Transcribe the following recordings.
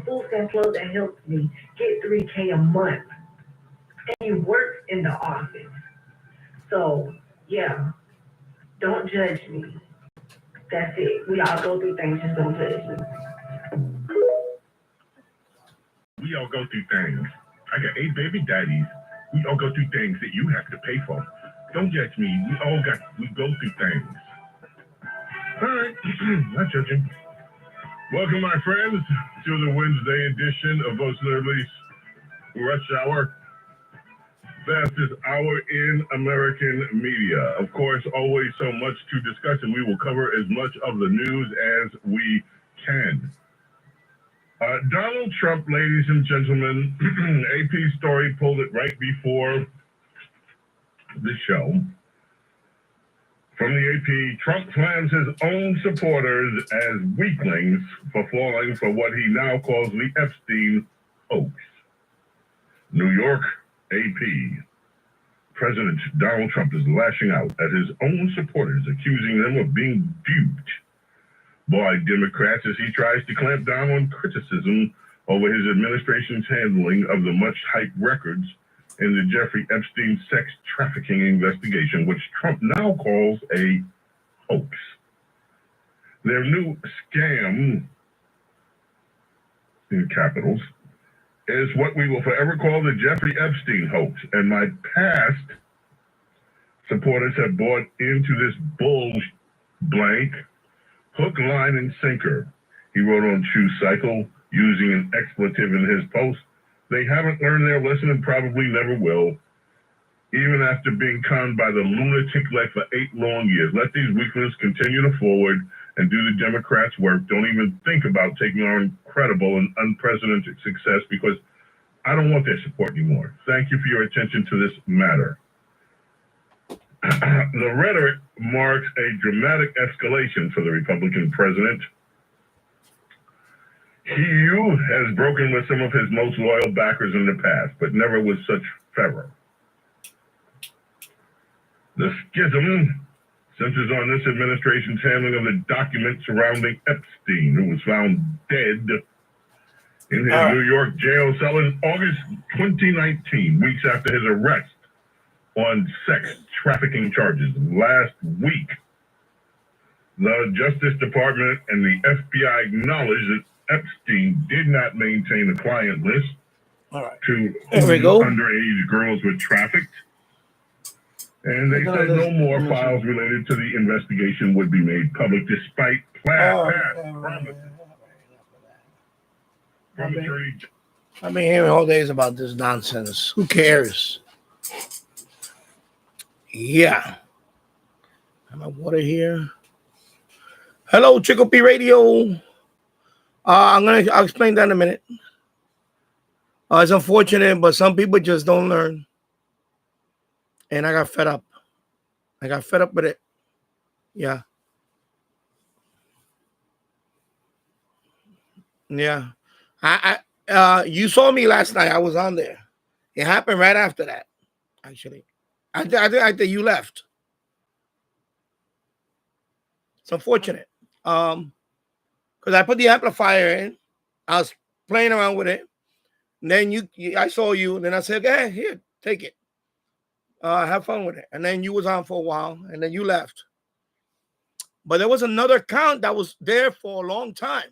food stamp clothes that helps me get $3K a month. And you work in the office. So, yeah, don't judge me. That's it. We all go through things, just don't judge me. We all go through things. I got 8 baby daddies. We all go through things that you have to pay for. Don't judge me. We go through things. All right, not judging. Welcome, my friends, to the Wednesday edition of Most Nervous Rush Hour. Fastest hour in American media. Of course, always so much to discuss, and we will cover as much of the news as we can. Donald Trump, ladies and gentlemen, AP story pulled it right before the show. From the AP, Trump slams his own supporters as weaklings for falling for what he now calls the Epstein hoax. New York, AP. President Donald Trump is lashing out at his own supporters, accusing them of being duped by Democrats as he tries to clamp down on criticism over his administration's handling of the much-hyped records in the Jeffrey Epstein sex trafficking investigation, which Trump now calls a hoax. Their new scam, in capitals, is what we will forever call the Jeffrey Epstein hoax. And my past supporters have bought into this bull blank, hook, line, and sinker. He wrote on Choose Cycle using an expletive in his post. They haven't learned their lesson and probably never will, even after being conned by the lunatic like for 8 long years. Let these weaklings continue to forward and do the Democrats' work. Don't even think about taking our incredible and unprecedented success, because I don't want their support anymore. Thank you for your attention to this matter. The rhetoric marks a dramatic escalation for the Republican president. He has broken with some of his most loyal backers in the past, but never with such fervor. The schism centers on this administration's handling of the documents surrounding Epstein, who was found dead in his New York jail cell in August 2019, weeks after his arrest on sex trafficking charges. Last week, the Justice Department and the FBI acknowledged that Epstein did not maintain a client list to underage girls were trafficked. And they said no more files related to the investigation would be made public, despite past promises. I've been hearing all days about this nonsense. Who cares? Yeah. I have my water here. Hello, Chico P Radio. I'll explain that in a minute. It's unfortunate, but some people just don't learn. And I got fed up. I got fed up with it. Yeah. Yeah. You saw me last night. I was on there. It happened right after that, actually. I think you left. It's unfortunate. Because I put the amplifier in. I was playing around with it. And then I saw you. And then I said, okay, here, take it. Have fun with it. And then you was on for a while. And then you left. But there was another account that was there for a long time.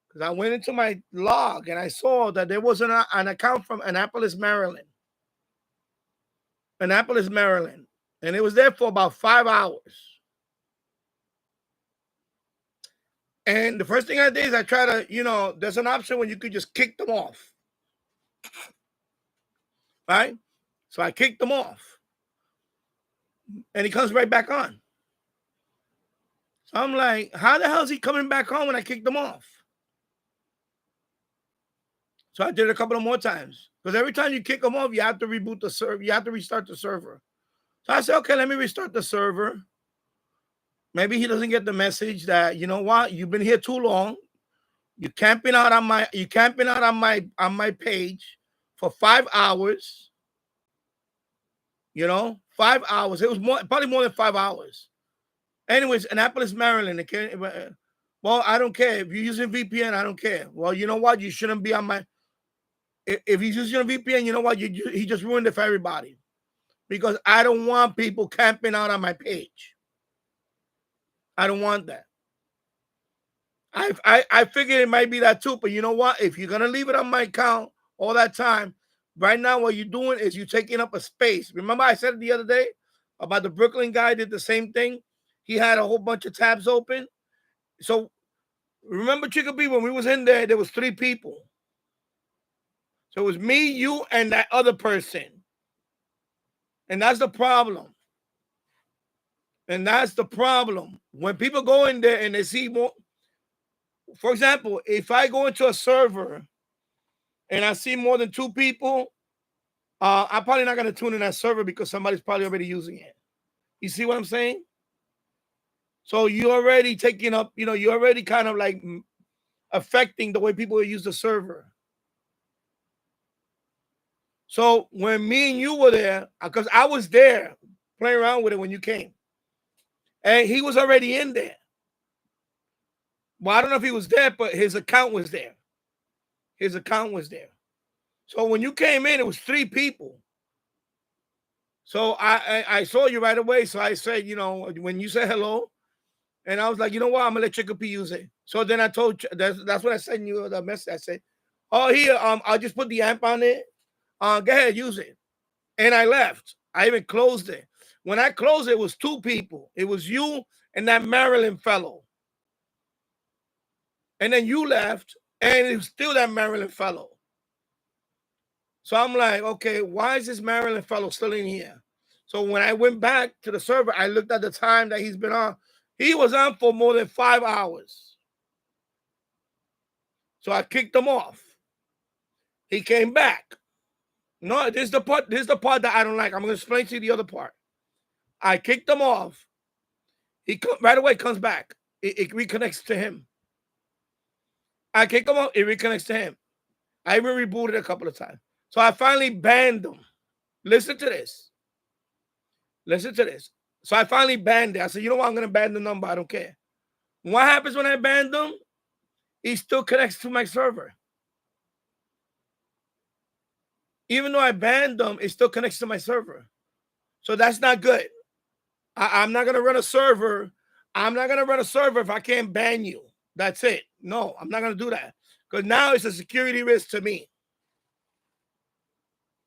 Because I went into my log and I saw that there was an account from Annapolis, Maryland. Annapolis, Maryland. And it was there for about 5 hours. And the first thing I did is I try to, there's an option where you could just kick them off. Right? So I kicked them off. And he comes right back on. So I'm like, how the hell is he coming back on when I kicked him off? So I did it a couple of more times. Because every time you kick them off, you have to reboot the server. You have to restart the server. So I said, okay, let me restart the server. Maybe he doesn't get the message that, you know what, you've been here too long. You're camping out on my page for 5 hours. 5 hours. It was probably more than 5 hours. Anyways, Annapolis, Maryland. But Well, I don't care. If you're using VPN, I don't care. Well, you know what? You shouldn't be on my... If he's using a VPN, you know what? He just ruined it for everybody. Because I don't want people camping out on my page. I don't want that. I figured it might be that too, but you know what? If you're going to leave it on my account all that time, right now what you're doing is you're taking up a space. Remember I said it the other day about the Brooklyn guy did the same thing? He had a whole bunch of tabs open. So remember, Chicopee, when we was in there was 3 people. So it was me, you, and that other person. And that's the problem. And that's the problem. When people go in there and they see more, for example, if I go into a server and I see more than 2 people, I'm probably not going to tune in that server because somebody's probably already using it. You see what I'm saying? So you're already taking up, you're already kind of like affecting the way people use the server. So when me and you were there, because I was there playing around with it when you came, and he was already in there. Well, I don't know if he was there, but his account was there. His account was there. So when you came in, it was 3 people. So I saw you right away. So I said, when you said hello, and I was like, you know what, I'm gonna let Chicopee use it. So then I told you, that's what I sent you the message. I said, oh, here, I'll just put the amp on it. Go ahead, use it. And I left. I even closed it. When I closed it, it was 2 people. It was you and that Maryland fellow. And then you left, and it was still that Maryland fellow. So I'm like, okay, why is this Maryland fellow still in here? So when I went back to the server, I looked at the time that he's been on. He was on for more than 5 hours. So I kicked him off. He came back. No, this is the part that I don't like. I'm going to explain to you the other part. I kicked him off. He right away comes back. It reconnects to him. I kick him off. It reconnects to him. I even rebooted a couple of times. So I finally banned him. Listen to this. Listen to this. So I finally banned it. I said, you know what? I'm going to ban the number. I don't care. What happens when I ban them? He still connects to my server. Even though I banned them, it still connects to my server. So that's not good. I'm not going to run a server. I'm not going to run a server if I can't ban you. That's it. No, I'm not going to do that. Because now it's a security risk to me.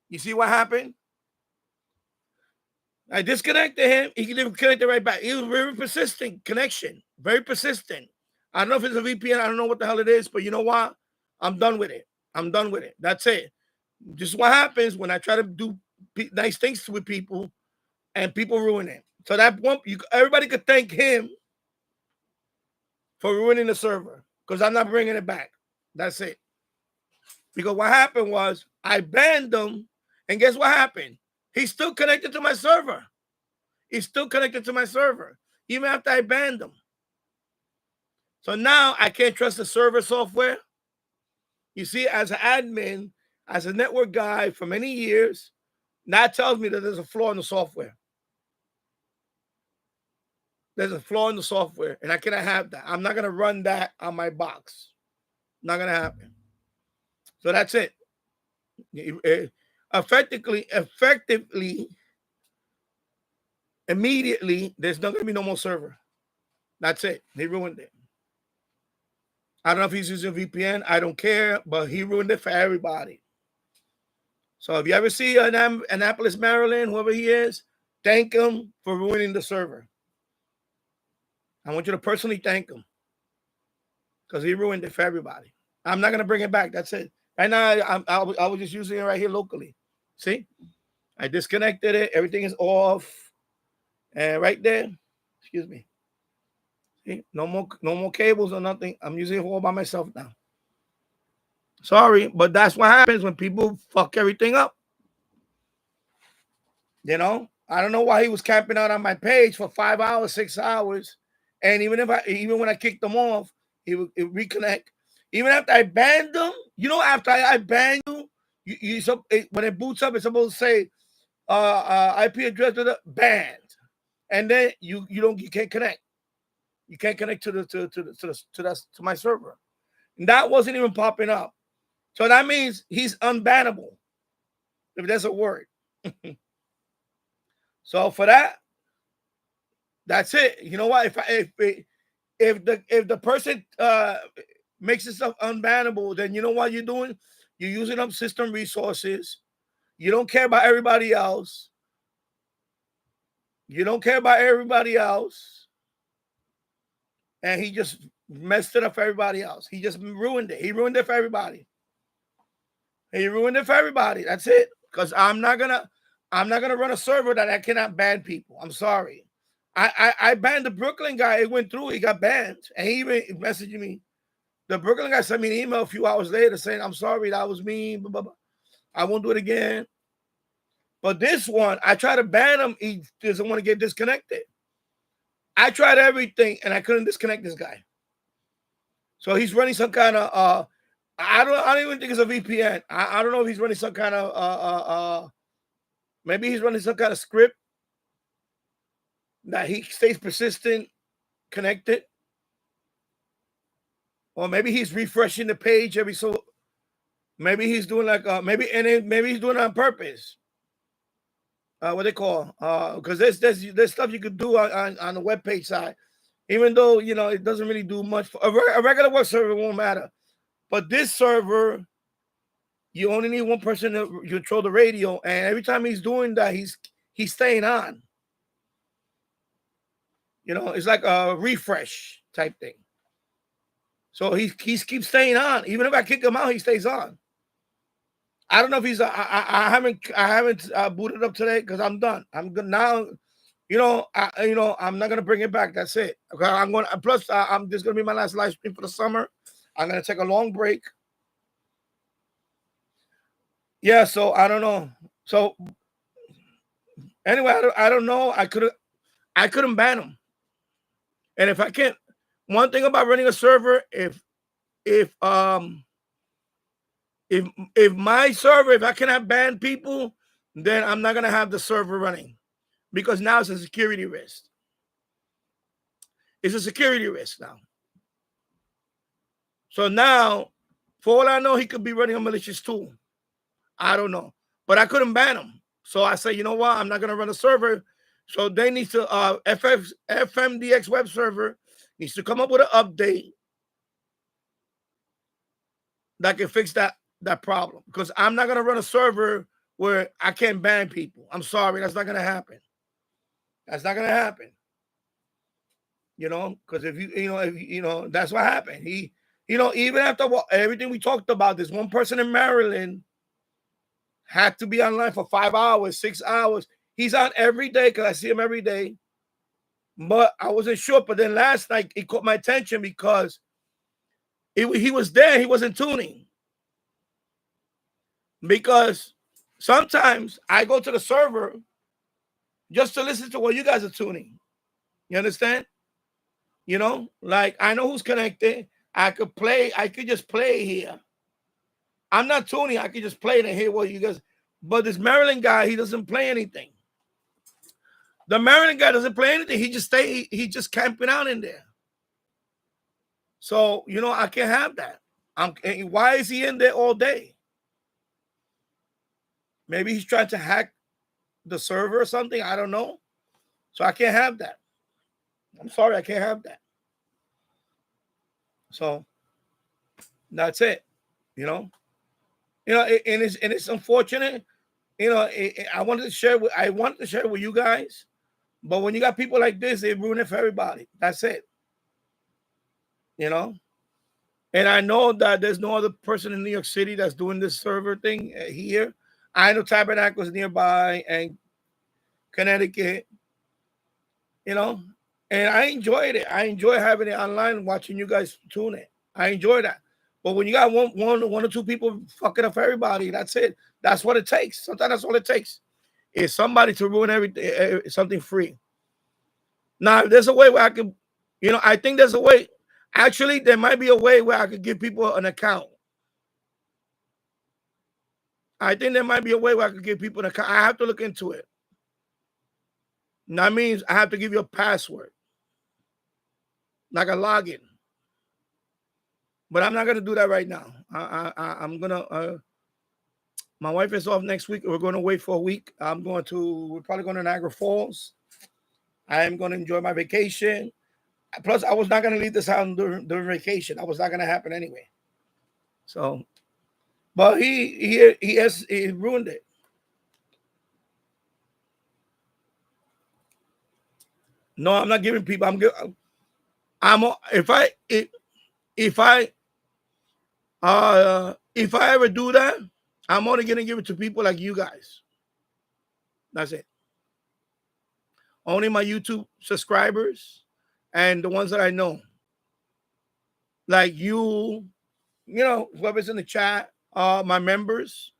You see what happened? I disconnected him. He didn't connect it right back. It was very persistent connection. Very persistent. I don't know if it's a VPN. I don't know what the hell it is. But you know what? I'm done with it. I'm done with it. That's it. This is what happens when I try to do nice things with people and people ruin it. So that one, everybody could thank him for ruining the server because I'm not bringing it back. That's it. Because what happened was I banned him, and guess what happened? He's still connected to my server. He's still connected to my server, even after I banned him. So now I can't trust the server software. You see, as an admin, as a network guy for many years, that tells me that there's a flaw in the software. There's a flaw in the software, and I cannot have that. I'm not going to run that on my box. Not going to happen. So that's it. Effectively, immediately, there's not going to be no more server. That's it. He ruined it. I don't know if he's using VPN. I don't care, but he ruined it for everybody. So if you ever see Annapolis, Maryland, whoever he is, thank him for ruining the server. I want you to personally thank him because he ruined it for everybody. I'm not going to bring it back. That's it. Right now, I was just using it right here locally. See? I disconnected it. Everything is off. And right there, excuse me. See? No more cables or nothing. I'm using it all by myself now. Sorry, but that's what happens when people fuck everything up. You know? I don't know why he was camping out on my page for 5 hours, 6 hours. And even when I kicked him off, he would reconnect. Even after I banned him, after I banned you, when it boots up, it's supposed to say IP address banned, and then you can't connect. You can't connect to my server. And that wasn't even popping up. So that means he's unbannable, if there's a word. So for that, that's it. You know what? If the person makes itself unbannable, then you know what you're doing? You're using up system resources. You don't care about everybody else. You don't care about everybody else. And he just messed it up for everybody else. He just ruined it. He ruined it for everybody. He ruined it for everybody. That's it. Because I'm not gonna run a server that I cannot ban people. I'm sorry. I banned the Brooklyn guy. It went through. He got banned. And he even messaged me. The Brooklyn guy sent me an email a few hours later saying, I'm sorry, that was me. Blah, blah, blah. I won't do it again. But this one, I tried to ban him. He doesn't want to get disconnected. I tried everything, and I couldn't disconnect this guy. So he's running some kind of, I don't even think it's a VPN. I don't know if he's running some kind of, maybe he's running some kind of script that he stays persistent, connected. Or maybe he's refreshing the page every so. Maybe he's doing like maybe he's doing it on purpose. What they call because there's stuff you could do on the web page side, even though it doesn't really do much. For a regular web server won't matter, but this server, you only need one person to control the radio, and every time he's doing that, he's staying on. It's like a refresh type thing. So he keeps staying on. Even if I kick him out, he stays on. I don't know if he's. I haven't booted up today because I'm done. I'm good now. I'm not gonna bring it back. That's it. Okay, I'm going. Plus, this is gonna be my last live stream for the summer. I'm gonna take a long break. Yeah. So I don't know. So anyway, I don't know. I couldn't ban him. And if I can't. One thing about running a server, if my server, if I cannot ban people, then I'm not gonna have the server running, because now it's a security risk. It's a security risk now. So now, for all I know, he could be running a malicious tool. I don't know, but I couldn't ban him. So I say, you know what? I'm not gonna run a server. So they need to FM DX Webserver needs to come up with an update that can fix that problem, because I'm not gonna run a server where I can't ban people. I'm sorry, that's not gonna happen. That's not gonna happen. Because if that's what happened. He, even after everything we talked about, this one person in Maryland had to be online for 5 hours, 6 hours. He's on every day because I see him every day. But I wasn't sure. But then last night, it caught my attention because he was there. He wasn't tuning. Because sometimes I go to the server just to listen to what you guys are tuning. You understand? Like I know who's connected. I could just play here. I'm not tuning. I could just play it and hear what you guys. But this Maryland guy, he doesn't play anything. The Maryland guy doesn't play anything. He just camping out in there. So, I can't have that. Why is he in there all day? Maybe he's trying to hack the server or something. I don't know. So I can't have that. I'm sorry, I can't have that. So that's it. And it's unfortunate. I wanted to share with you guys. But when you got people like this, they ruin it for everybody. That's it. And I know that there's no other person in New York City that's doing this server thing here. I know Tabernacle is nearby and Connecticut, and I enjoyed it. I enjoy having it online, watching you guys tune it. I enjoy that. But when you got one or two people fucking up everybody, that's it. That's what it takes. Sometimes that's all it takes. Is somebody to ruin everything, something free. Now, if there's a way where I can, I think there's a way. Actually, there might be a way where I could give people an account. I think there might be a way where I could give people an account. I have to look into it. And that means I have to give you a password. like a login. But I'm not gonna do that right now. I'm gonna. My wife is off next week. We're going to wait for a week. We're probably going to Niagara Falls. I am going to enjoy my vacation. Plus, I was not going to leave this house during vacation. That was not going to happen anyway. So, but he ruined it. No, I'm not giving people. If I ever do that, I'm only going to give it to people like you guys. That's it. Only my YouTube subscribers and the ones that I know. Like you know, whoever's in the chat, my members,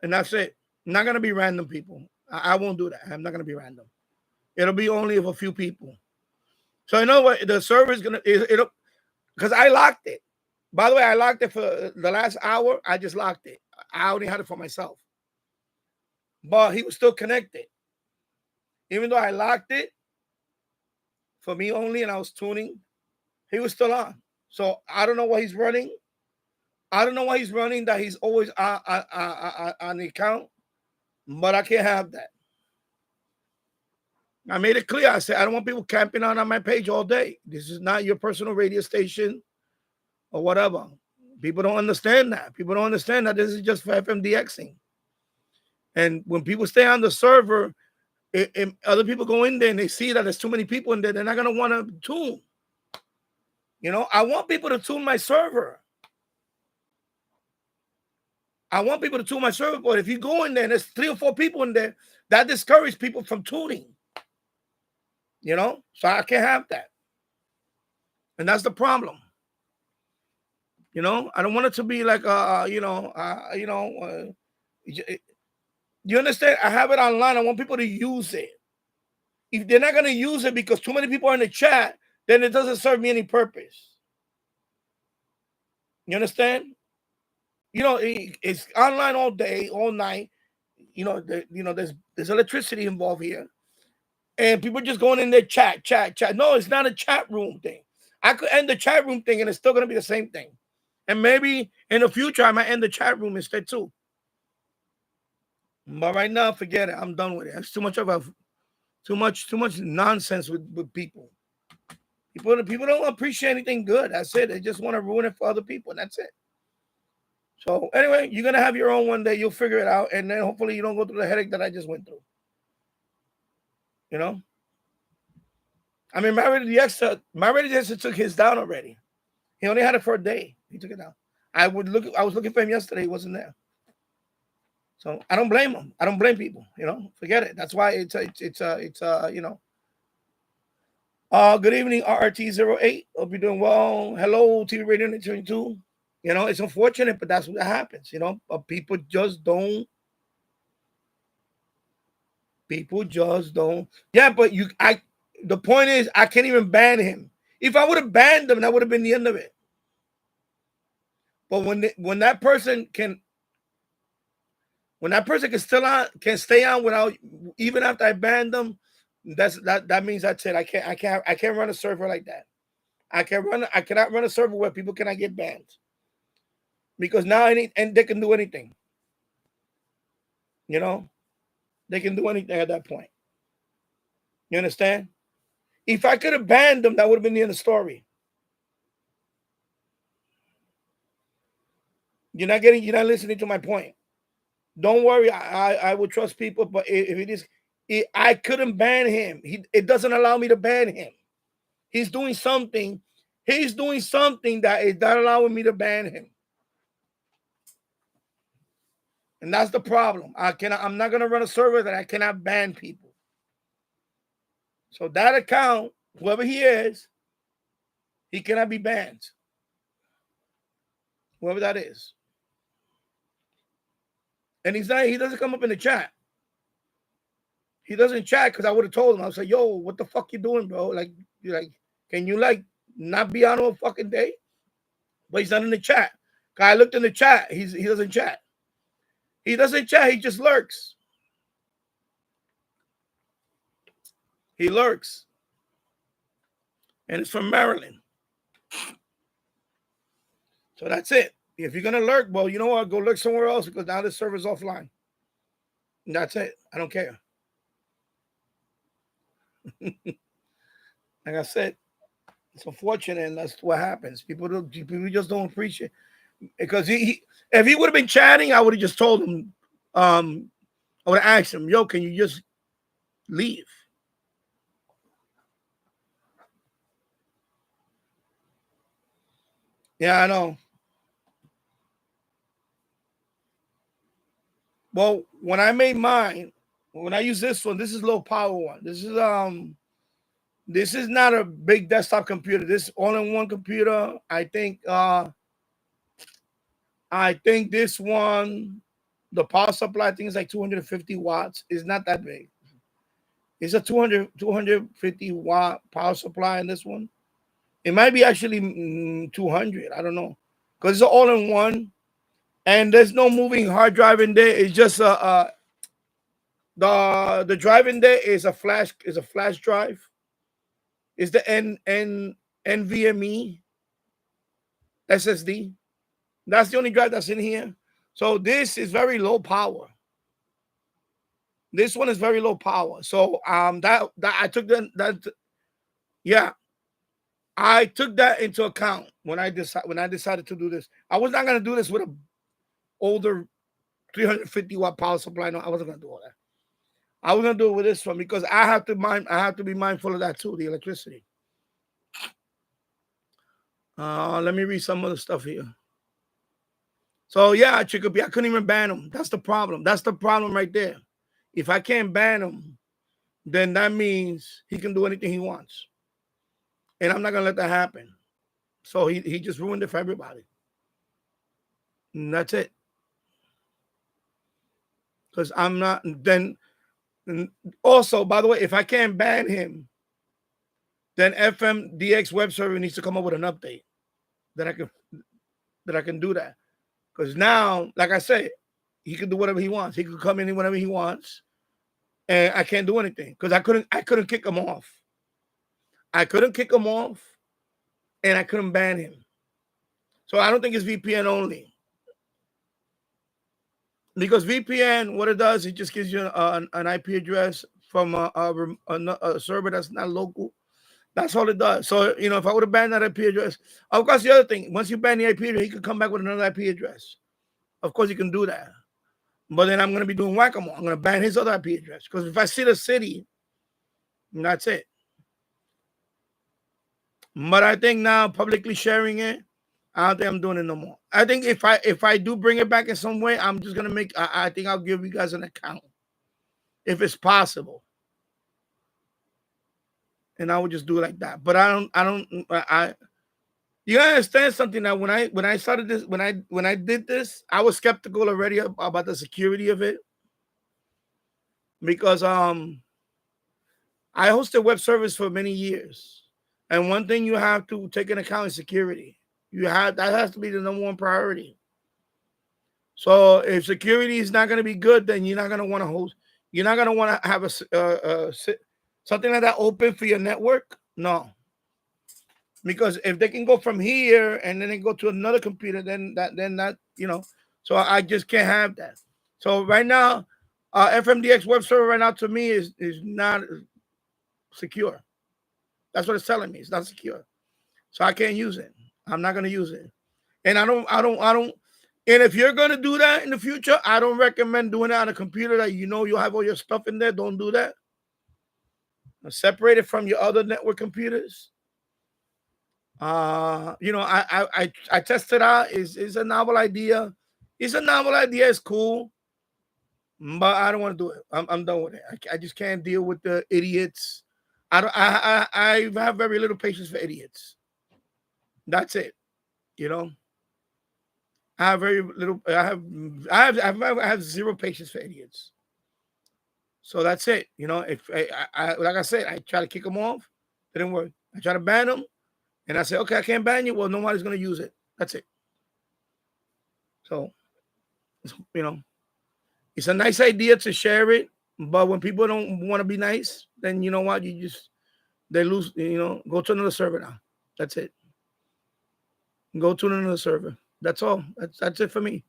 and that's it. I'm not going to be random people. I won't do that. I'm not going to be random. It'll be only of a few people. So you know what? The server is going to, it'll, because I locked it. By the way, I locked it for the last hour. I just locked it. I only had it for myself. But he was still connected. Even though I locked it for me only and I was tuning, he was still on. So I don't know what he's running. I don't know why he's running that he's always on the account, but I can't have that. I made it clear. I said, I don't want people camping on my page all day. This is not your personal radio station or whatever. People don't understand that. People don't understand that this is just for FM DXing. And when people stay on the server, if other people go in there and they see that there's too many people in there, they're not going to want to tune. You know, I want people to tune my server. I want people to tune my server, but if you go in there and there's 3 or 4 people in there, that discourages people from tuning. You know, so I can't have that. And that's the problem. You know, I don't want it to be like, you understand? I have it online. I want people to use it. If they're not going to use it because too many people are in the chat, then it doesn't serve me any purpose. You understand? You know, it's online all day, all night. You know, there's electricity involved here. And people just going in there, chat. No, it's not a chat room thing. I could end the chat room thing and it's still going to be the same thing. And maybe in the future, I might end the chat room instead too. But right now, forget it. I'm done with it. It's too much nonsense with people. People don't appreciate anything good. That's it. They just want to ruin it for other people. And that's it. So anyway, you're going to have your own one day. You'll figure it out. And then hopefully you don't go through the headache that I just went through. You know? I mean, my radio DX took his down already. He only had it for a day. He took it down. I was looking for him yesterday. He wasn't there. So I don't blame him. I don't blame people. You know, forget it. That's why it's you know. Good evening, RRT08. Hope you're doing well. Hello, TV Radio 22. You know, it's unfortunate, but that's what happens. You know, but people just don't. Yeah, but the point is, I can't even ban him. If I would have banned him, that would have been the end of it. But when that person can can stay on without, even after I banned them, that means that's it. I can't run a server like that. I cannot run a server where people cannot get banned. Because now and they can do anything. You know? They can do anything at that point. You understand? If I could have banned them, that would have been the end of the story. You're not listening to my point. Don't worry, I will trust people, but I couldn't ban him. It doesn't allow me to ban him. He's doing something that is not allowing me to ban him. And that's the problem. I'm not going to run a server that I cannot ban people. So that account, whoever he is, he cannot be banned. Whoever that is. And he doesn't come up in the chat. He doesn't chat because I would have told him. I would say, yo, what the fuck you doing, bro? Can you not be on a fucking day? But he's not in the chat. I looked in the chat. He doesn't chat. He doesn't chat. He just lurks. He lurks. and it's from Maryland. So that's it. If you're gonna lurk, well, you know what? Go lurk somewhere else because now the server's offline. And that's it. I don't care. Like I said, it's unfortunate, and that's what happens. People just don't appreciate because if he would have been chatting, I would have just told him. I would have asked him, "Yo, can you just leave?" Yeah, I know. Well, when I made mine, when I use this one, this is low power one. This is not a big desktop computer. This is all-in-one computer. I think this one, the power supply, I think it's like 250 watts. It's not that big. It's a 250 watt power supply in this one. It might be actually 200. I don't know, because it's all-in-one. And there's no moving hard drive in there. It's just the drive in there is a flash drive. It's the NVMe SSD. That's the only drive that's in here. So this is very low power. This one is very low power. So that I took that yeah. I took that into account when I decided to do this. I was not gonna do this with a older 350 watt power supply. No, I wasn't gonna do all that. I was gonna do it with this one because I have to be mindful of that too, the electricity. Let me read some of the stuff here. So yeah, Chicopee, I couldn't even ban him. That's the problem. That's the problem right there. If I can't ban him, then that means he can do anything he wants. And I'm not gonna let that happen. So he just ruined it for everybody. And that's it. Because I'm not then. Also, by the way, if I can't ban him, then FM DX Webserver needs to come up with an update that I can do that. Because now, like I said, he can do whatever he wants. He can come in whenever he wants, and I can't do anything because I couldn't kick him off. I couldn't kick him off, and I couldn't ban him. So I don't think it's VPN only. Because VPN, what it does, it just gives you an IP address from a server that's not local. That's all it does. So, if I would have banned that IP address, of course, the other thing, once you ban the IP address, he could come back with another IP address. Of course, you can do that. But then I'm going to be doing whack-a-mole. I'm going to ban his other IP address. Because if I see the city, that's it. But I think now publicly sharing it, I don't think I'm doing it no more. I think if I do bring it back in some way, I'm just gonna make. I think I'll give you guys an account if it's possible, and I would just do it like that. But you understand something that when I started this, when I did this, I was skeptical already about the security of it because I hosted web service for many years, and one thing you have to take into account is security. That has to be the number one priority. So if security is not going to be good, then you're not going to want to host. You're not going to want to have something like that open for your network. No, because if they can go from here and then they go to another computer, then that So I just can't have that. So right now, FMDX Webserver right now to me is not secure. That's what it's telling me. It's not secure. So I can't use it. I'm not going to use it. And I don't. And if you're going to do that in the future, I don't recommend doing it on a computer that you'll have all your stuff in there. Don't do that. Separate it from your other network computers. I tested out. It's a novel idea. It's a novel idea. It's cool. But I don't want to do it. I'm done with it. I just can't deal with the idiots. I have very little patience for idiots. That's it. I have very little. I have zero patience for idiots. So that's it. If I like I said, I try to kick them off, it didn't work. I try to ban them, and I say, okay, I can't ban you. Well, nobody's gonna use it. That's it. So, it's a nice idea to share it, but when people don't want to be nice, then you know what? You they lose. Go to another server now. That's it. Go to another server. That's all. That's it for me.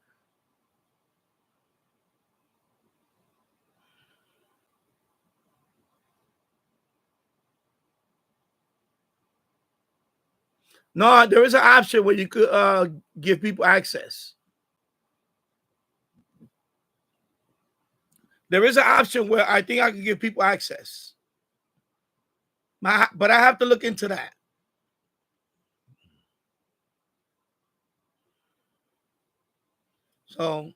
No, there is an option where you could give people access. There is an option where I think I can give people access. But I have to look into that. So,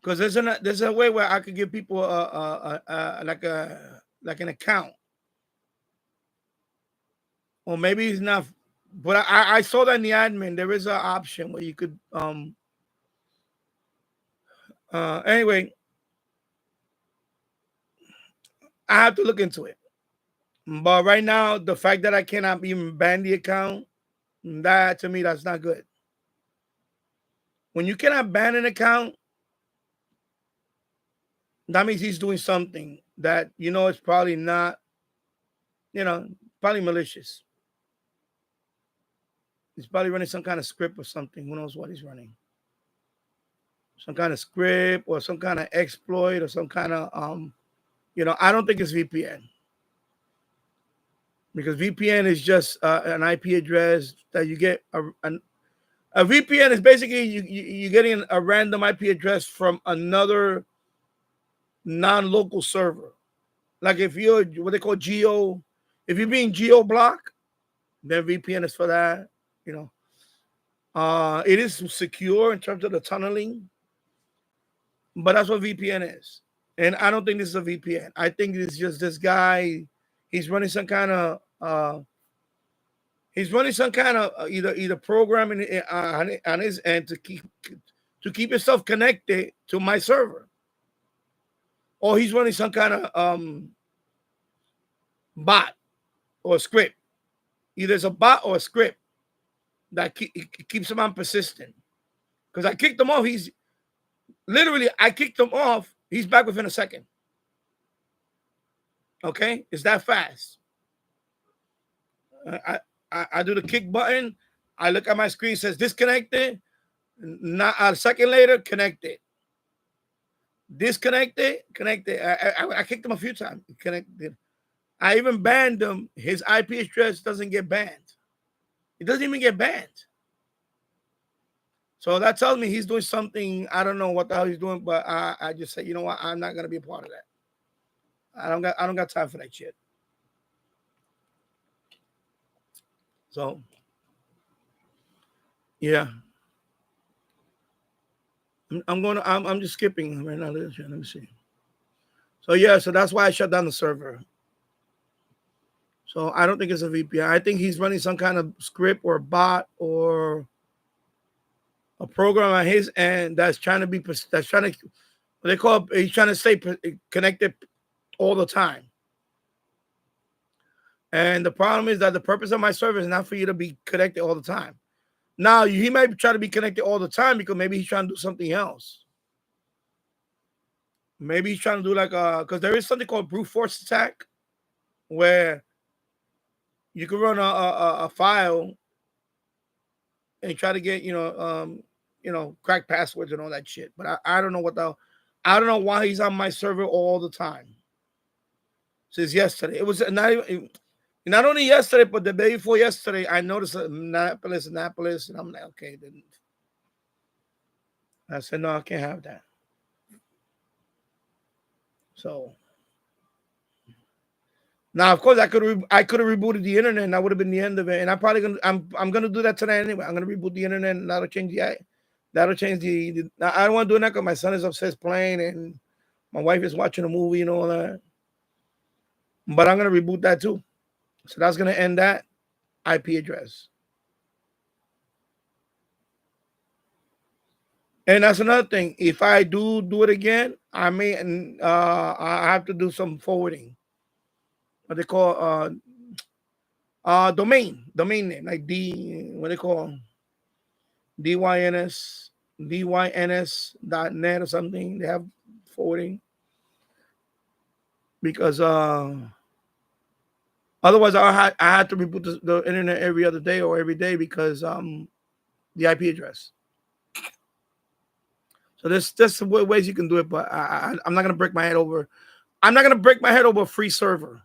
because there's a way where I could give people like an account, or maybe it's not. But I saw that in the admin there is an option where you could anyway, I have to look into it. But right now, the fact that I cannot even ban the account, that to me that's not good. When you cannot ban an account, that means he's doing something that it's probably not, probably malicious. He's probably running some kind of script or something. Who knows what he's running? Some kind of script or some kind of exploit or some kind of I don't think it's VPN, because VPN is just an IP address that you get. A VPN is basically you getting a random IP address from another non-local server. Like if you're what they call geo, if you're being geo block, then VPN is for that. It is secure in terms of the tunneling, but that's what VPN is. And I don't think this is a VPN. I think it's just this guy. He's running some kind of either programming on his end to keep himself connected to my server, or he's running some kind of bot or script. Either it's a bot or a script that keeps him on persistent. Because I kicked him off. I kicked him off. He's back within a second. Okay, it's that fast. I do the kick button. I look at my screen, says disconnected. Not a second later, connected. Disconnected, connected. I kicked him a few times. Connected. I even banned him. His IP address doesn't get banned. It doesn't even get banned. So that tells me he's doing something. I don't know what the hell he's doing, but I just say, you know what? I'm not gonna be a part of that. I don't got time for that shit. So yeah. I'm just skipping right now. Let me see. So yeah, so that's why I shut down the server. So I don't think it's a VPN. I think he's running some kind of script or bot or a program on his end he's trying to stay connected all the time. And the problem is that the purpose of my server is not for you to be connected all the time. Now, he might try to be connected all the time because maybe he's trying to do something else. Maybe he's trying to do because there is something called brute force attack where you can run a file and try to get, crack passwords and all that shit. But I don't know I don't know why he's on my server all the time. Since yesterday. It was not only yesterday, but the day before yesterday, I noticed Annapolis, and I'm like, okay, then I said, no, I can't have that. So now, of course, I could have rebooted the internet, and that would have been the end of it. And I'm gonna do that tonight anyway. I'm gonna reboot the internet, and that'll change the. I don't want to do that because my son is upstairs playing, and my wife is watching a movie and all that. But I'm gonna reboot that too. So that's gonna end that IP address. And that's another thing. If I do it again, I may I have to do some forwarding. What they call domain name, like what they call dyns.net or something. They have forwarding because Otherwise, I had to reboot the internet every other day or every day because the IP address. So there's some ways you can do it, but I'm not gonna break my head over. I'm not gonna break my head over a free server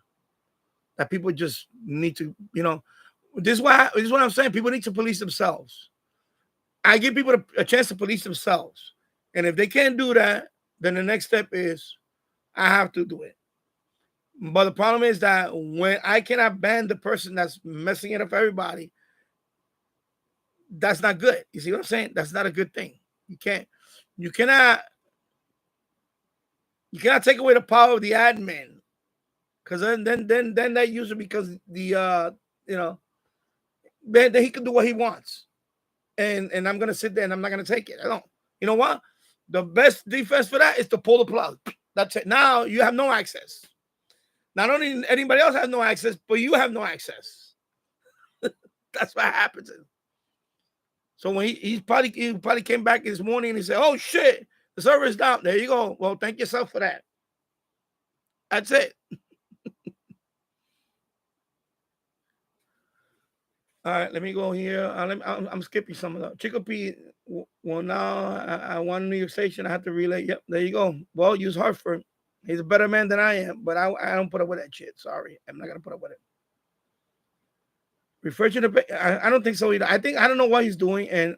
that people just need to, This is what I'm saying. People need to police themselves. I give people a chance to police themselves, and if they can't do that, then the next step is I have to do it. But the problem is that when I cannot ban the person that's messing it up for everybody, that's not good. You see what I'm saying? That's not a good thing. You cannot take away the power of the admin, because then that user, because the then he can do what he wants, and I'm gonna sit there and I'm not gonna take it. I don't. You know what? The best defense for that is to pull the plug. That's it. Now you have no access. Not only anybody else has no access, but you have no access. That's what happens. So when he probably came back this morning and he said, "Oh shit, the server is down." There you go. Well, thank yourself for that. That's it. All right, let me go here. I'm skipping some of that. Chico P. Well, now I want a New York station. I have to relay. Yep, there you go. Well, use Hartford. He's a better man than I am, but I don't put up with that shit. Sorry, I'm not gonna put up with it. Refer to the. I don't think so either. I don't know what he's doing, and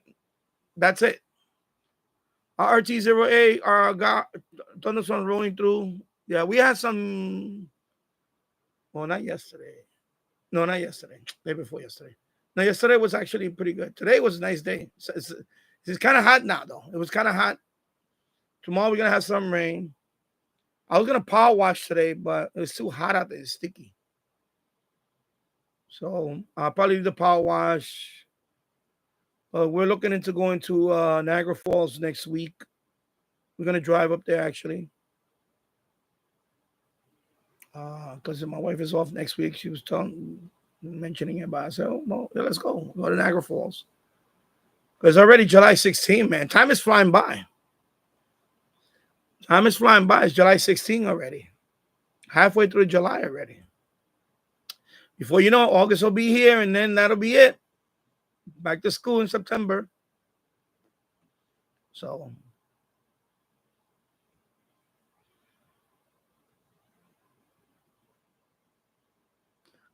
that's it. RT0A got thunderstorm rolling through. Yeah, we had some. Well, not yesterday. No, not yesterday. Day before yesterday. No, yesterday was actually pretty good. Today was a nice day. It's kind of hot now, though. It was kind of hot. Tomorrow we're gonna have some rain. I was gonna power wash today, but it's too hot out there. It's sticky. So I'll probably do the power wash. We're looking into going to Niagara Falls next week. We're gonna drive up there actually. Because my wife is off next week. She was mentioning it, but I said, "Oh, well, let's go to Niagara Falls." It's already July 16, man. Time is flying by. Time is flying by. It's July 16 already. Halfway through July already. Before you know, August will be here, and then that'll be it. Back to school in September. So.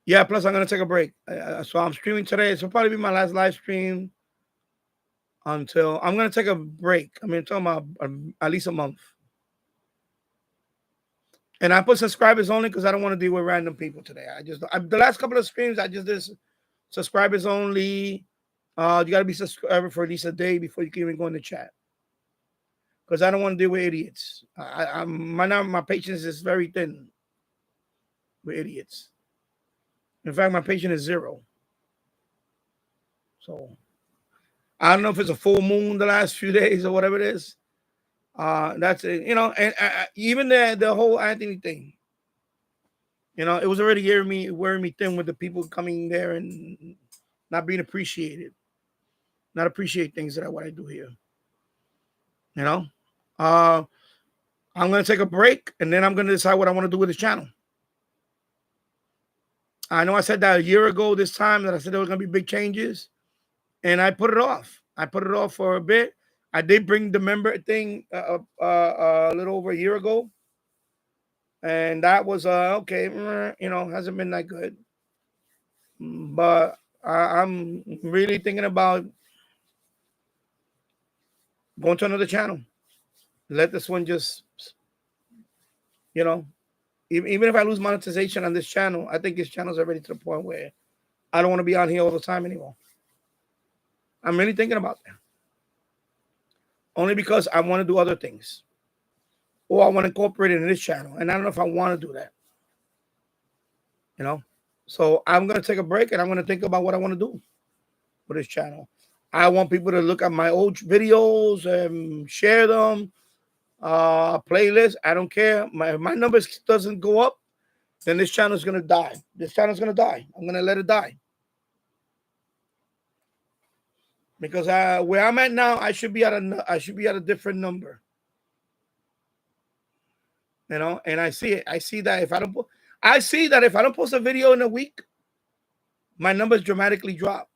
Yeah, plus I'm going to take a break. So I'm streaming today. This will probably be my last live stream until I'm going to take a break. I mean, talking about at least a month. And I put subscribers only because I don't want to deal with random people today. The last couple of streams, I just did subscribers only. You got to be subscriber for at least a day before you can even go in the chat. Because I don't want to deal with idiots. My patience is very thin with idiots. In fact, my patience is 0. So I don't know if it's a full moon the last few days or whatever it is. That's it, and even the whole Anthony thing. It was already wearing me thin with the people coming there and not being appreciated, not appreciate things that what I do here. I'm gonna take a break and then I'm gonna decide what I want to do with this channel. I know I said that a year ago this time that I said there were gonna be big changes, and I put it off. I put it off for a bit. I did bring the member thing a little over a year ago, and that was okay. Hasn't been that good, but I'm really thinking about going to another channel. Let this one just, even if I lose monetization on this channel, I think this channel's already to the point where I don't want to be on here all the time anymore. I'm really thinking about that. Only because I want to do other things. Or I want to incorporate it in this channel. And I don't know if I want to do that. So I'm going to take a break and I'm going to think about what I want to do with this channel. I want people to look at my old videos and share them. Playlist. I don't care. My numbers doesn't go up, then this channel is going to die. This channel is going to die. I'm going to let it die. Because where I'm at now, I should be at a different number. And I see it. I see that if I don't put, I see that if I don't post a video in a week, my numbers dramatically drop.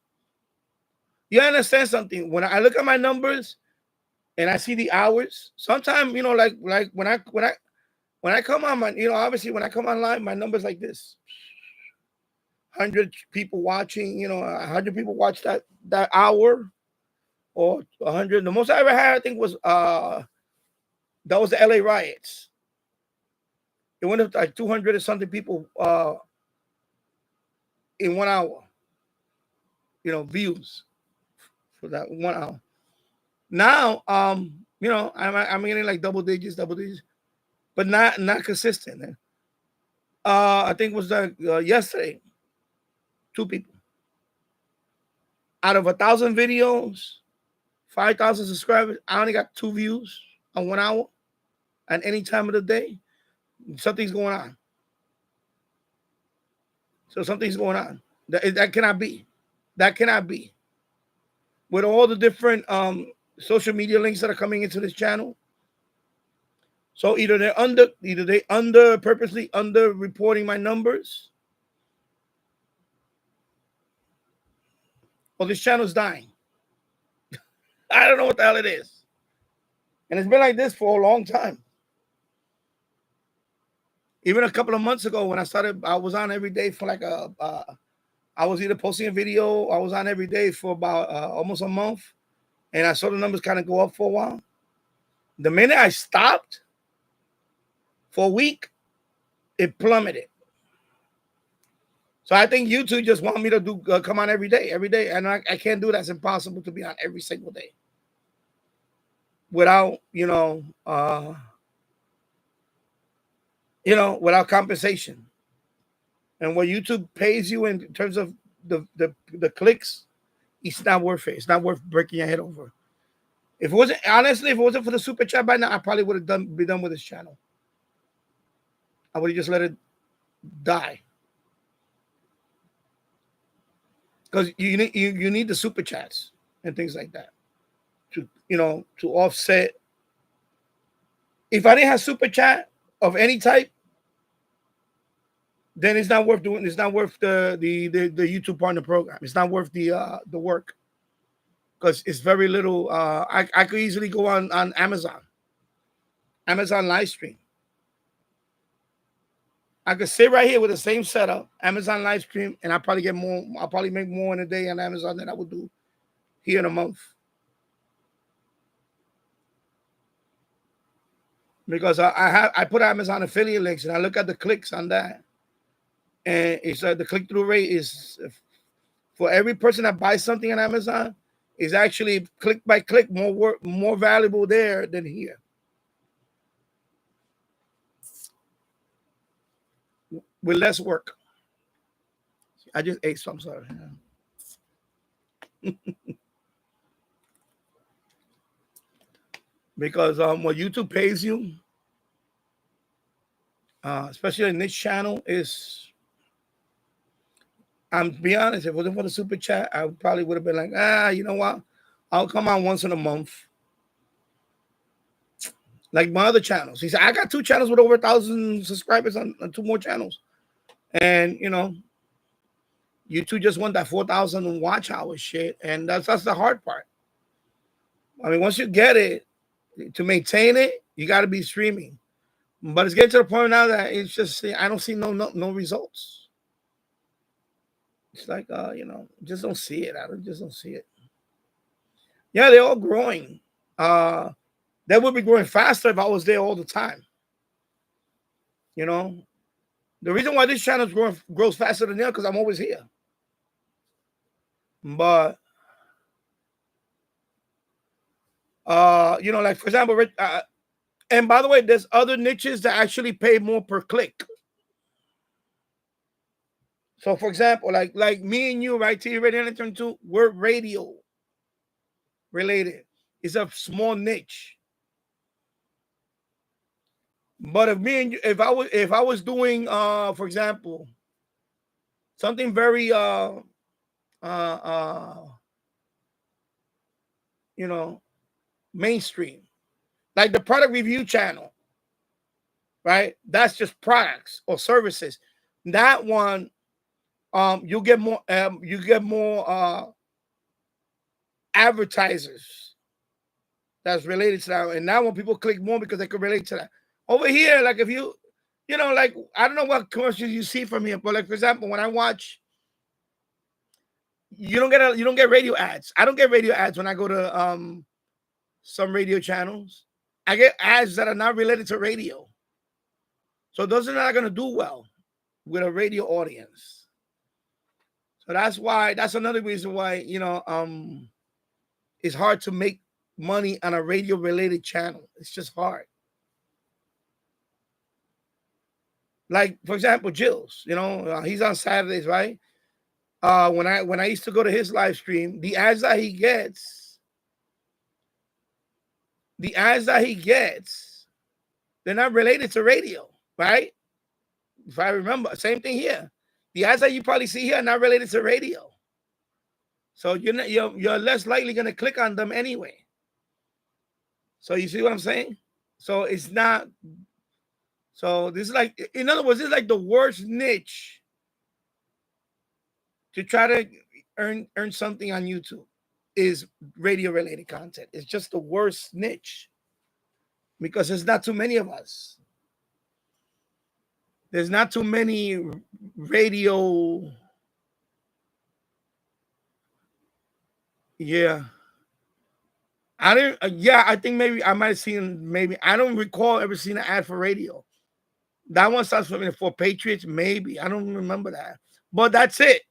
You understand something? When I look at my numbers and I see the hours, sometimes, you know, like when I come on, obviously when I come online, my numbers like this. 100 people watching, 100 people watch that hour, or 100. The most I ever had, I think, was that was the LA riots. It went up to like 200 or something people in 1 hour, views for that 1 hour. Now, I'm getting like double digits, but not consistent. I think it was yesterday, 2 people out of 1,000 videos, 5,000 subscribers. I only got 2 views on 1 hour, at any time of the day. Something's going on. So something's going on. That cannot be. That cannot be. With all the different social media links that are coming into this channel. So either they purposely under reporting my numbers, or this channel's dying. I don't know what the hell it is. And it's been like this for a long time. Even a couple of months ago when I started, I was on every day for like I was either posting a video, I was on every day for about almost a month. And I saw the numbers kind of go up for a while. The minute I stopped for a week, it plummeted. So I think YouTube just want me to come on every day. And I can't do that. It's impossible to be on every single day without, without compensation. And what YouTube pays you in terms of the clicks, it's not worth it. It's not worth breaking your head over. If it wasn't for the super chat by now, I probably would have be done with this channel. I would have just let it die. Because you need the super chats and things like that to offset. If I didn't have super chat of any type, then it's not worth doing. It's not worth the YouTube partner program. It's not worth the work, because it's very little. I could easily go on Amazon live stream. I could sit right here with the same setup, Amazon live stream, and I'll probably get more. I'll probably make more in a day on Amazon than I would do here in a month. Because I put Amazon affiliate links and I look at the clicks on that. And it's the click-through rate is, for every person that buys something on Amazon, is actually click by click more valuable there than here. With less work. I just ate some, sorry. Because what YouTube pays you, especially in this channel, is, I'm to be honest, if it wasn't for the super chat, I probably would have been like, you know what? I'll come on once in a month. Like my other channels. He said, I got 2 channels with over 1,000 subscribers on 2 more channels. And, YouTube just want that 4,000 watch hours shit. And that's the hard part. I mean, once you get it, to maintain it, you got to be streaming. But it's getting to the point now that it's just, I don't see no results. It's like, just don't see it. Just don't see it. Yeah, they're all growing. They would be growing faster if I was there all the time. The reason why this channel grows faster than them, because I'm always here. But, like, for example, and by the way, there's other niches that actually pay more per click. So, for example, like me and you, right? TV Radio and Turn 2, we're radio related. It's a small niche. But if I was doing, for example, something very, mainstream, like the product review channel, right? That's just products or services. That one, you get more advertisers that's related to that. And that one people click more because they can relate to that. Over here, like if you know, like I don't know what commercials you see from here, but like for example, when I watch, you don't get radio ads. I don't get radio ads when I go to some radio channels. I get ads that are not related to radio. So those are not gonna do well with a radio audience. So that's another reason why, it's hard to make money on a radio related channel. It's just hard. Like for example, Jill's, he's on Saturdays, right? When I used to go to his live stream, the ads that he gets, they're not related to radio, right? If I remember, same thing here. The ads that you probably see here are not related to radio. So you're less likely going to click on them anyway. So you see what I'm saying? So it's not. So this is like, in other words, this is like the worst niche to try to earn something on YouTube is radio related content. It's just the worst niche because there's not too many of us. There's not too many radio. Yeah. I think maybe I might have seen, I don't recall ever seeing an ad for radio. That one starts with for Patriots, maybe. I don't remember that. But that's it.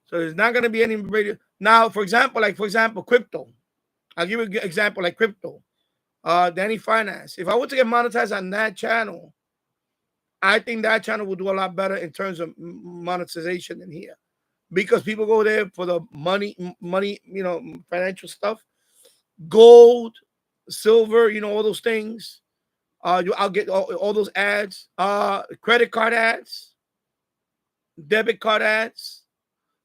So there's not going to be any radio. Now, for example, crypto. I'll give you an example like crypto. Danny Finance. If I were to get monetized on that channel, I think that channel will do a lot better in terms of monetization than here. Because people go there for the money, financial stuff. Gold, silver, all those things. I'll get all those ads, credit card ads, debit card ads,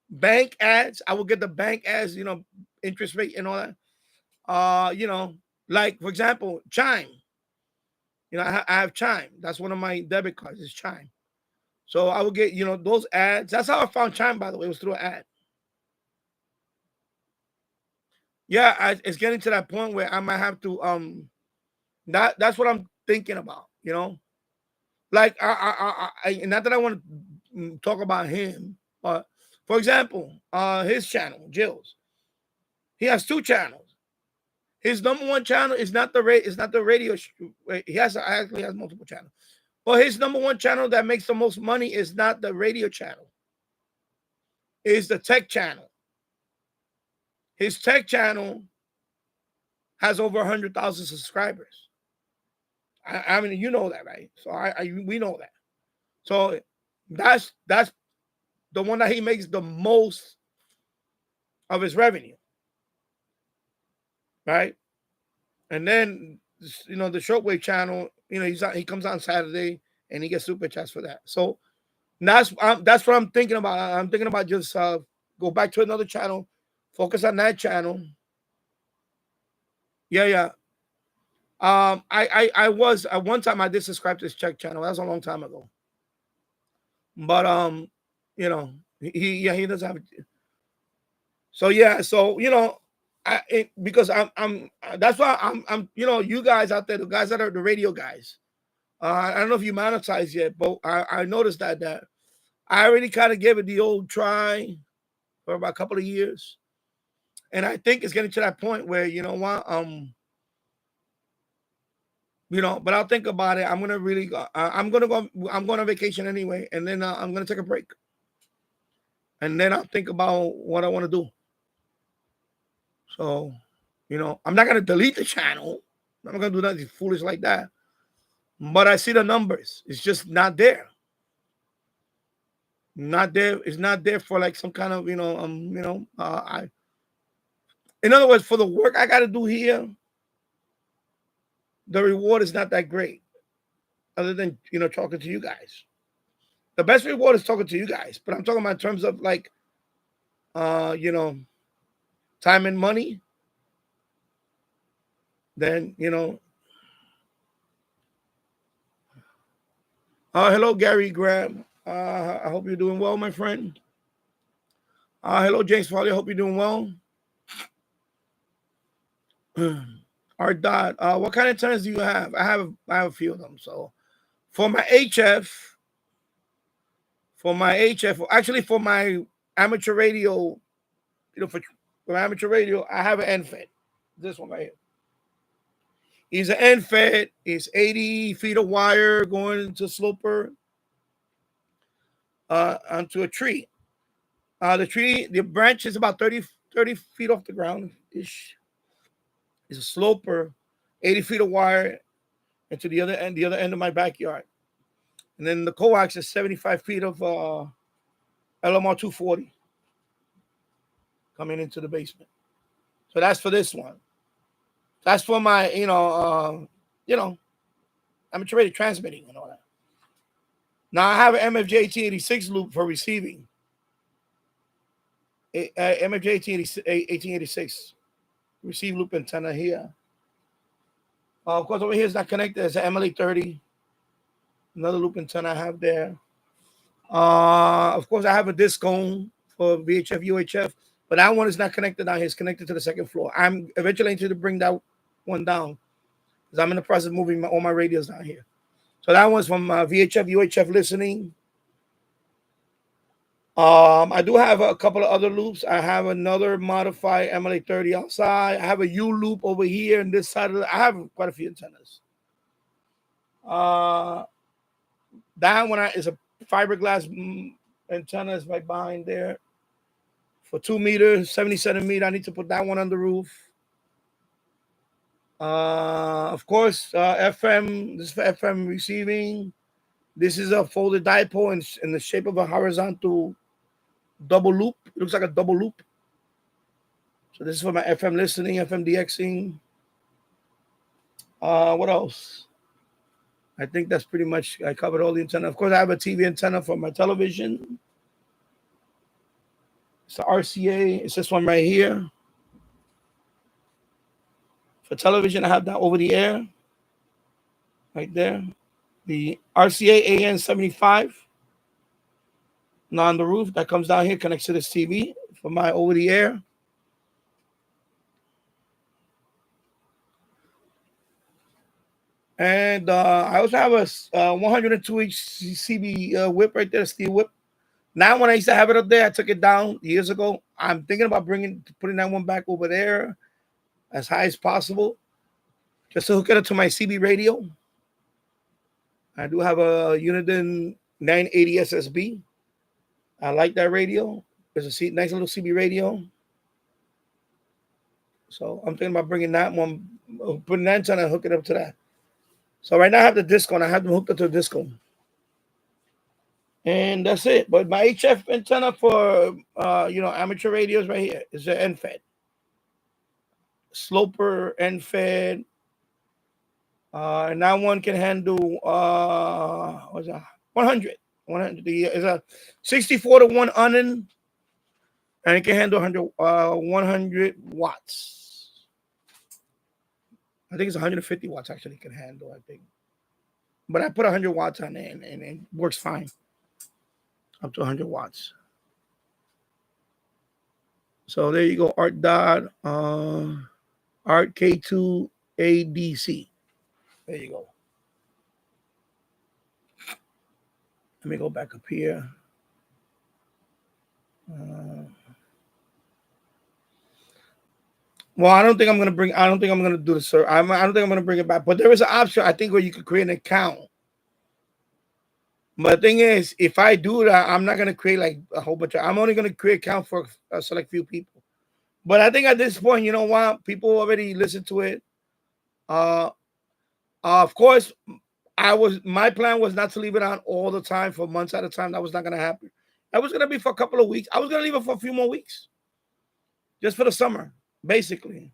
bank ads. I will get the bank ads, interest rate and all that. Like for example, Chime. I have Chime. That's one of my debit cards. Is Chime. So I will get those ads. That's how I found Chime, by the way. It was through an ad. Yeah, it's getting to that point where I might have to that's what I'm thinking about, like I not that I want to talk about him, but for example, his channel, Jill's, he has two channels. His number one channel is not the radio. He actually has multiple channels, but his number one channel that makes the most money is not the radio channel. It's the tech channel. His tech channel has over 100,000 subscribers. I mean, you know that, right? So we know that. So that's the one that he makes the most of his revenue, right? And then the Shortwave channel, he comes on Saturday and he gets super chats for that. So that's what I'm thinking about. I'm thinking about just go back to another channel, focus on that channel. Yeah. I was at one time I did subscribe to his Czech channel. That was a long time ago. But he does have it. So yeah, because I'm that's why I'm you guys out there, the guys that are the radio guys. I don't know if you monetize yet, but I noticed that I already kind of gave it the old try for about a couple of years. And I think it's getting to that point where but I'll think about it. I'm gonna really go. I'm going on vacation anyway, and then I'm gonna take a break, and then I'll think about what I want to do. So, I'm not gonna delete the channel. I'm not gonna do nothing foolish like that. But I see the numbers. It's just not there. Not there. It's not there for like some kind of in other words, for the work I got to do here, the reward is not that great, other than talking to you guys. The best reward is talking to you guys, but I'm talking about in terms of like, time and money. Then Hello, Gary Graham. I hope you're doing well, my friend. Hello, James Foley. I hope you're doing well. Art Dot. What kind of antennas do you have? I have a few of them. So for my HF, actually for my amateur radio, for my amateur radio, I have an NFET. This one right here. He's an NFET. It's 80 feet of wire going into sloper onto a tree. The branch is about 30 feet off the ground ish. It's a sloper, 80 feet of wire into the other end of my backyard. And then the coax is 75 feet of LMR 240 coming into the basement. So that's for this one. That's for my, amateur radio transmitting and all that. Now I have an MFJ 1886 loop for receiving. MFJ 1886 receive loop antenna here. Of course, over here is not connected. It's an MLA 30. Another loop antenna I have there. Of course, I have a disc cone for VHF, UHF, but that one is not connected down here. It's connected to the second floor. I'm eventually going to bring that one down because I'm in the process of moving all my radios down here. So that one's from VHF, UHF listening. I do have a couple of other loops. I have another modified MLA 30 outside. I have a U loop over here on this side of I have quite a few antennas. That one is a fiberglass antenna is right behind there for 2 meters, 70 centimeters. I need to put that one on the roof. Of course, FM. This is for FM receiving. This is a folded dipole in the shape of a horizontal double loop. It looks like a double loop. So this is for my FM listening, FM DXing. What else? I think that's pretty much, I covered all the antenna. Of course, I have a TV antenna for my television. It's the RCA. It's this one right here. For television, I have that over the air. Right there. The RCA AN75. Now on the roof, that comes down here, connects to this TV for my over the air. And I also have a 102-inch CB whip right there, steel whip. Now, when I used to have it up there, I took it down years ago. I'm thinking about putting that one back over there as high as possible, just to hook it up to my CB radio. I do have a Uniden 980 SSB. I like that radio. There's a nice little CB radio. So I'm thinking about bringing that one, putting that antenna and hook it up to that. So right now I have the disc on. I have them hooked up to the disc on. And that's it. But my HF antenna for, amateur radios right here is an NFED. Sloper, NFED. And that one can handle, 100. 100. It's a 64 to 1 Onan. And it can handle 100 watts. I think it's 150 watts actually it can handle, I think. But I put 100 watts on it and it works fine. Up to 100 watts. So there you go, Art Dot, Art K2 ADC. There you go. Let me go back up here. Well, I don't think I'm going to do the server. I don't think I'm going to bring it back. But there is an option, I think, where you could create an account. But the thing is, if I do that, I'm not going to create like a whole bunch of, I'm only going to create an account for a select few people. But I think at this point, you know what? People already listen to it. Of course, my plan was not to leave it on all the time for months at a time. That was not going to happen. That was going to be for a couple of weeks. I was going to leave it for a few more weeks. Just for the summer, basically.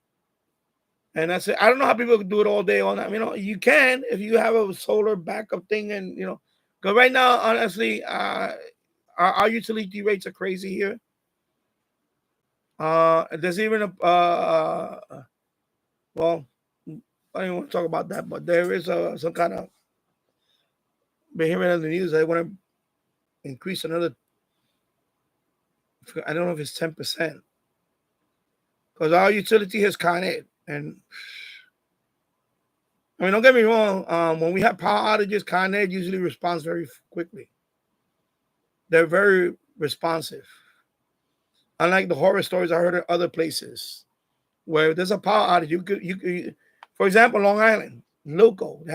And that's it. I don't know how people can do it all day, all night. You can if you have a solar backup thing and, because right now, honestly, our utility rates are crazy here. There's even well, I don't want to talk about that, but there is some kind of been hearing on the news they want to increase another. I don't know if it's 10%, because our utility has Con Ed, and I mean, don't get me wrong. When we have power outages, Con Ed usually responds very quickly. They're very responsive. Unlike the horror stories I heard in other places, where there's a power outage, you for example, Long Island, Loco, they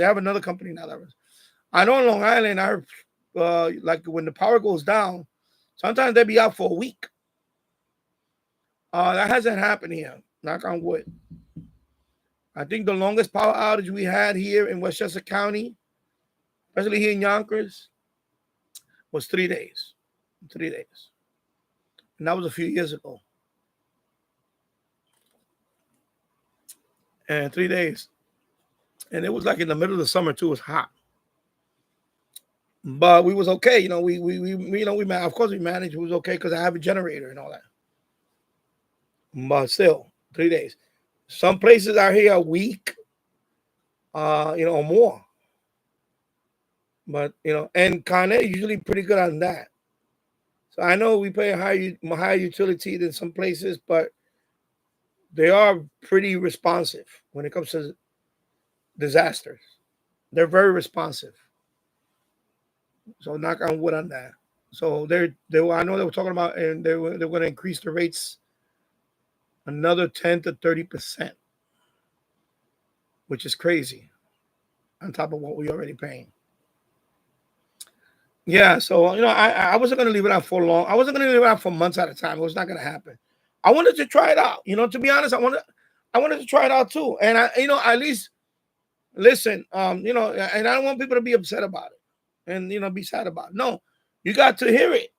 have another company now. I know in Long Island, like when the power goes down, sometimes they be out for a week. That hasn't happened here. Knock on wood. I think the longest power outage we had here in Westchester County, especially here in Yonkers, was 3 days. 3 days. And that was a few years ago. And 3 days. And it was like in the middle of the summer too. It was hot. But we was okay. You know, of course we managed. It was okay because I have a generator and all that. But still, 3 days. Some places out here a week, or more. But, and Con Ed usually pretty good on that. So I know we pay a higher utility than some places, but they are pretty responsive when it comes to disasters. They're very responsive. So knock on wood on that. So I know they were talking about, and they're going to increase the rates another 10 to 30%, which is crazy on top of what we're already paying. Yeah, so I wasn't going to leave it out for long. I wasn't going to leave it out for months at a time. It was not going to happen. I wanted to try it out. To be honest, I wanted to try it out too. And at least listen. And I don't want people to be upset about it and be sad about it. No, you got to hear it,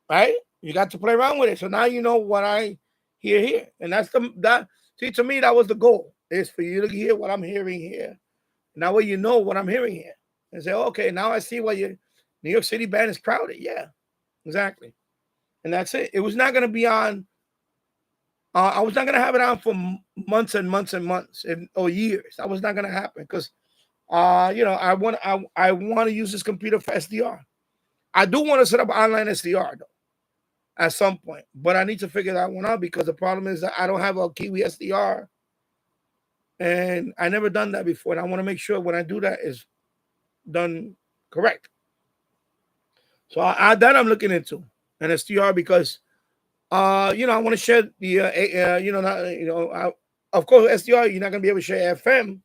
right? You got to play around with it. So now you know what I hear here, and see, to me that was the goal, is for you to hear what I'm hearing here. Now what you know what I'm hearing here, and say, okay, now I see why your New York City band is crowded. Yeah, exactly. And that's it. It was not going to be on. I was not going to have it on for months and months and months or years. That was not going to happen because, I want to use this computer for SDR. I do want to set up online SDR though, at some point, but I need to figure that one out because the problem is that I don't have a Kiwi SDR, and I never done that before, and I want to make sure when I do that is done correct. So that I'm looking into an SDR because, I want to share the, of course SDR you're not gonna be able to share FM,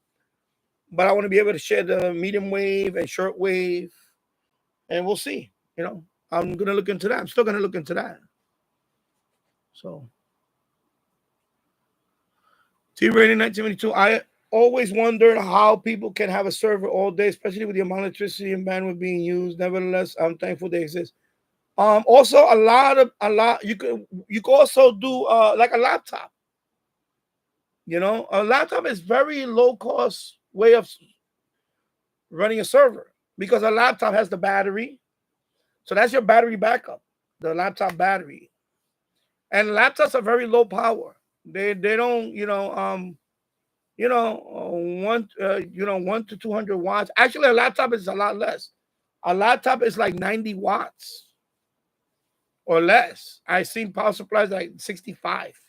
but I want to be able to share the medium wave and shortwave, and we'll see. I'm gonna look into that. I'm still gonna look into that. So, T-Rating 1972. I always wondered how people can have a server all day, especially with the amount of electricity and bandwidth being used. Nevertheless, I'm thankful they exist. Also, a lot. You could also do like a laptop. A laptop is very low cost way of running a server because a laptop has the battery, so that's your battery backup, the laptop battery. And laptops are very low power. They don't 1 to 200 watts. Actually, a laptop is a lot less. A laptop is like 90 watts or less. I've seen power supplies like 65.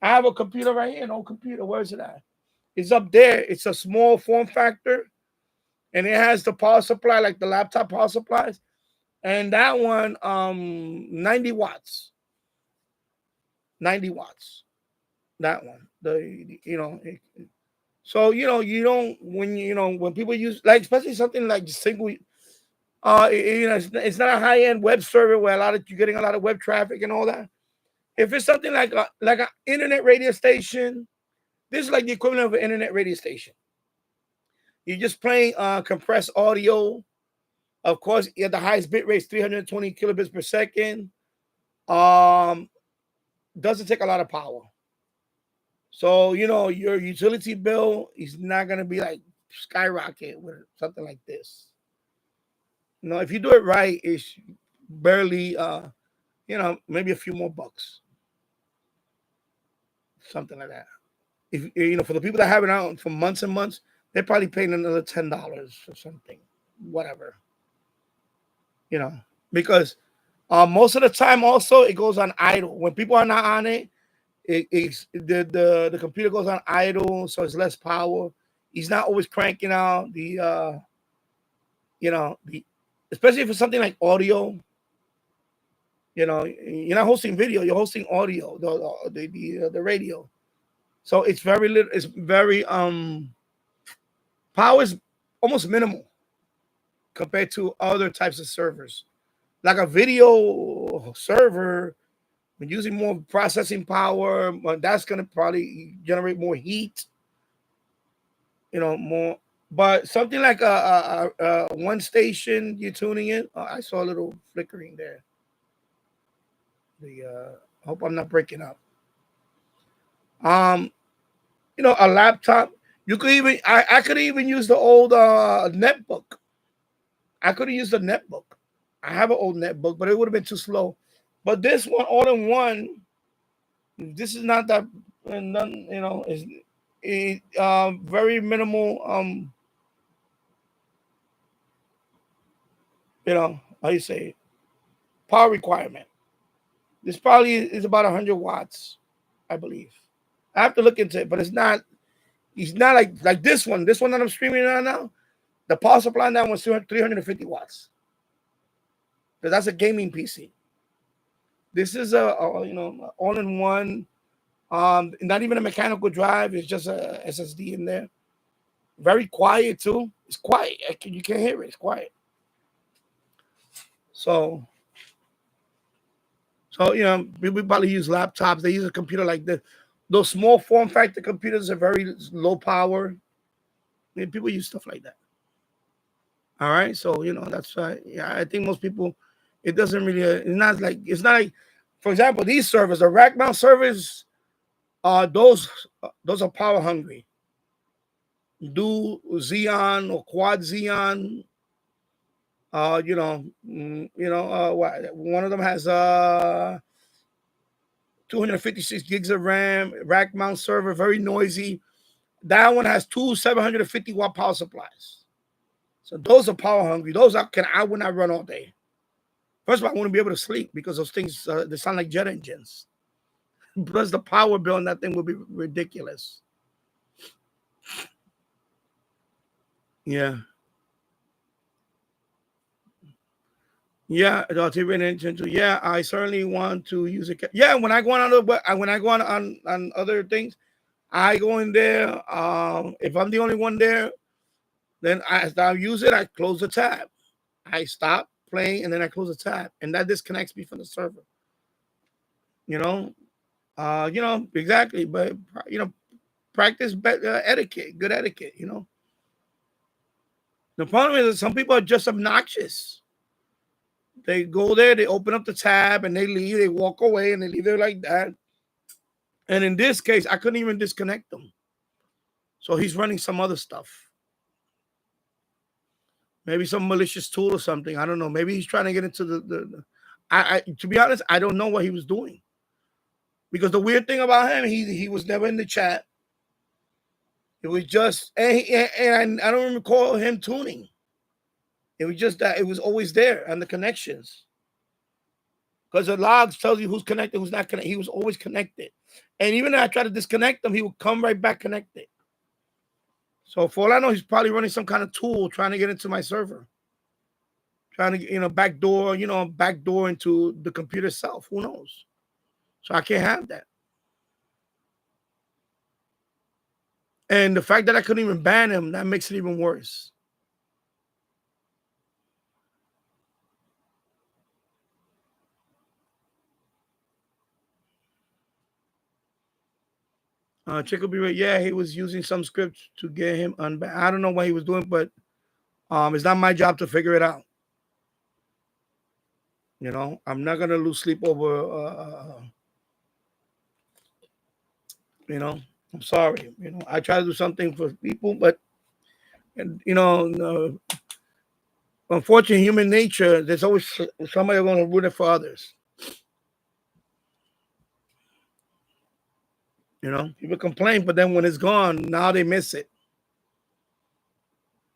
I have a computer right here, an old computer. Where is it at? It's up there. It's a small form factor, and it has the power supply like the laptop power supplies. And that one, 90 watts. 90 watts. That one. So you don't when people use, like, especially something like single, it's not a high-end web server where you're getting a lot of web traffic and all that. If it's something like an internet radio station, this is like the equivalent of an internet radio station. You're just playing compressed audio. Of course, at the highest bit rate, 320 kilobits per second. Doesn't take a lot of power. So, your utility bill is not going to be like skyrocket with something like this. If you do it right, it's barely, maybe a few more bucks. Something like that. If for the people that have it out for months and months, they're probably paying another $10 or something, whatever. Because most of the time also it goes on idle. When people are not on it, the computer goes on idle, so it's less power. He's not always cranking out the especially for something like audio. You're not hosting video, you're hosting audio, the radio. So it's very little. It's very power is almost minimal compared to other types of servers. Like a video server, when using more processing power, that's gonna probably generate more heat. More. But something like a one station you're tuning in. I saw a little flickering there. I hope I'm not breaking up. A laptop. You could even I could even use the old netbook. I could have used the netbook. I have an old netbook, but it would have been too slow. But this one, all in one, this is not that. None, is very minimal. How you say it? Power requirement. This probably is about 100 watts, I believe. I have to look into it, but it's not. It's not like this one. This one that I'm streaming right now, the power supply on that one's 350 watts. Because that's a gaming PC. This is a all-in-one. Not even a mechanical drive. It's just a SSD in there. Very quiet too. It's quiet. You can't hear it. It's quiet. So we probably use laptops. They use a computer like this. Those small form factor computers are very low power. People use stuff like that. All right, so that's why. I think most people, it doesn't really. It's not like, for example, these servers, the rack mount servers, those are power hungry. Do Xeon or Quad Xeon. One of them has 256 gigs of RAM, rack mount server, very noisy. That one has two 750 watt power supplies. So those are power hungry. Those I would not run all day. First of all, I wouldn't be able to sleep because those things they sound like jet engines. Plus the power bill on that thing would be ridiculous. Yeah. Yeah, yeah, I certainly want to use it. Yeah, when I go on other things, I go in there. If I'm the only one there, then I use it. I close the tab. I stop playing and then I close the tab, and that disconnects me from the server. Exactly. But practice etiquette, good etiquette. The problem is that some people are just obnoxious. They go there, they open up the tab, and they leave. They walk away, and they leave it like that. And in this case, I couldn't even disconnect them. So he's running some other stuff. Maybe some malicious tool or something. I don't know. Maybe he's trying to get into the to be honest, I don't know what he was doing. Because the weird thing about him, he was never in the chat. It was just, and I don't recall him tuning. It was just that it was always there on the connections. Because the logs tells you who's connected, who's not connected. He was always connected. And even if I try to disconnect him, he would come right back connected. So for all I know, he's probably running some kind of tool trying to get into my server. Trying to, backdoor into the computer itself. Who knows? So I can't have that. And the fact that I couldn't even ban him, that makes it even worse. Chick will be right. Yeah, he was using some script to get him unbanned. I don't know what he was doing, but it's not my job to figure it out. I'm not gonna lose sleep over. I'm sorry. I try to do something for people, but unfortunately, human nature. There's always somebody going to ruin it for others. People complain, but then when it's gone, now they miss it.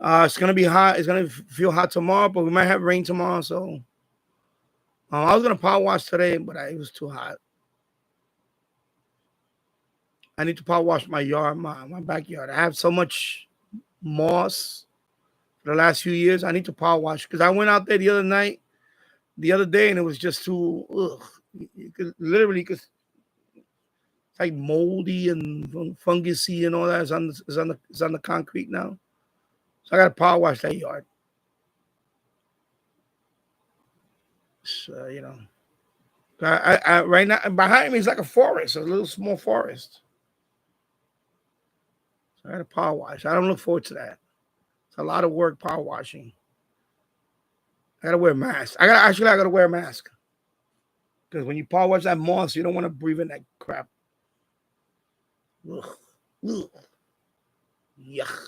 It's gonna be hot. It's gonna feel hot tomorrow, but we might have rain tomorrow. So I was gonna power wash today, but it was too hot. I need to power wash my yard, my backyard. I have so much moss for the last few years. I need to power wash because I went out there the other day, and it was just too. Ugh. You could literally, it's like moldy and fungusy and all that. It's on the concrete now. So I got to power wash that yard. So, I right now behind me is like a forest, a little small forest. So I got to power wash. I don't look forward to that. It's a lot of work power washing. I got to wear a mask. I got to wear a mask. Because when you power wash that moss, you don't want to breathe in that crap. Ugh. Ugh. Yuck.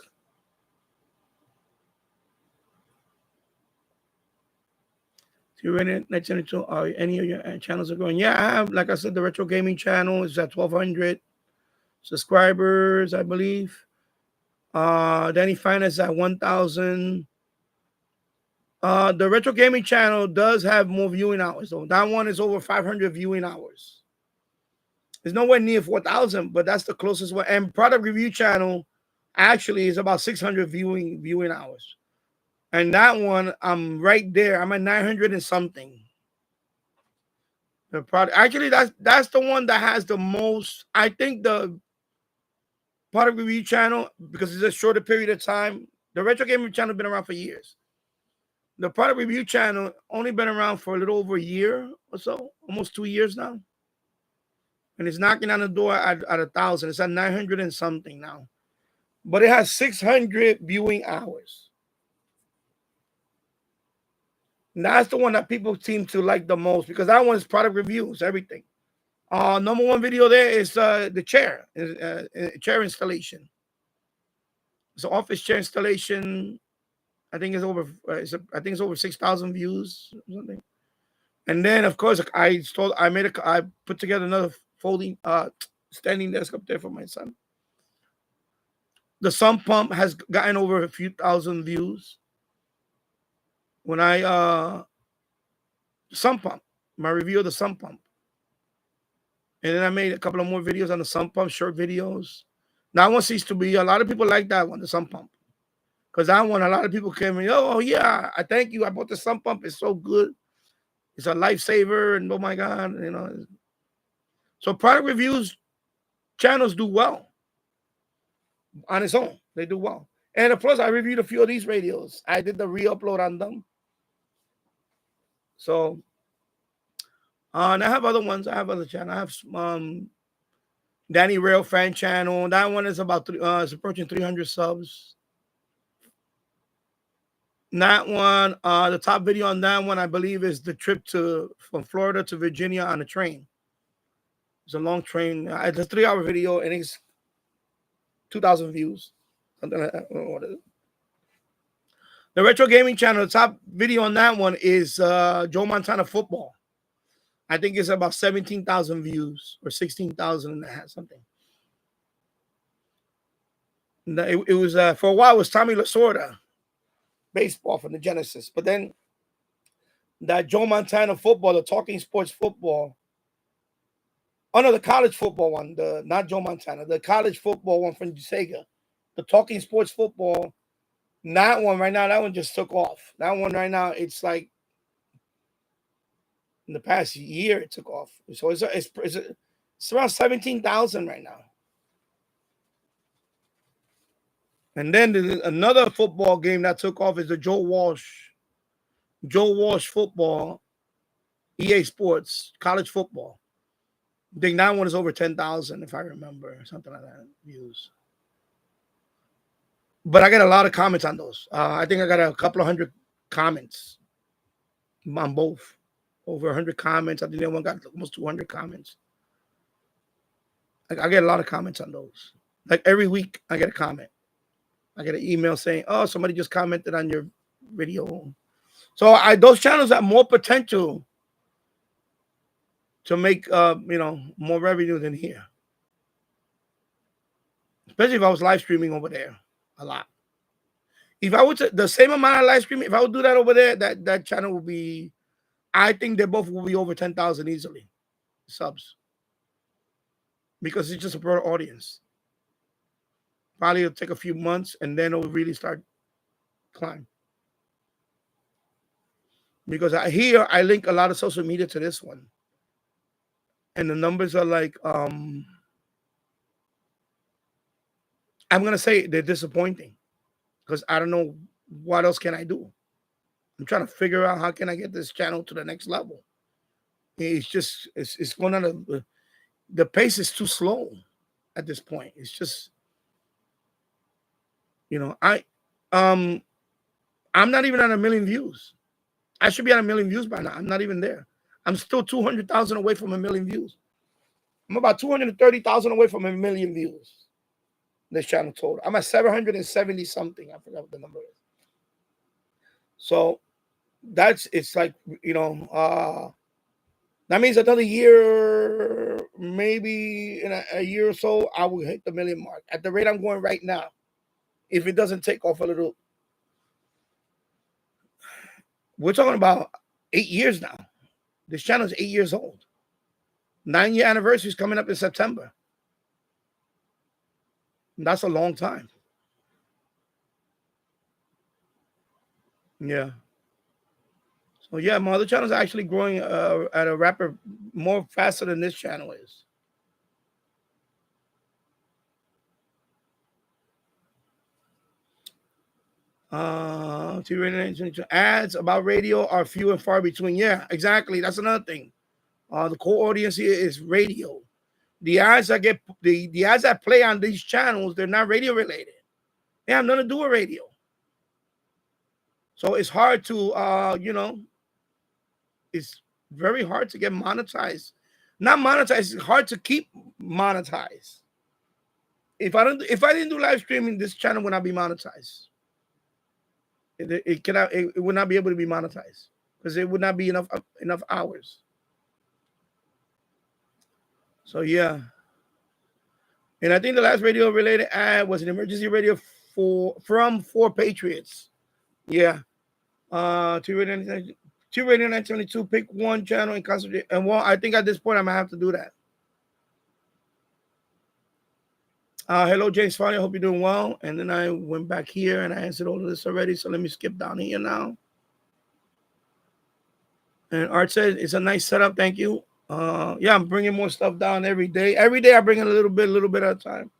So you're in it next to any of your channels are going? Yeah, I have, like I said, the retro gaming channel is at 1,200 subscribers, I believe. Danny Finance at 1,000. The retro gaming channel does have more viewing hours, though. That one is over 500 viewing hours. It's nowhere near 4,000, but that's the closest one. And product review channel actually is about 600 viewing hours. And that one, I'm right there. I'm at 900 and something. The product actually that's the one that has the most. I think the product review channel, because it's a shorter period of time. The retro gaming channel has been around for years. The product review channel only been around for a little over a year or so, almost 2 years now. And it's knocking on the door at 1,000. It's at 900 and something now. But it has 600 viewing hours. And that's the one that people seem to like the most because that one is product reviews, everything. Number one video there is the chair installation. It's an office chair installation. I think it's over 6,000 views or something. And then of course I put together another folding standing desk up there for my son. The sump pump has gotten over a few thousand views. When I sump pump, my review of the sump pump. And then I made a couple of more videos on the sump pump, short videos. That one seems to be, a lot of people like that one, the sump pump. Because that one, a lot of people came in, oh yeah, I thank you. I bought the sump pump. It's so good. It's a lifesaver. And oh my God, So product reviews channels do well on its own. They do well. And of course, I reviewed a few of these radios. I did the re-upload on them. So, and I have other ones. I have other channels. I have Danny Rail fan channel. That one is about it's approaching 300 subs. That one, the top video on that one, I believe, is the trip from Florida to Virginia on a train. It's a long train. It's a 3-hour video, and it's 2,000 views. Something like that. I don't know what it is. The retro gaming channel, the top video on that one is Joe Montana football. I think it's about 17,000 views or 16,000 and a half, something. It was for a while. It was Tommy Lasorda, baseball from the Genesis, but then that Joe Montana football, the Talking Sports football. Oh no, the college football one, not Joe Montana, the college football one from Sega, the Talking Sports football. That one right now, that one just took off. That one right now, it's like in the past year it took off. So it's around 17,000 right now. And then another football game that took off is the Joe Walsh football, EA Sports, college football. I think that one is over 10,000, if I remember, something like that, views. But I get a lot of comments on those. I think I got a couple of hundred comments on both. Over 100 comments. I think that one got almost 200 comments. I get a lot of comments on those. Like every week, I get a comment. I get an email saying, "Oh, somebody just commented on your video." So those channels have more potential to make more revenue than here. Especially if I was live streaming over there a lot. If I would the same amount of live streaming, if I would do that over there, that channel will be, I think they both will be over 10,000 easily subs, because it's just a broad audience. Probably it'll take a few months and then it'll really start climb. Because I link a lot of social media to this one, and the numbers are like I'm gonna say they're disappointing, because I don't know what else can I do. I'm trying to figure out how can I get this channel to the next level. It's just it's going on the pace is too slow at this point. It's just, I'm not even at 1 million views. I should be at 1 million views by now. I'm not even there. I'm still 200,000 away from 1 million views. I'm about 230,000 away from 1 million views. This channel total. I'm at 770 something. I forgot what the number is. So it's like, that means another year, maybe in a year or so, I will hit the 1 million mark at the rate I'm going right now. If it doesn't take off a little, we're talking about 8 years now. This channel is 8 years old. 9-year anniversary is coming up in September. And that's a long time. Yeah. So yeah, my other channel is actually growing at a rapid, more faster than this channel is. Ads about radio are few and far between. Yeah, exactly. That's another thing. The core audience here is radio. The ads I get, the ads I play on these channels, they're not radio related. They have nothing to do with radio. So it's hard to, it's very hard to get monetized. Not monetized, it's hard to keep monetized. If I didn't do live streaming, this channel would not be monetized. It would not be able to be monetized because it would not be enough hours. So yeah. And I think the last radio related ad was an emergency radio from 4 Patriots. Yeah. Two Radio 972, pick one channel and concentrate. And well, I think at this point I'm gonna have to do that. Hello, James Farley. I hope you're doing well. And then I went back here and I answered all of this already. So let me skip down here now. And Art said it's a nice setup. Thank you. Yeah, I'm bringing more stuff down every day. Every day I bring in a little bit at a time.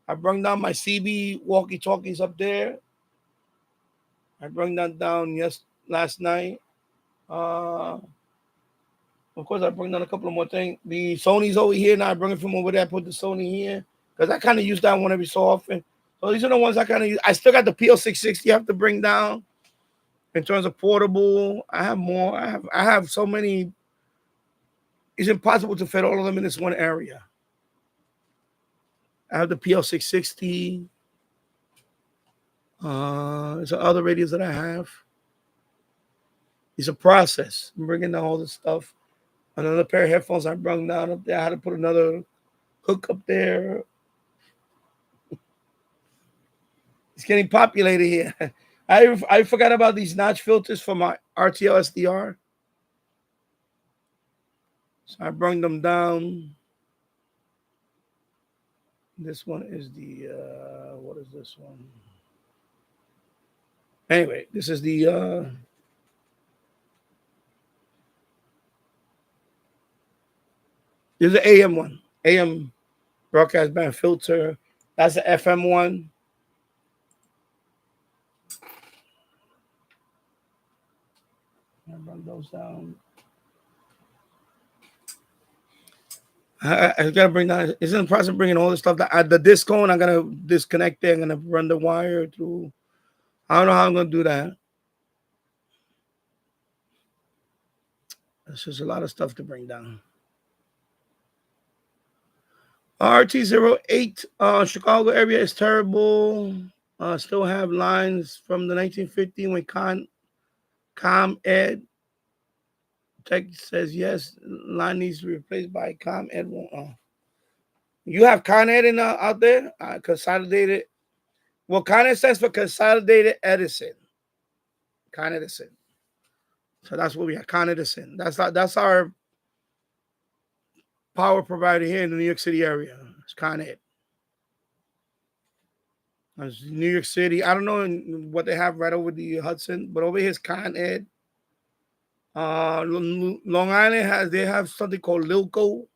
I brought down my CB walkie-talkies up there. I brought that down last night. Of course, I brought down a couple of more things. The Sony's over here. Now I bring it from over there. I put the Sony here because I kind of use that one every so often. So these are the ones I kind of use. I still got the PL660 I have to bring down in terms of portable. I have more. I have so many. It's impossible to fit all of them in this one area. I have the PL660. There's other radios that I have. It's a process. I'm bringing down all this stuff. Another pair of headphones I brought down up there. I had to put another hook up there. It's getting populated here. I forgot about these notch filters for my RTL SDR. So I brought them down. This one is the, what is this one? Anyway, this is the, this is the AM one. AM broadcast band filter. That's the FM one. I brought those down. I gotta bring down. It's in the process of bringing all this stuff. The disc on, I'm gonna disconnect it. I'm gonna run the wire through. I don't know how I'm gonna do that. It's just a lot of stuff to bring down. RT08 Chicago area is terrible. Still have lines from the 1950 when ComEd. Tech says yes. Line needs to be replaced by ComEd. You have ComEd out there? Consolidated Well, Con Ed stands for Consolidated Edison. Con Edison. So that's what we have. Con Edison. That's our power provider here in the New York City area. It's Con Ed. That's New York City. I don't know what they have right over the Hudson, but over here is Con Ed. Long Island they have something called Lilco.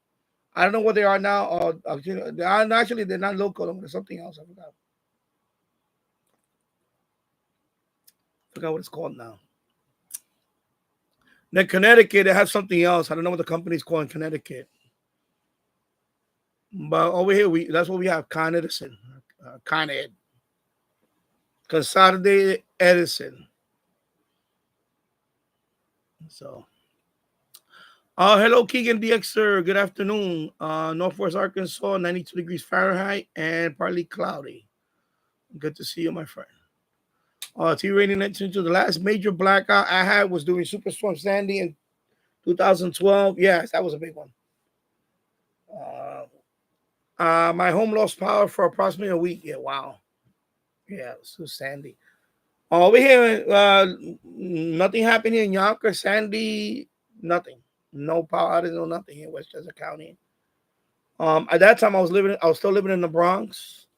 I don't know what they are now. Actually, they're not local. There's something else. I forgot what it's called now. Then Connecticut, they have something else. I don't know what the company's called in Connecticut. But over here, that's what we have. Con Edison. Con Ed. Consolidated Edison. So. Hello, Keegan DX, sir. Good afternoon. Northwest Arkansas, 92 degrees Fahrenheit and partly cloudy. Good to see you, my friend. T-rating attention to the last major blackout I had was during Superstorm Sandy in 2012. Yes, that was a big one. My home lost power for approximately a week. Yeah, wow. Yeah, so Sandy. Over here, nothing happened here in Yonkers, Sandy, nothing. No power outage, no nothing here in Westchester County. At that time, I was still living in the Bronx.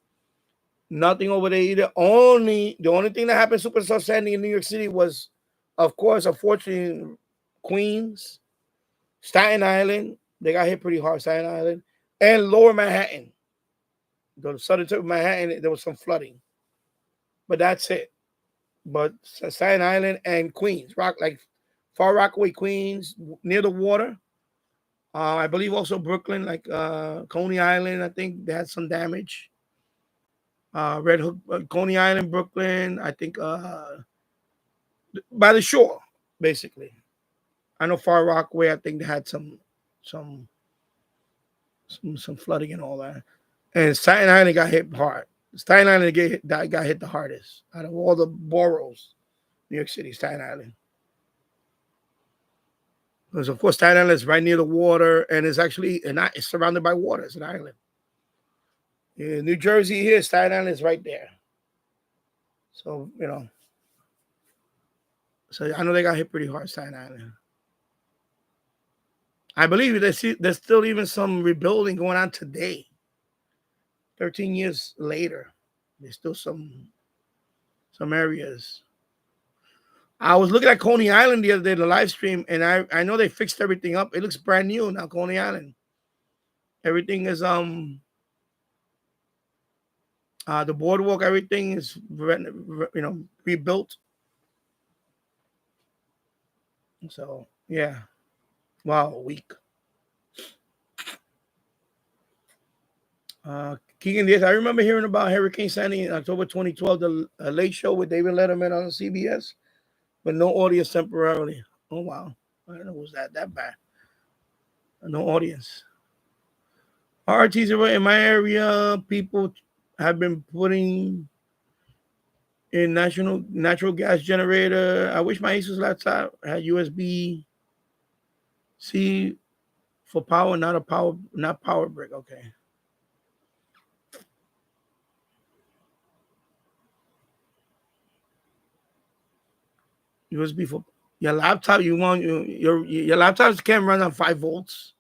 Nothing over there either. The only thing that happened Superstorm Sandy in New York City was, of course, unfortunately, Queens, Staten Island. They got hit pretty hard, Staten Island, and Lower Manhattan. The southern tip of Manhattan, there was some flooding. But that's it. But Staten Island and Queens, Far Rockaway, Queens, near the water. I believe also Brooklyn, like Coney Island, I think they had some damage. Red Hook, Coney Island, Brooklyn, I think by the shore, basically. I know Far Rockaway, I think they had some flooding and all that. And Staten Island got hit hard. Staten Island got hit the hardest out of all the boroughs. New York City, Staten Island. Because, of course, Staten Island is right near the water, and it's surrounded by water. It's an island. In New Jersey here, Staten Island is right there. So, so I know they got hit pretty hard, Staten Island. I believe there's still even some rebuilding going on today. 13 years later, there's still some areas. I was looking at Coney Island the other day, the live stream, and I know they fixed everything up. It looks brand new now, Coney Island. Everything is the boardwalk, everything is rebuilt. So yeah, wow, a week. Keegan Diaz, I remember hearing about Hurricane Sandy in October 2012, the Late Show with David Letterman on CBS, but no audience temporarily. Oh wow, I don't know, was that bad? No audience. RTs in my area, people have been putting in natural gas generator. I wish my Asus laptop had USB-C for power, not power brick. Okay. USB for your laptop. You want your laptops can run on 5 volts.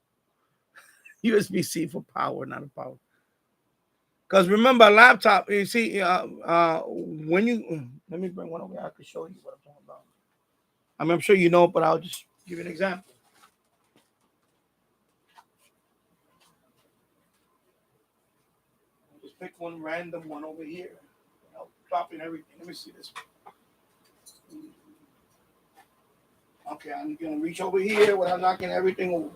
USB-C for power, not a power. Because remember, a laptop. You see, when you let me bring one over here, I can show you what I'm talking about. I'm sure you know, but I'll just give you an example. I'll just pick one random one over here. I'll drop in everything. Let me see this one. Okay, I'm gonna reach over here without knocking everything over.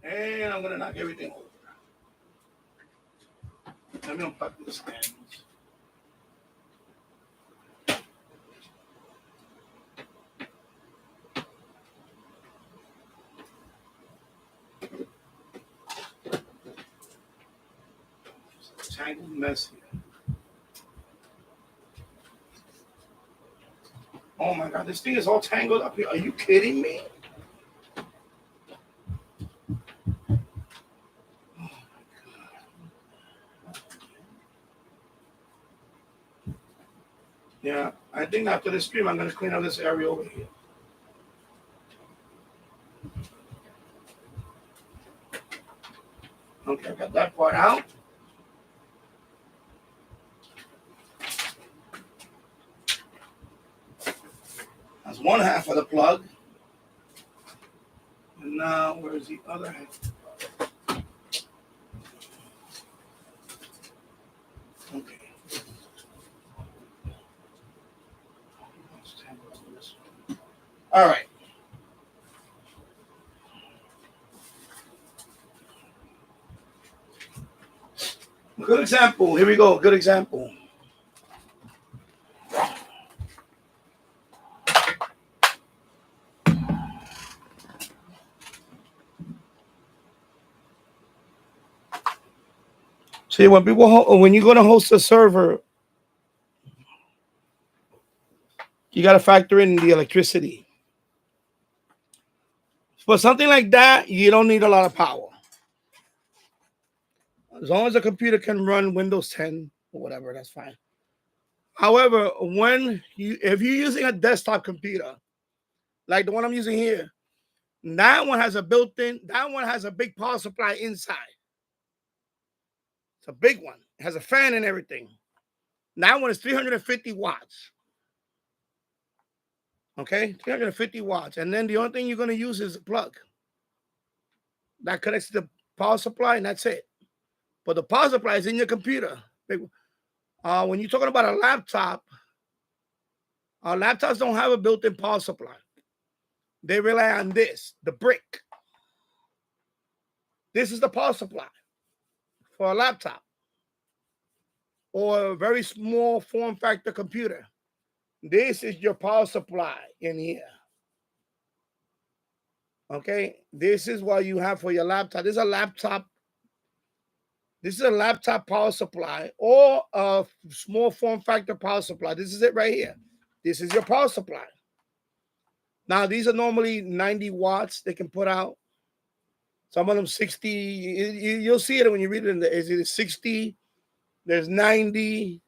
And I'm gonna knock everything over. Let me unplug this stand. It's a tangled mess here. Oh my God, this thing is all tangled up here. Are you kidding me? Yeah, I think after the stream, I'm going to clean up this area over here. Okay, I got that part out. That's one half of the plug. And now, where's the other half? Okay. All right. Good example. Here we go. Good example. See, when you're going to host a server, you got to factor in the electricity. For something like that, you don't need a lot of power. As long as the computer can run Windows 10 or whatever, that's fine. However, if you're using a desktop computer, like the one I'm using here, that one has a big power supply inside. It's a big one. It has a fan and everything. That one is 350 watts. Okay, 350 watts. And then the only thing you're going to use is a plug. That connects to the power supply, and that's it. But the power supply is in your computer. When you're talking about a laptop, our laptops don't have a built-in power supply. They rely on this, the brick. This is the power supply for a laptop or a very small form factor computer. This is your power supply in here. Okay, this is what you have for your laptop. This is a laptop. This is a laptop power supply or a small form factor power supply. This is it right here. This is your power supply. Now, these are normally 90 watts they can put out. Some of them 60. You'll see it when you read it. Is it 60? There's 90.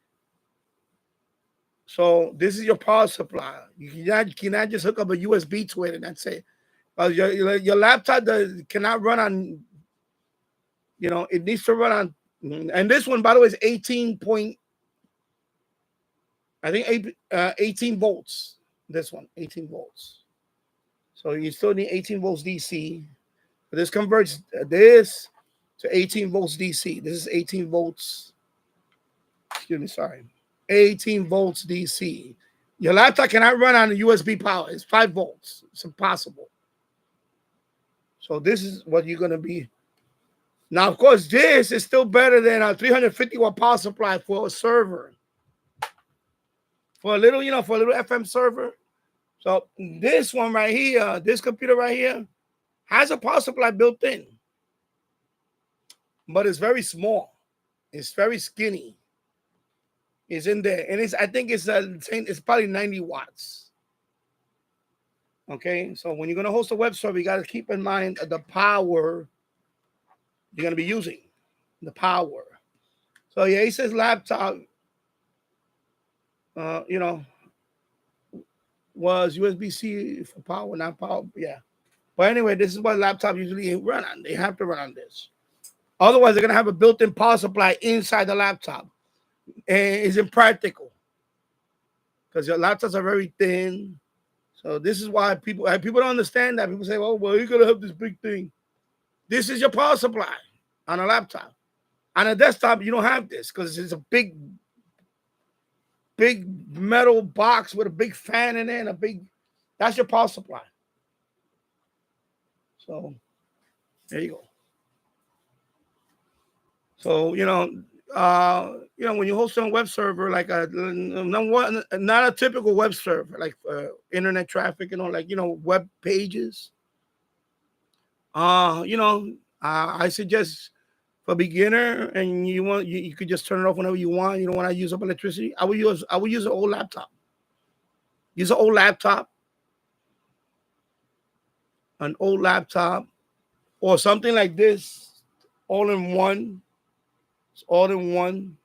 So this is your power supply. You cannot just hook up a USB to it and that's it. Your laptop cannot run on, it needs to run on. And this one, by the way, is 18 volts. This one, 18 volts. So you still need 18 volts DC. But this converts this to 18 volts DC. This is 18 volts. Excuse me, sorry. 18 volts DC. Your laptop cannot run on USB power. It's 5 volts. It's impossible. So this is what you're going to be. Now, of course, this is still better than a 350 watt power supply for a server. For a little, for a little FM server. So this one right here, this computer right here, has a power supply built in. But it's very small. It's very skinny. It's in there. And I think it's probably 90 watts. Okay, so when you're going to host a web server, you got to keep in mind the power you're going to be using. The power. So yeah, he says laptop, was USB-C for power, not power. Yeah. But anyway, this is what laptops usually run on. They have to run on this. Otherwise, they're going to have a built-in power supply inside the laptop. And it's impractical because your laptops are very thin. So this is why people don't understand that. People say, well, you're going to have this big thing. This is your power supply on a laptop. On a desktop, you don't have this because it's a big metal box with a big fan in it and that's your power supply. So there you go. So, when you host on a web server, like not a typical web server, like internet traffic, web pages. I suggest for beginner and you could just turn it off whenever you want. You don't want to use up electricity. I would use an old laptop. Use an old laptop. An old laptop or something like this, all in one. It's all in one.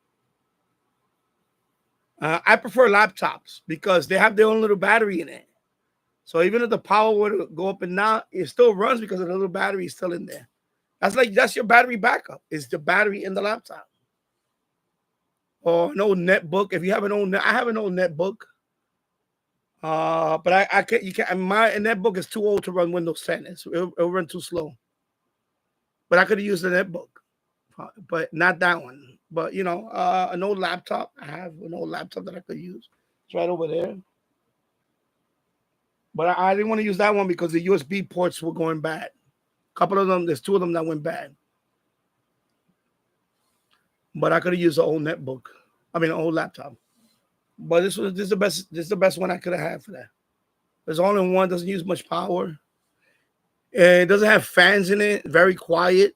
I prefer laptops because they have their own little battery in it. So even if the power were to go up and down, it still runs because of the little battery still in there. That's your battery backup. Is the battery in the laptop or an old netbook? If you have an old, I have an old netbook. But I can't. You can't. My netbook is too old to run Windows 10. It'll run too slow. But I could have used the netbook, but not that one. But an old laptop. I have an old laptop that I could use. It's right over there. But I didn't want to use that one because the USB ports were going bad. A couple of them, there's 2 of them that went bad. But I could have used an old netbook. I mean, an old laptop. But this is the best. This is the best one I could have had for that. There's only one. Doesn't use much power. It doesn't have fans in it. Very quiet.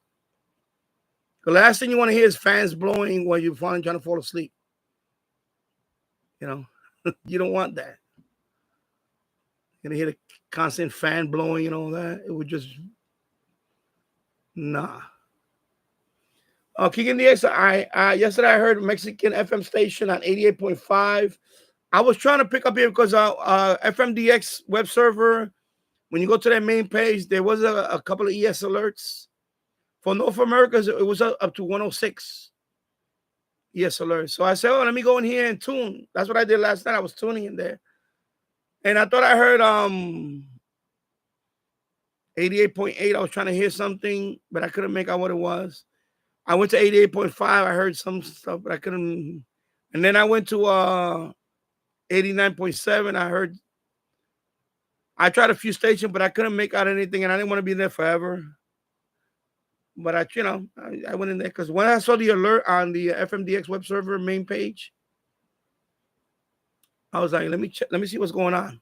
The last thing you want to hear is fans blowing while you're trying to fall asleep. You don't want that. You're gonna hear the constant fan blowing and all that. It would just nah. Keegan DX, yesterday I heard Mexican FM station on 88.5. I was trying to pick up here because FM DX Webserver, when you go to that main page, there was a couple of ES alerts. For North America, it was up to 106 ES alerts. So I said, let me go in here and tune. That's what I did last night. I was tuning in there. And I thought I heard 88.8. I was trying to hear something, but I couldn't make out what it was. I went to 88.5. I heard some stuff, but I couldn't. And then I went to 89.7. I tried a few stations, but I couldn't make out anything, and I didn't want to be there forever. But I went in there because when I saw the alert on the FM DX Webserver main page, I was like, let me check, let me see what's going on.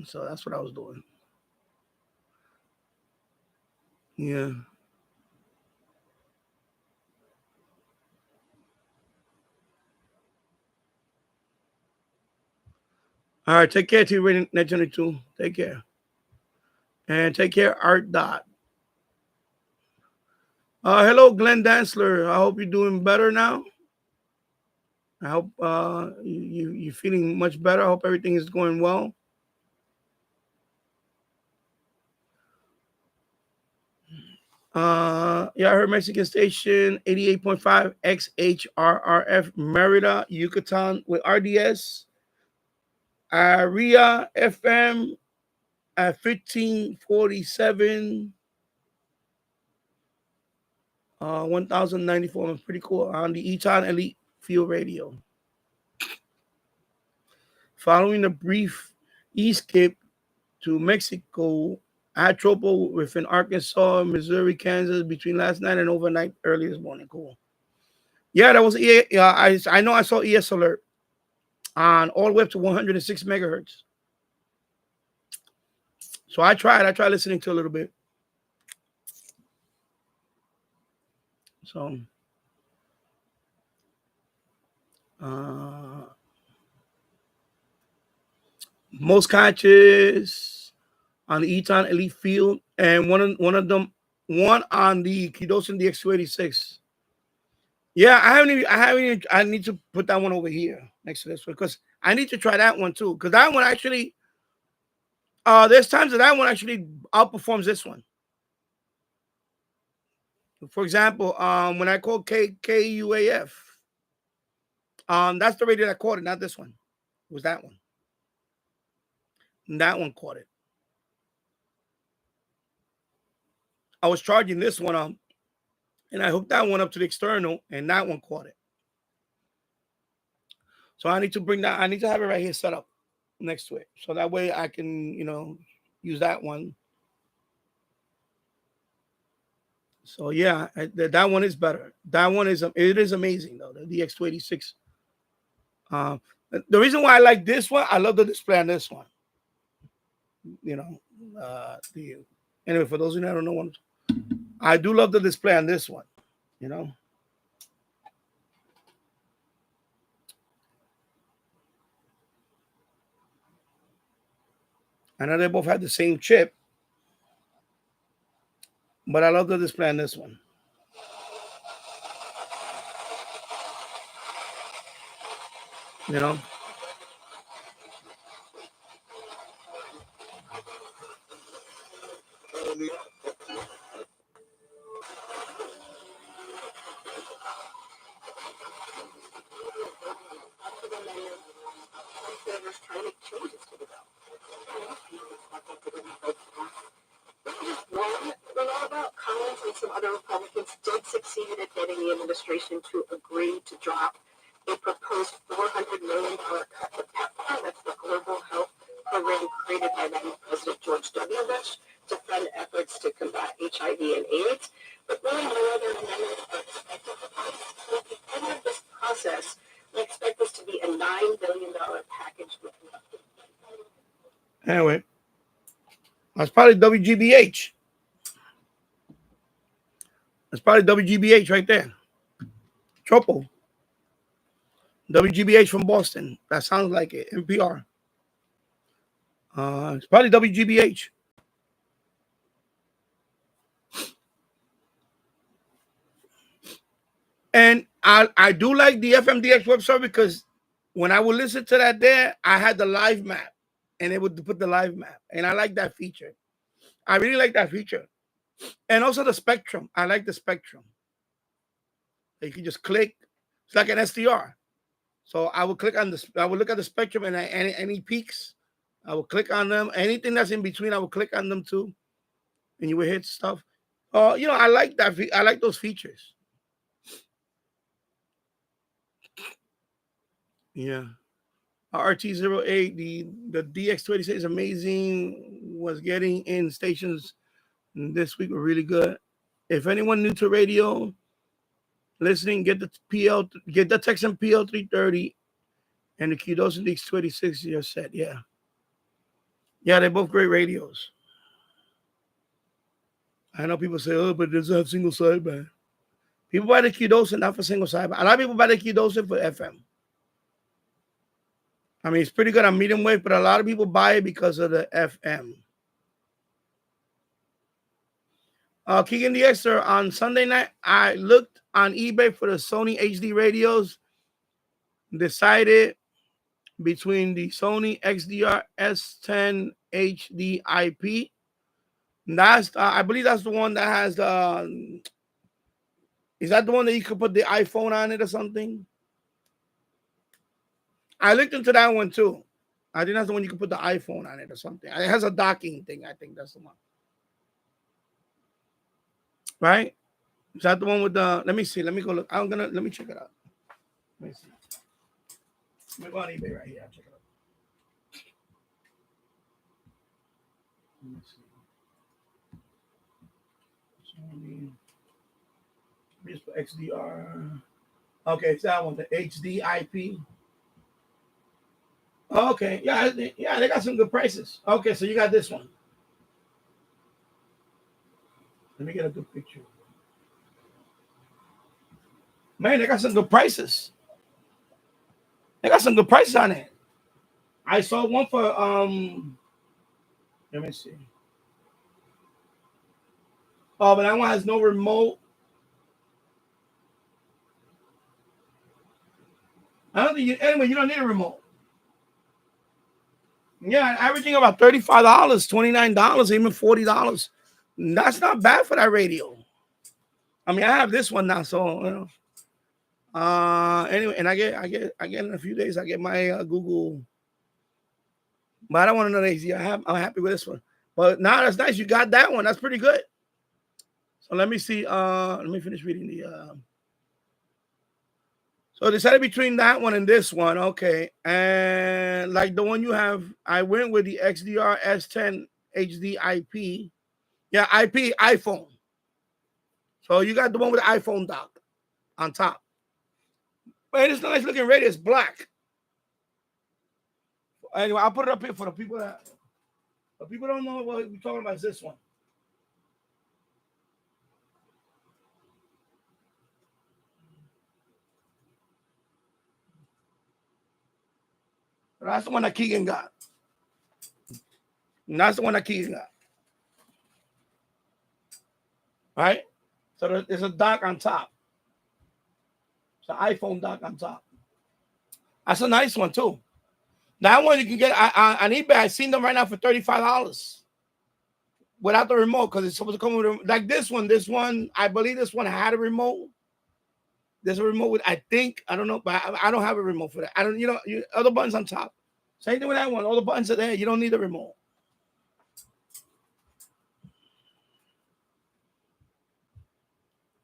So that's what I was doing. Yeah. All right, take care, T Net 22. Take care. And take care, Art Dot. Hello, Glenn Dansler. I hope you're doing better now. I hope you're feeling much better. I hope everything is going well. I heard Mexican station 88.5 XHRRF Merida, Yucatan with RDS. RIA FM at 1547. 1094. Pretty cool. On the Eton Elite Field Radio. Following a brief e-skip to Mexico, I had trouble within Arkansas, Missouri, Kansas between last night and overnight early this morning. Cool. Yeah, that was I know I saw ES alert on all the way up to 106 megahertz. So I tried listening to a little bit. So most conscious on the Eton Elite Field, and one on the Kidosin DX286. Yeah, I need to put that one over here next to this one because I need to try that one too. Because that one actually, there's times that one actually outperforms this one. For example, when I called KUAF, that's the radio that caught it, not this one. It was that one. And that one caught it. I was charging this one up, and I hooked that one up to the external, and that one caught it. So I need to bring that. I need to have it right here set up next to it, so that way I can, use that one. So yeah, that one is better. That one is amazing though. The DX286. The reason why I like this one, I love the display on this one. Anyway, for those of you that don't know, I do love the display on this one. I know they both have the same chip, but I love the display on this one. You know. Collins and some other Republicans did succeed in getting the administration to agree to drop a proposed $400 million cut to PEPFAR, that's the global health program created by then President George W. Bush to fund efforts to combat HIV and AIDS. But really no other amendments are expected to pass. So at the end of this process, we expect this to be a $9 billion package with nothing. Anyway, that's probably WGBH. That's probably WGBH right there. Tropo. WGBH from Boston. That sounds like it. NPR. It's probably WGBH. And I do like the FM DX Webserver because when I would listen to that there, I had the live map. And it would put the live map. And I like that feature. I really like that feature. And also the spectrum. I like the spectrum. You can just click. It's like an SDR. So I would click on this. I would look at the spectrum and any peaks. I would click on them. Anything that's in between, I would click on them too. And you would hit stuff. You know, I like that. I like those features. Yeah. RT08, the DX26 is amazing. Was getting in stations this week were really good. If anyone new to radio listening, get the Texan PL330 and the Qdosin DX26. You're set. Yeah, they're both great radios. I know people say, "Oh, but it doesn't have single sideband." People buy the Qdosin not for single sideband. A lot of people buy the Qdosin for FM. I mean, it's pretty good on medium wave, but a lot of people buy it because of the FM. Keegan the Extra, on Sunday night, I looked on eBay for the Sony HD radios. Decided between the Sony XDR S10 HD IP. That's I believe that's the one that has the. Is that the one that you could put the iPhone on it or something? I looked into that one too. I think that's the one you can put the iPhone on it or something. It has a docking thing. I think that's the one. Right? Is that the one with the? Let me see. Let me go look. Let me check it out. Let me see. Let me go on eBay right here. I'll check it out. Let me see. Just for XDR. Okay, it's that one, the HD IP. Okay, yeah, they got some good prices. Okay, so you got this one. Let me get a good picture. Man, they got some good prices. They got some good prices on it. I saw one for let me see. Oh, but that one has no remote. I don't think anyway, you don't need a remote. Yeah, averaging about $35, $29, even $40. That's not bad for that radio. I mean, I have this one now, so you know. Anyway, and I get in a few days. I get my Google, but I don't want another AZ. I'm happy with this one. But now that's nice. You got that one. That's pretty good. So let me see. Let me finish reading the. So I decided between that one and this one. Okay, and like the one you have, I went with the XDR S10 HD IP. Yeah, IP iPhone. So you got the one with the iPhone dock on top. Man, it's a nice looking radio. It's black. Anyway, I'll put it up here for the people that don't know what we're talking about. Is this one? That's the one that Keegan got. And that's the one that Keegan got. Right? So there's a dock on top. It's an iPhone dock on top. That's a nice one too. That one you can get on eBay. I seen them right now for $35 without the remote because it's supposed to come with like this one. This one, I believe this one had a remote. There's a remote with, I don't know, but I don't have a remote for that. I don't, other buttons on top. Same thing with that one. All the buttons are there. You don't need a remote.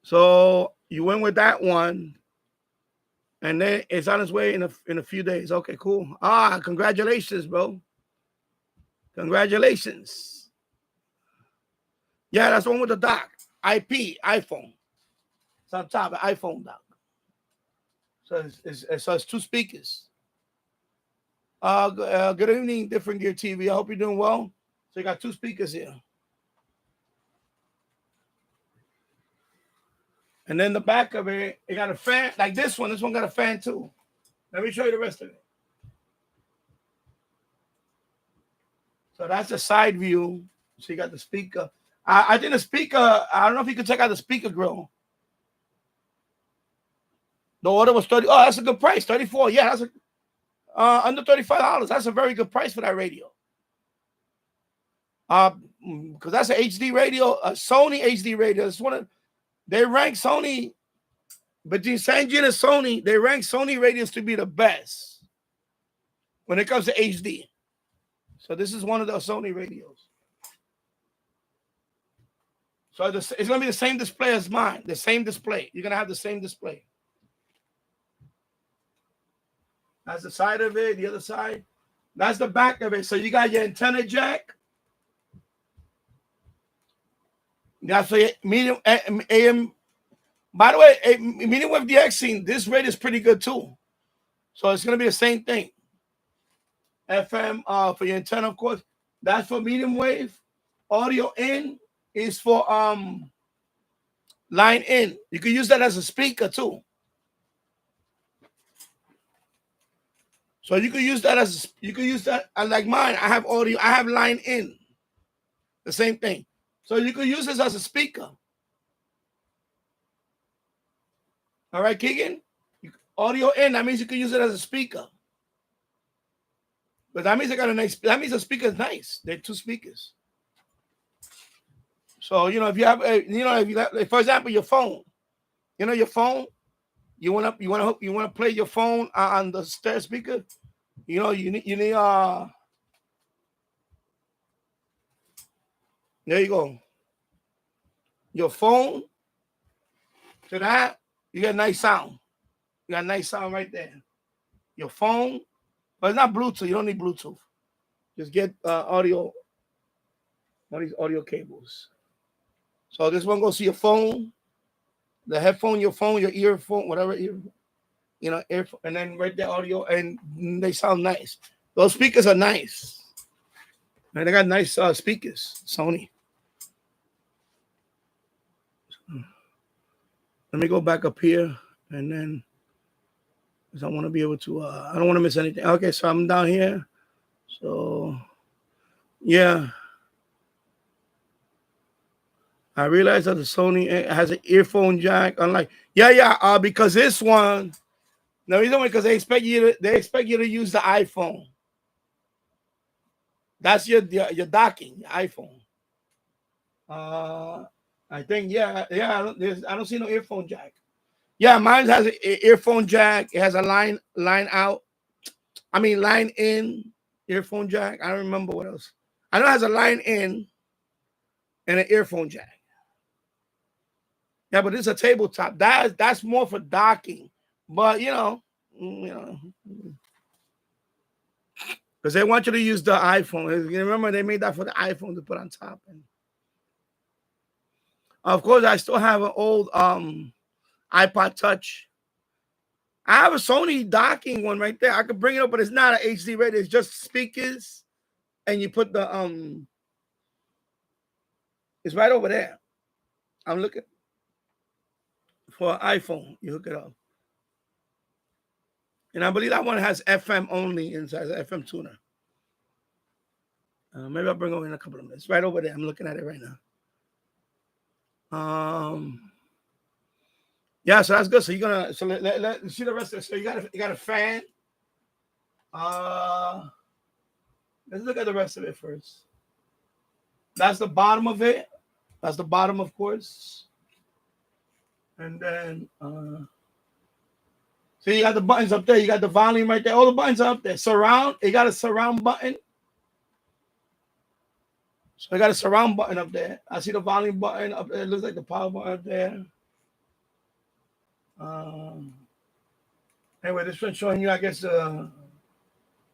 So you went with that one, and then it's on its way in a few days. Okay, cool. Congratulations, bro. Congratulations. Yeah, that's the one with the dock. iPhone. It's on top of iPhone dock. So it's two speakers. Good evening, Different Gear TV. I hope you're doing well. So you got two speakers here. And then the back of it, it got a fan like this one. This one got a fan too. Let me show you the rest of it. So that's the side view. So you got the speaker. I think the speaker, I don't know if you can check out the speaker grill. The order was 30. Oh, that's a good price. 34. Yeah, that's under $35. That's a very good price for that radio. Because that's an HD radio, a Sony HD radio. It's they rank Sony between Sanjin and Sony. They rank Sony radios to be the best when it comes to HD. So this is one of those Sony radios. So it's going to be the same display as mine. The same display. You're going to have the same display. That's the side of it. The other side. That's the back of it. So you got your antenna jack. That's for medium AM. By the way, medium wave DX scene, this rate is pretty good too. So it's going to be the same thing. FM for your antenna, of course. That's for medium wave. Audio in is for line in. You can use that as a speaker too. So you can use that like mine. I have audio. I have line in. The same thing. So you can use this as a speaker. All right, Keegan? Audio in, that means you can use it as a speaker. But that means that means the speaker is nice. They're two speakers. So, if you have for example, your phone. Your phone, you want to play your phone on the stereo speaker. You need there you go. Your phone to that, you get nice sound. You got nice sound right there. Your phone, but it's not Bluetooth. You don't need Bluetooth. Just get audio. One of these audio cables. So this one goes to your phone, the headphone, your phone, your earphone, whatever earphone, and then right there audio, and they sound nice. Those speakers are nice. And they got nice speakers, Sony. Let me go back up here, and then because I want to be able to, I don't want to miss anything. Okay, so I'm down here. So, yeah. I realized that the Sony has an earphone jack. Unlike, because this one, the reason why, because they expect you to use the iPhone. That's your docking, your iPhone. I think, I don't see no earphone jack. Yeah, mine has an earphone jack. It has a line in earphone jack. I don't remember what else. I know it has a line in and an earphone jack. Yeah, but it's a tabletop. That's more for docking. But because they want you to use the iPhone. Remember, they made that for the iPhone to put on top. And of course, I still have an old iPod Touch. I have a Sony docking one right there. I could bring it up, but it's not an HD radio. It's just speakers, and you put the It's right over there. I'm looking for an iPhone. You hook it up, and I believe that one has FM only inside, the FM tuner. Maybe I'll bring it over in a couple of minutes. Right over there. I'm looking at it right now. Yeah, so that's good. So you're gonna let see the rest of it. So you got a fan. Let's look at the rest of it first. That's the bottom of it. That's the bottom, of course. And then, so you got the buttons up there. You got the volume right there. All the buttons are up there. Surround. You got a surround button. So I got a surround button up there. I see the volume button up there. It looks like the power button up there. Anyway, this one's showing you, I guess, the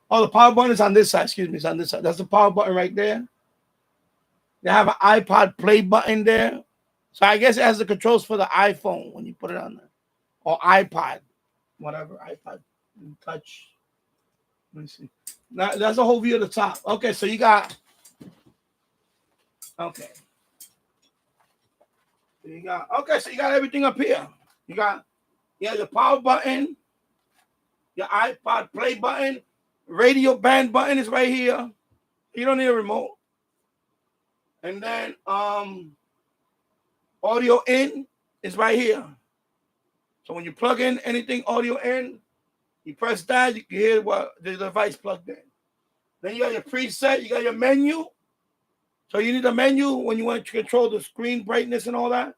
power button is on this side. Excuse me, it's on this side. That's the power button right there. They have an iPod play button there. So I guess it has the controls for the iPhone when you put it on there. Or iPod. Whatever. iPod. Touch. Let me see. Now, that's a whole view of the top. Okay, so you got... Okay. So you got everything up here. You got your power button, your iPod play button, radio band button is right here. You don't need a remote. And then audio in is right here. So when you plug in anything audio in, you press that, you can hear what the device plugged in. Then you got your preset, you got your menu. So you need a menu when you want to control the screen brightness and all that.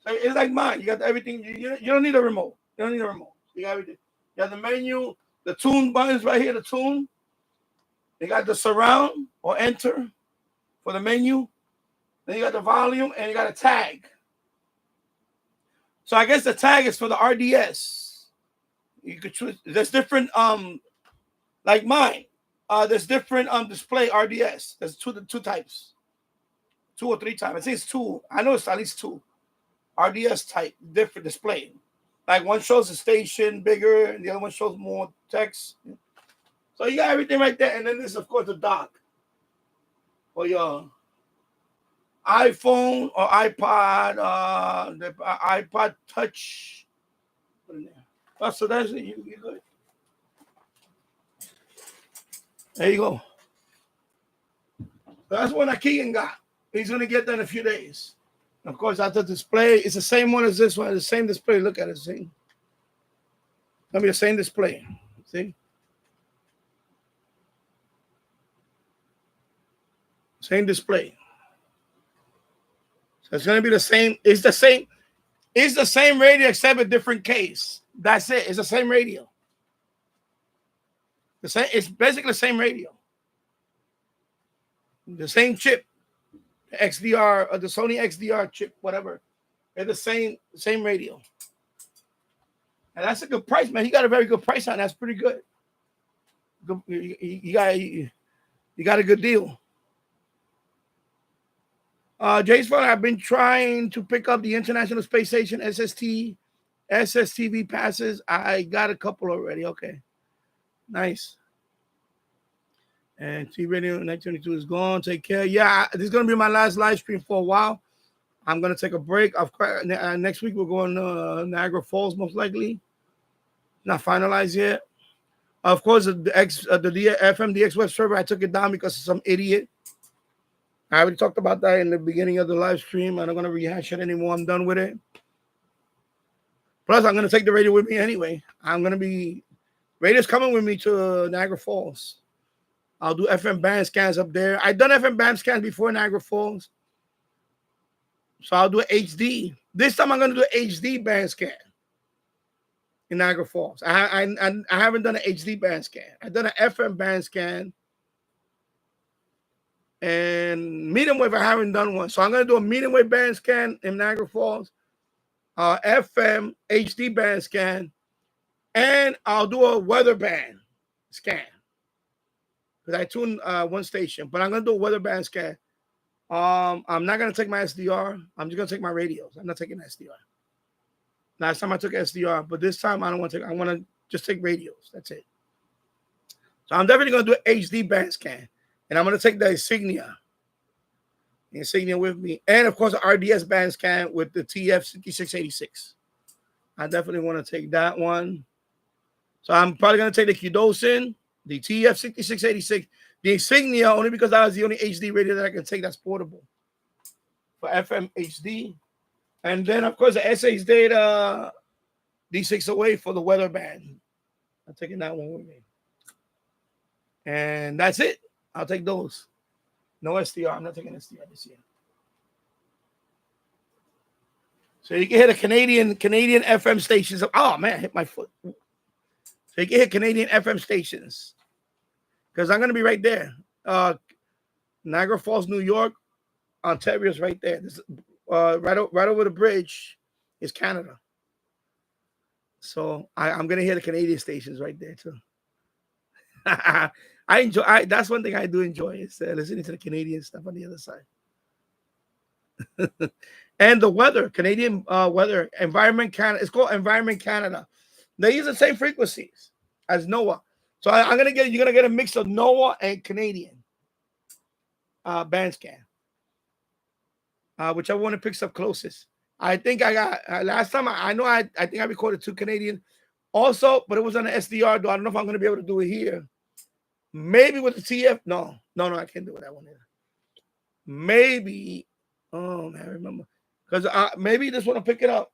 So it's like mine. You got everything. You don't need a remote. You don't need a remote. You got everything. You got the menu, the tune buttons right here, the tune. You got the surround or enter for the menu. Then you got the volume and you got a tag. So I guess the tag is for the RDS. You could choose. There's different, like mine. There's different display RDS. There's two types. 2 or 3 types. I think it's 2. I know it's at least 2. RDS type, different display. Like one shows the station bigger and the other one shows more text. So you got everything right there. And then this, of course, the dock for your iPhone or iPod, the iPod Touch. Put in there. Oh, so that's it. You good. There you go. That's what Keegan got. He's going to get that in a few days. Of course, at the display, it's the same one as this one. The same display. Look at it. See? Let me the same display. See? Same display. So it's going to be the same. It's the same. It's the same radio except a different case. That's it. It's the same radio. The same. It's basically the same radio. The same chip. The XDR or the Sony XDR chip, whatever. They're the same radio. And that's a good price, man. He got a very good price on it. That's pretty good. You got a good deal. Jay's phone, I've been trying to pick up the International Space Station SSTV passes. I got a couple already. Okay. Nice. And T Radio 922 is gone. Take care. Yeah, this is going to be my last live stream for a while. I'm going to take a break. Next week, we're going to Niagara Falls, most likely. Not finalized yet. Of course, the FM DX Webserver, I took it down because of some idiot. I already talked about that in the beginning of the live stream. I'm not going to rehash it anymore. I'm done with it. Plus, I'm going to take the radio with me anyway. Radio's coming with me to Niagara Falls. I'll do FM band scans up there. I've done FM band scans before in Niagara Falls. So I'll do an HD. This time I'm going to do an HD band scan in Niagara Falls. I haven't done an HD band scan. I've done an FM band scan. And medium wave, I haven't done one. So I'm going to do a medium wave band scan in Niagara Falls. FM HD band scan. And I'll do a weather band scan. Because I tuned one station, but I'm going to do a weather band scan. I'm not going to take my SDR. I'm just going to take my radios. I'm not taking SDR. Last time I took SDR, but this time I don't want to take. I want to just take radios. That's it. So I'm definitely going to do an HD band scan. And I'm going to take the Insignia with me. And, of course, the RDS band scan with the TF6686. I definitely want to take that one. So I'm probably going to take the Qdosin, the TF6686, the Insignia, only because that was the only HD radio that I can take that's portable for FM HD. And then, of course, the SH Data D608 for the weather band. I'm taking that one with me. And that's it. I'll take those. No SDR. I'm not taking SDR this year. So you can hit a Canadian FM stations. Oh man, I hit my foot. So you can hit Canadian FM stations because I'm gonna be right there. Niagara Falls, New York, Ontario's right there. This, right over the bridge is Canada. So I'm gonna hit the Canadian stations right there too. I enjoy. That's one thing I do enjoy is listening to the Canadian stuff on the other side. And the weather, Canadian weather, Environment Canada. It's called Environment Canada. They use the same frequencies as NOAA. So you're gonna get a mix of NOAA and Canadian band scan. Whichever one it picks up closest. I think I got last time. I think I recorded 2 Canadian also, but it was on the SDR. Though I don't know if I'm gonna be able to do it here. Maybe with the TF. No, I can't do it that one either. Maybe. Oh man, I remember. Because maybe this one will pick it up.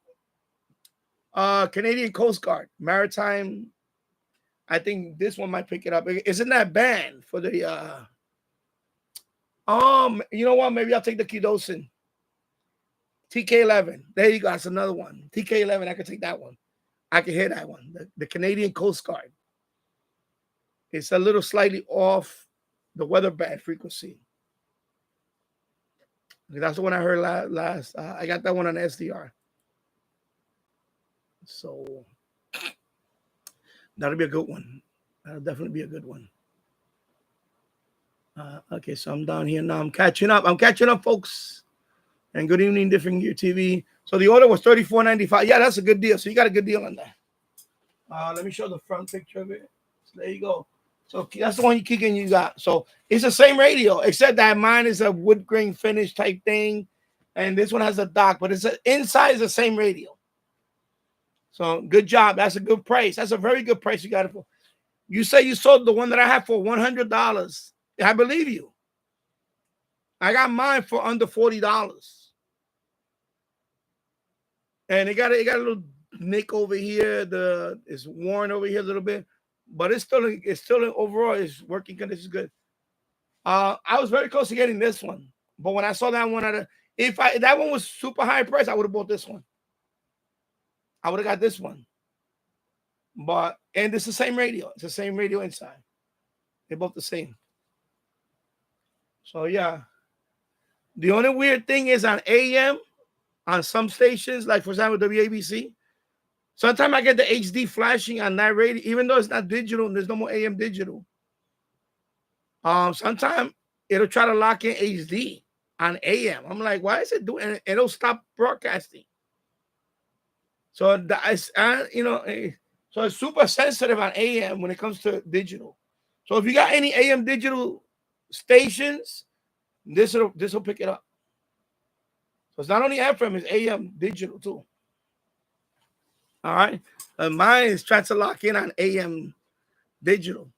Canadian Coast Guard, Maritime. I think this one might pick it up. Isn't that band for the you know what? Maybe I'll take the Kidosin. TK11. There you go. That's another one. TK11. I can take that one. I can hear that one. The Canadian Coast Guard. It's a little slightly off the weather band frequency. That's the one I heard last. I got that one on SDR. So that'll be a good one. That'll definitely be a good one. Okay, so I'm down here now. I'm catching up, folks. And good evening, Different Gear TV. So the order was $34.95. Yeah, that's a good deal. So you got a good deal on that. Let me show the front picture of it. So there you go. So that's the one you got. So it's the same radio, except that mine is a wood grain finish type thing, and this one has a dock, but inside is the same radio. So good job. That's a good price. That's a very good price you got it for. You say you sold the one that I have for $100. I believe you. I got mine for under $40. And it got a little nick over here. It's worn over here a little bit. But it's still overall it's working condition is good. I was very close to getting this one, but when I saw that one if that one was super high price, I would have bought this one. I would have got this one. And it's the same radio. It's the same radio inside. They're both the same. So yeah. The only weird thing is on AM, on some stations, like for example WABC. Sometimes I get the HD flashing on that radio, even though it's not digital and there's no more AM digital. Sometimes it'll try to lock in HD on AM. I'm like, why is it doing? And it'll stop broadcasting. So that's so it's super sensitive on AM when it comes to digital. So if you got any AM digital stations, this will pick it up. So it's not only FM, it's AM digital too. All right. Mine is trying to lock in on AM digital.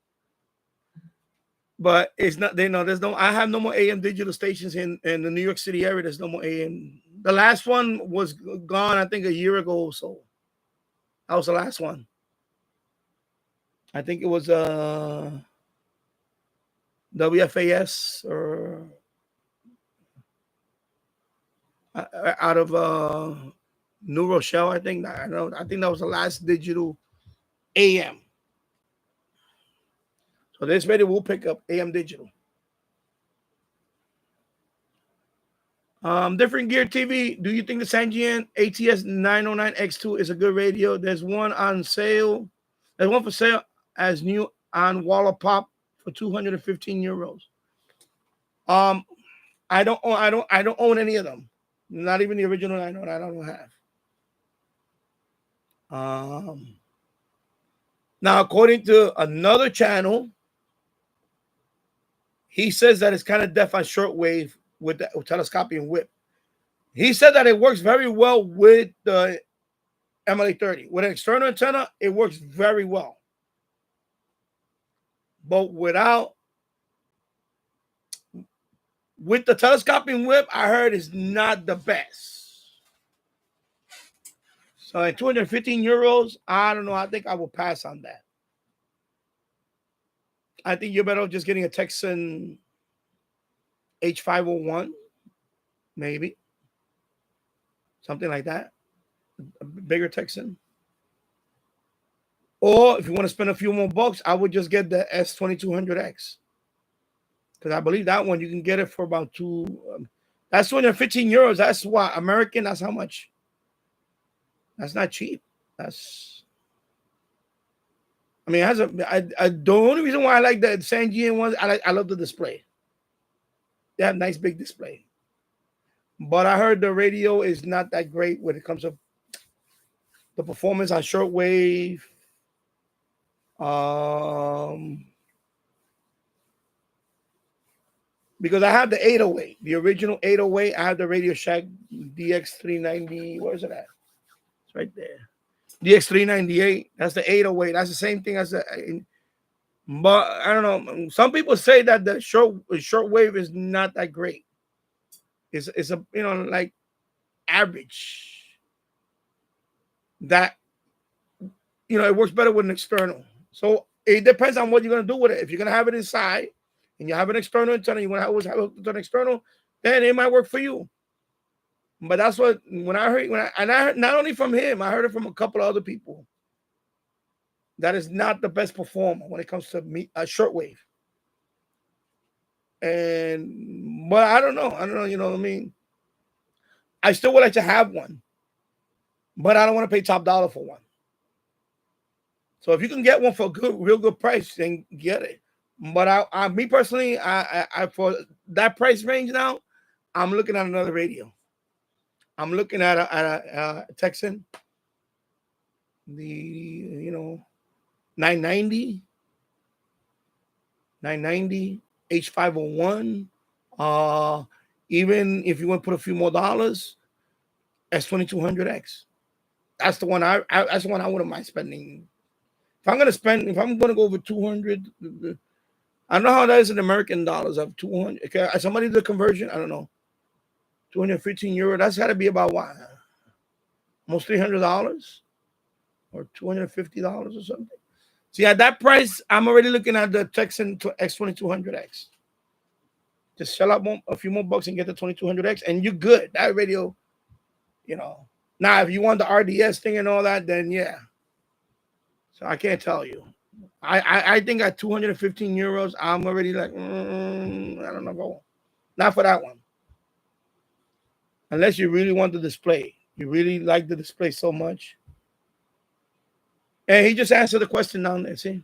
But it's not, I have no more AM digital stations in the New York City area. There's no more AM. The last one was gone, I think, a year ago or so. That was the last one. I think it was WFAS or out of New Rochelle, I think. I think that was the last digital AM. So this radio will pick up AM digital. Different Gear TV. Do you think the Sanjian ATS 909X2 is a good radio? There's one on sale. There's one for sale as new on Wallapop for €215. I don't own any of them. Not even the original 909. I don't have. Now, according to another channel, he says that it's kind of deaf on shortwave with the telescopic whip. He said that it works very well with the MLA30. With an external antenna, it works very well. But with the telescopic whip, I heard is not the best. So at €215, I don't know. I think I will pass on that. I think you're better off just getting a Texan H501, maybe something like that, a bigger Texan. Or if you want to spend a few more bucks, I would just get the S2200X, because I believe that one you can get it for about that's 215 euros. That's what American. That's how much. That's not cheap. I mean, it has the only reason why I like the Sanjian ones, I love the display. They have nice big display. But I heard the radio is not that great when it comes to the performance on shortwave. Because I have the 808, the original 808. I have the Radio Shack DX 390. Where is it at? It's right there. DX 398. That's the 808. That's the same thing as the. But I don't know. Some people say that the shortwave is not that great. It's a like average. That it works better with an external. So it depends on what you're gonna do with it. If you're gonna have it inside and you have an external antenna, you want to always have it an external, then it might work for you. But that's what I heard not only from him, I heard it from a couple of other people. That is not the best performer when it comes to shortwave. But I don't know. You know what I mean? I still would like to have one, but I don't want to pay top dollar for one. So if you can get one for a real good price, then get it. But me personally, I for that price range now, I'm looking at another radio. I'm looking at a Texan, the 990 H501. Even if you want to put a few more dollars, S2200X. That's the one I wouldn't mind spending. If I'm gonna go over 200, I don't know how that is in American dollars. Of 200. Okay, somebody did the conversion. I don't know. 215 euro. That's got to be about what? Almost $300 or $250 or something. See, at that price, I'm already looking at the Texan X2200X. Just shell out a few more bucks and get the 2200X, and you're good. That radio, Now, if you want the RDS thing and all that, then yeah. So I can't tell you. I think at 215 euros, I'm already like, I don't know. Not for that one. Unless you really want the display. You really like the display so much. And he just answered the question down there, see?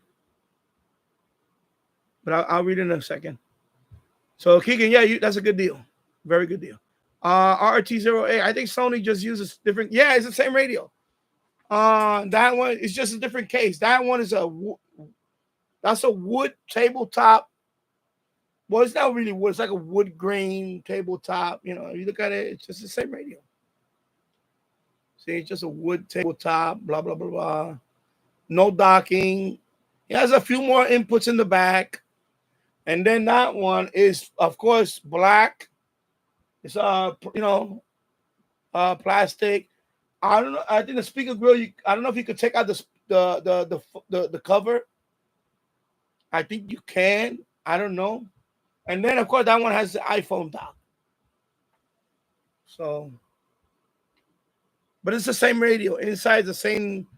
But I'll read it in a second. So, Keegan, yeah, that's a good deal. Very good deal. RT0A, I think Sony just uses different. Yeah, it's the same radio. That one is just a different case. That one is that's a wood tabletop. Well, it's not really wood. It's like a wood grain tabletop. You look at it, it's just the same radio. See, it's just a wood tabletop, blah, blah, blah, blah. No docking. It has a few more inputs in the back. And then that one is, of course, black. It's, plastic. I don't know. I think the speaker grill, I don't know if you could take out the cover. I think you can. I don't know. And then, of course, that one has the iPhone dock. So, but it's the same radio. Inside the same.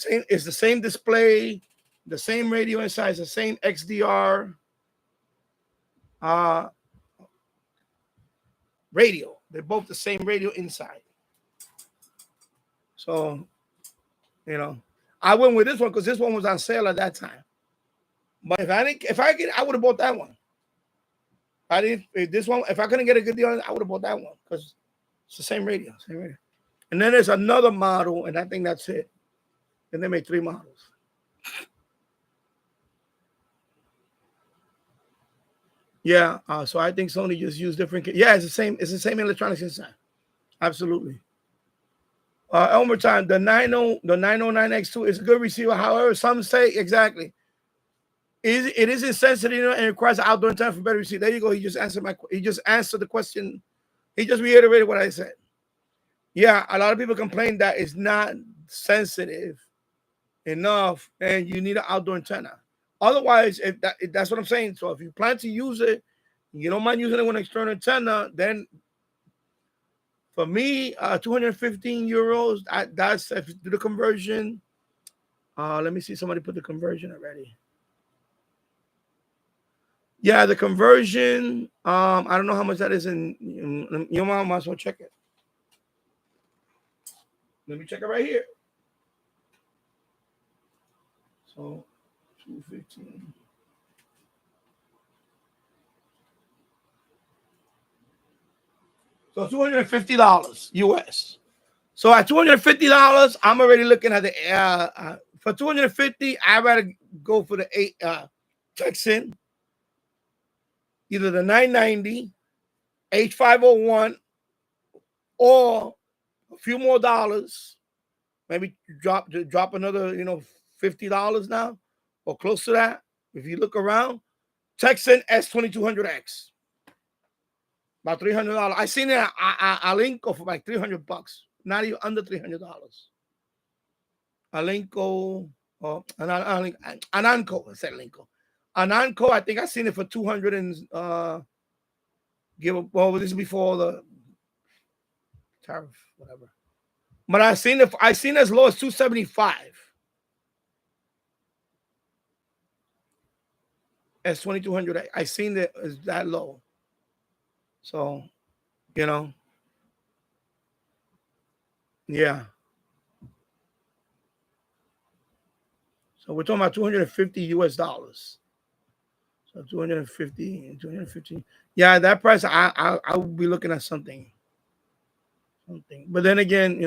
It's the same display, the same radio inside, it's the same XDR radio. They're both the same radio inside. So, I went with this one because this one was on sale at that time. But if I would have bought that one. If I couldn't get a good deal on it, I would have bought that one because it's the same radio. And then there's another model, and I think that's it. And they made 3 models. Yeah, so I think Sony just used different. Yeah, it's the same. It's the same electronics inside. Absolutely. Elmer time, the 909X2 is a good receiver. However, some say exactly. It is insensitive and requires outdoor antenna for better receive. There you go. He just answered the question. He just reiterated what I said. Yeah, a lot of people complain that it's not sensitive enough and you need an outdoor antenna. Otherwise, that's what I'm saying. So if you plan to use it, you don't mind using it with an external antenna, then for me, 215 euros, that's if you do the conversion. Let me see, somebody put the conversion already. Yeah, the conversion, I don't know how much that is in your mom, might as well check it. Let me check it right here. So 215. So $250 US. So at $250, I'm already looking at the for $250, I'd rather go for the 8 Texan, either the 990, H501, or a few more dollars. Maybe drop another, $50 now, or close to that. If you look around, Texan S2200X, about $300. I seen it at Alinco for like $300, not even under $300. Alinco, or Ananco, I said Alinco. Ananco, I think I seen it for 200 and this is before the tariff, whatever. But I seen as low as 275. S2200, I seen it as that low. So, yeah. So we're talking about $250 US. So 250. Yeah, that price, I would be looking at something. But then again,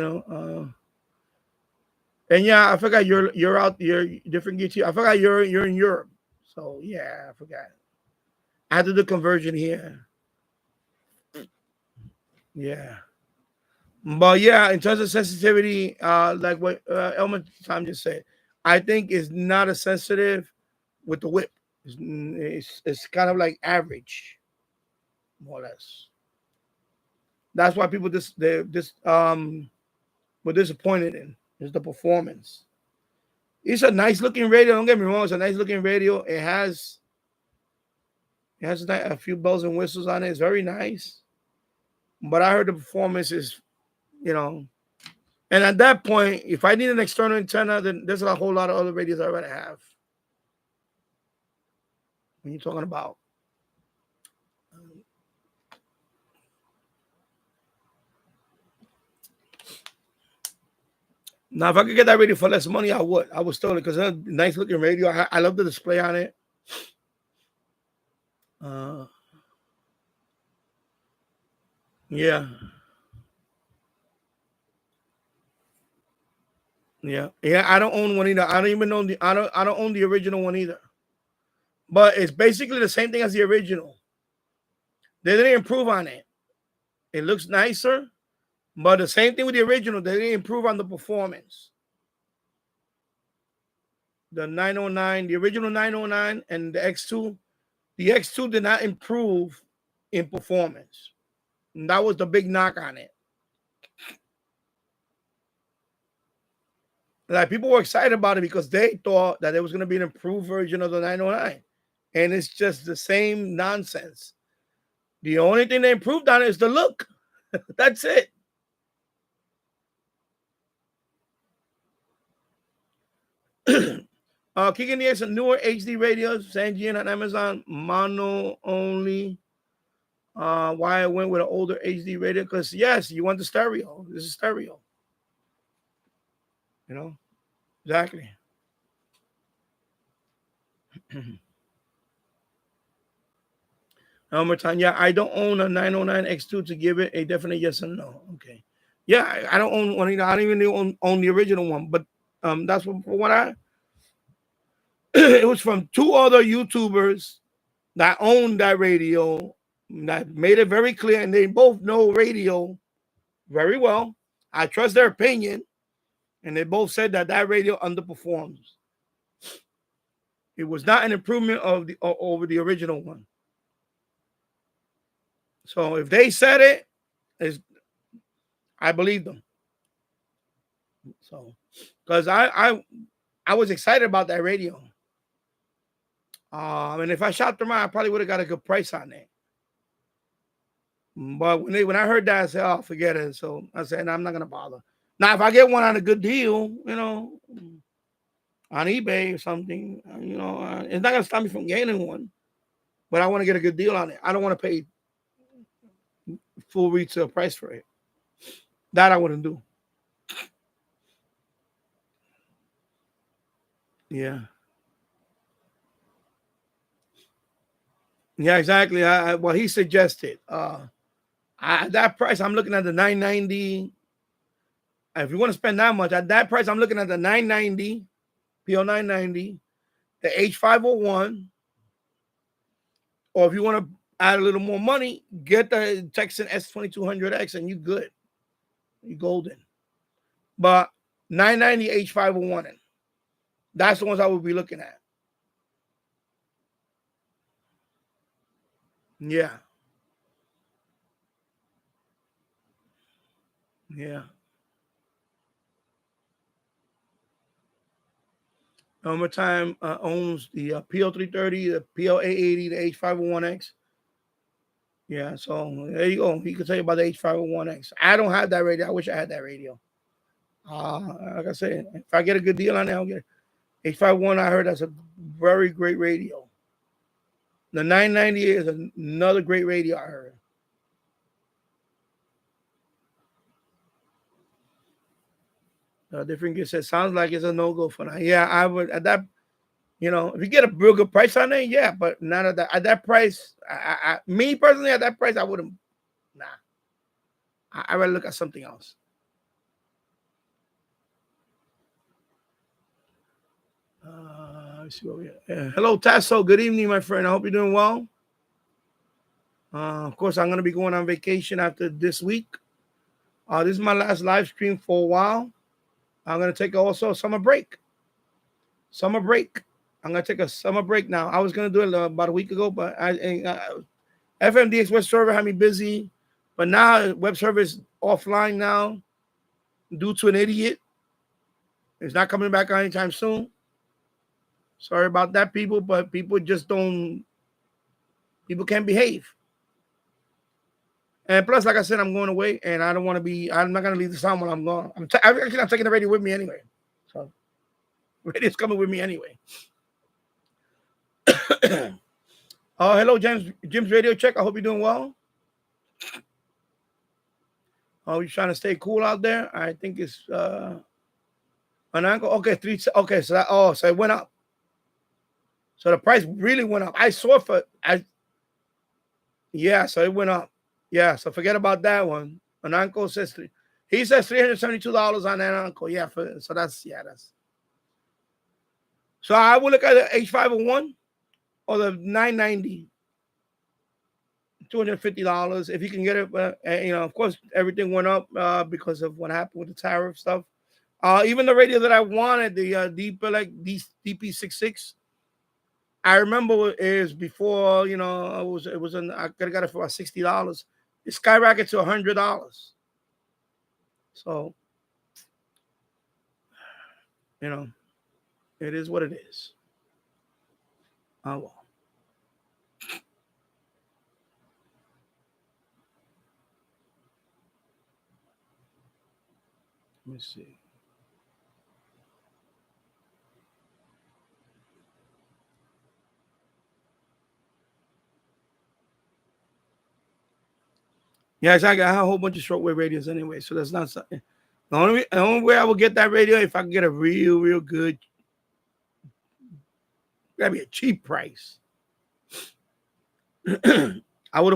and yeah, I forgot you're out, you're different gear too. I forgot you're in Europe. So yeah, I forgot. I had to do conversion here. Yeah. But yeah, in terms of sensitivity, like what Elmer Tom just said, I think is not as sensitive with the whip. It's kind of like average, more or less. That's why people were disappointed in is the performance. It's a nice looking radio. Don't get me wrong, it's a nice looking radio. It has a few bells and whistles on it. It's very nice. But I heard the performance is, and at that point, if I need an external antenna, then there's a whole lot of other radios I already have. When you're talking about now, if I could get that radio for less money, I would. I would still, because it's a nice looking radio. I love the display on it. Yeah. I don't own one either. I don't even own I don't own the original one either. But it's basically the same thing as the original. They didn't improve on it. It looks nicer, but the same thing with the original. They didn't improve on the performance. The 909, the original 909 and the X2, the X2 did not improve in performance. And that was the big knock on it. Like, people were excited about it because they thought that there was going to be an improved version of the 909. And it's just the same nonsense. The only thing they improved on it is the look. That's it. Kicking the some newer HD radios, Sanjian on Amazon, mono only. Why I went with an older HD radio? Because yes, you want the stereo. This is stereo. Exactly. One time, yeah, I don't own a 909 X2 to give it a definite yes and no. Okay. Yeah, I don't own one either. I don't even own the original one, but that's what it was from two other YouTubers that owned that radio that made it very clear, and they both know radio very well. I trust their opinion, and they both said that radio underperforms. It was not an improvement over the original one. So if they said it, I believe them. So, because I was excited about that radio. And if I shopped around, I probably would have got a good price on it. But when I heard that, I said, "Oh, forget it." So I said, "I'm not gonna bother." Now, if I get one on a good deal, on eBay or something, it's not gonna stop me from getting one. But I want to get a good deal on it. I don't want to pay full retail price for it. That I wouldn't do. Yeah. Yeah, exactly. What he suggested. At that price, I'm looking at the $990. If you want to spend that much, at that price, I'm looking at the $990, PO $990, the H501. Or if you want to add a little more money, get the Texan S2200X and you good. You golden. But $990 H501. That's the ones I would be looking at. Yeah. Yeah. Time owns the PO330, the PO880, the H501X. Yeah, so there you go. He could tell you about the H501X. I don't have that radio. I wish I had that radio. Like I said, if I get a good deal on it, I'll get it. H501, I heard that's a very great radio. The 990 is another great radio, I heard. Different gear says, sounds like it's a no-go for now. Yeah, I would, at that, if you get a real good price on it, yeah, but not at that price. Me personally, at that price, I wouldn't. Nah, I rather look at something else. Let's see what we have. Hello, Tasso. Good evening, my friend. I hope you're doing well. Of course, I'm going to be going on vacation after this week. This is my last live stream for a while. I'm going to take also a summer break. I'm going to take a summer break now. I was going to do it about a week ago, but FM DX Webserver had me busy. But now Webserver is offline now due to an idiot. It's not coming back anytime soon. Sorry about that, people, but people can't behave. And plus, like I said, I'm going away, and I'm not going to leave the sound while I'm gone. I'm taking the radio with me anyway. So, radio's coming with me anyway. Hello, Jim's Radio Check. I hope you're doing well. You're trying to stay cool out there? I think it's an ankle. Okay, okay, so it went up. So the price really went up. I saw so it went up. Yeah, so forget about that one. An uncle says he says $372 on that uncle. Yeah, that's. So I will look at the H501 or the 990, $250 if you can get it. Of course, everything went up because of what happened with the tariff stuff. Even the radio that I wanted, the DP66. I remember is before I could have got it for about $60. It skyrocketed to $100. So it is what it is. Oh well. Let me see. Yeah, exactly. I have a whole bunch of shortwave radios anyway, so that's not something. The only way I will get that radio if I can get a real good, gotta be a cheap price. I would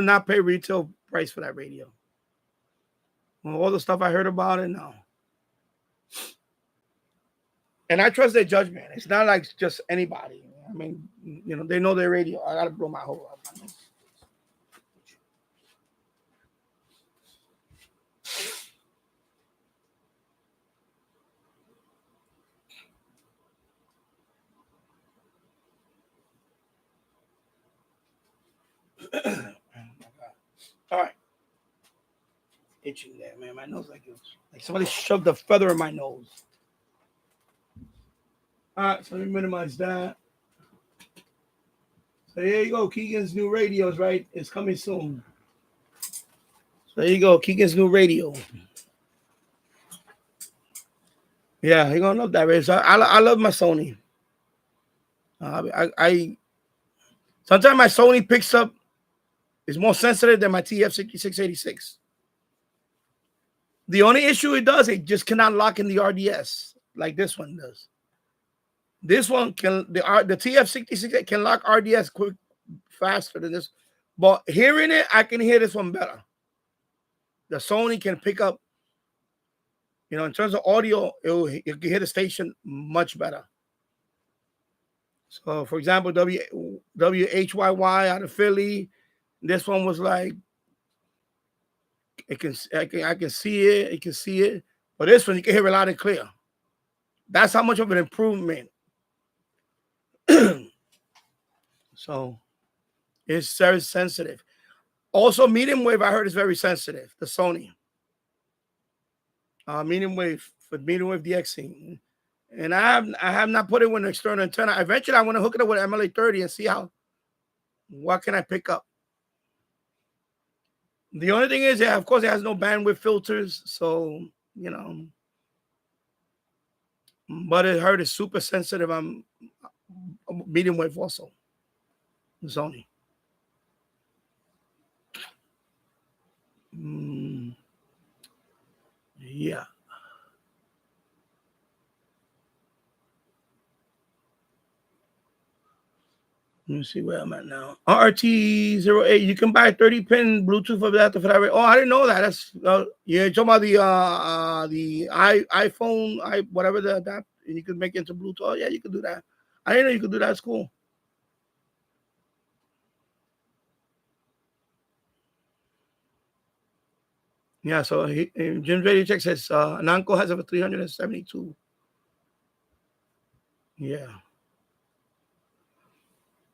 not pay retail price for that radio. Well, all the stuff I heard about it, no. And I trust their judgment. It's not like just anybody. I mean, they know their radio. I gotta blow my whole up. All right. Itching there, man. My nose like somebody shoved a feather in my nose. All right, so let me minimize that. So here you go. Keegan's new radios, right? It's coming soon. So there you go. Keegan's new radio. Yeah, you're gonna love that radio. So I love my Sony. I sometimes my Sony picks up is more sensitive than my TF6686. The only issue it does, it just cannot lock in the RDS like this one does. This one can the TF66 can lock RDS quick faster than this, but hearing it, I can hear this one better. The Sony can pick up, in terms of audio, it can hear the station much better. So, for example, WHYY out of Philly, this one was like, I can see it, you can see it, but this one you can hear it loud and clear. That's how much of an improvement. So it's very sensitive. Also, medium wave, I heard, is very sensitive. The Sony medium wave for medium wave DXing, and I have not put it with an external antenna. Eventually, I want to hook it up with MLA 30 and see what can I pick up. The only thing is, of course, it has no bandwidth filters, so but it heard is super sensitive. I'm medium wave also. Sony. Yeah. Let me see where I'm at now. RT08. You can buy a 30-pin Bluetooth adapter for that. Oh, I didn't know that. That's you're talking about the iPhone, whatever the adapter, and you can make it into Bluetooth. Oh, yeah, you can do that. I didn't know you could do that. That's cool. Yeah, so Jim's Radio Check says Ananko has over 372. Yeah.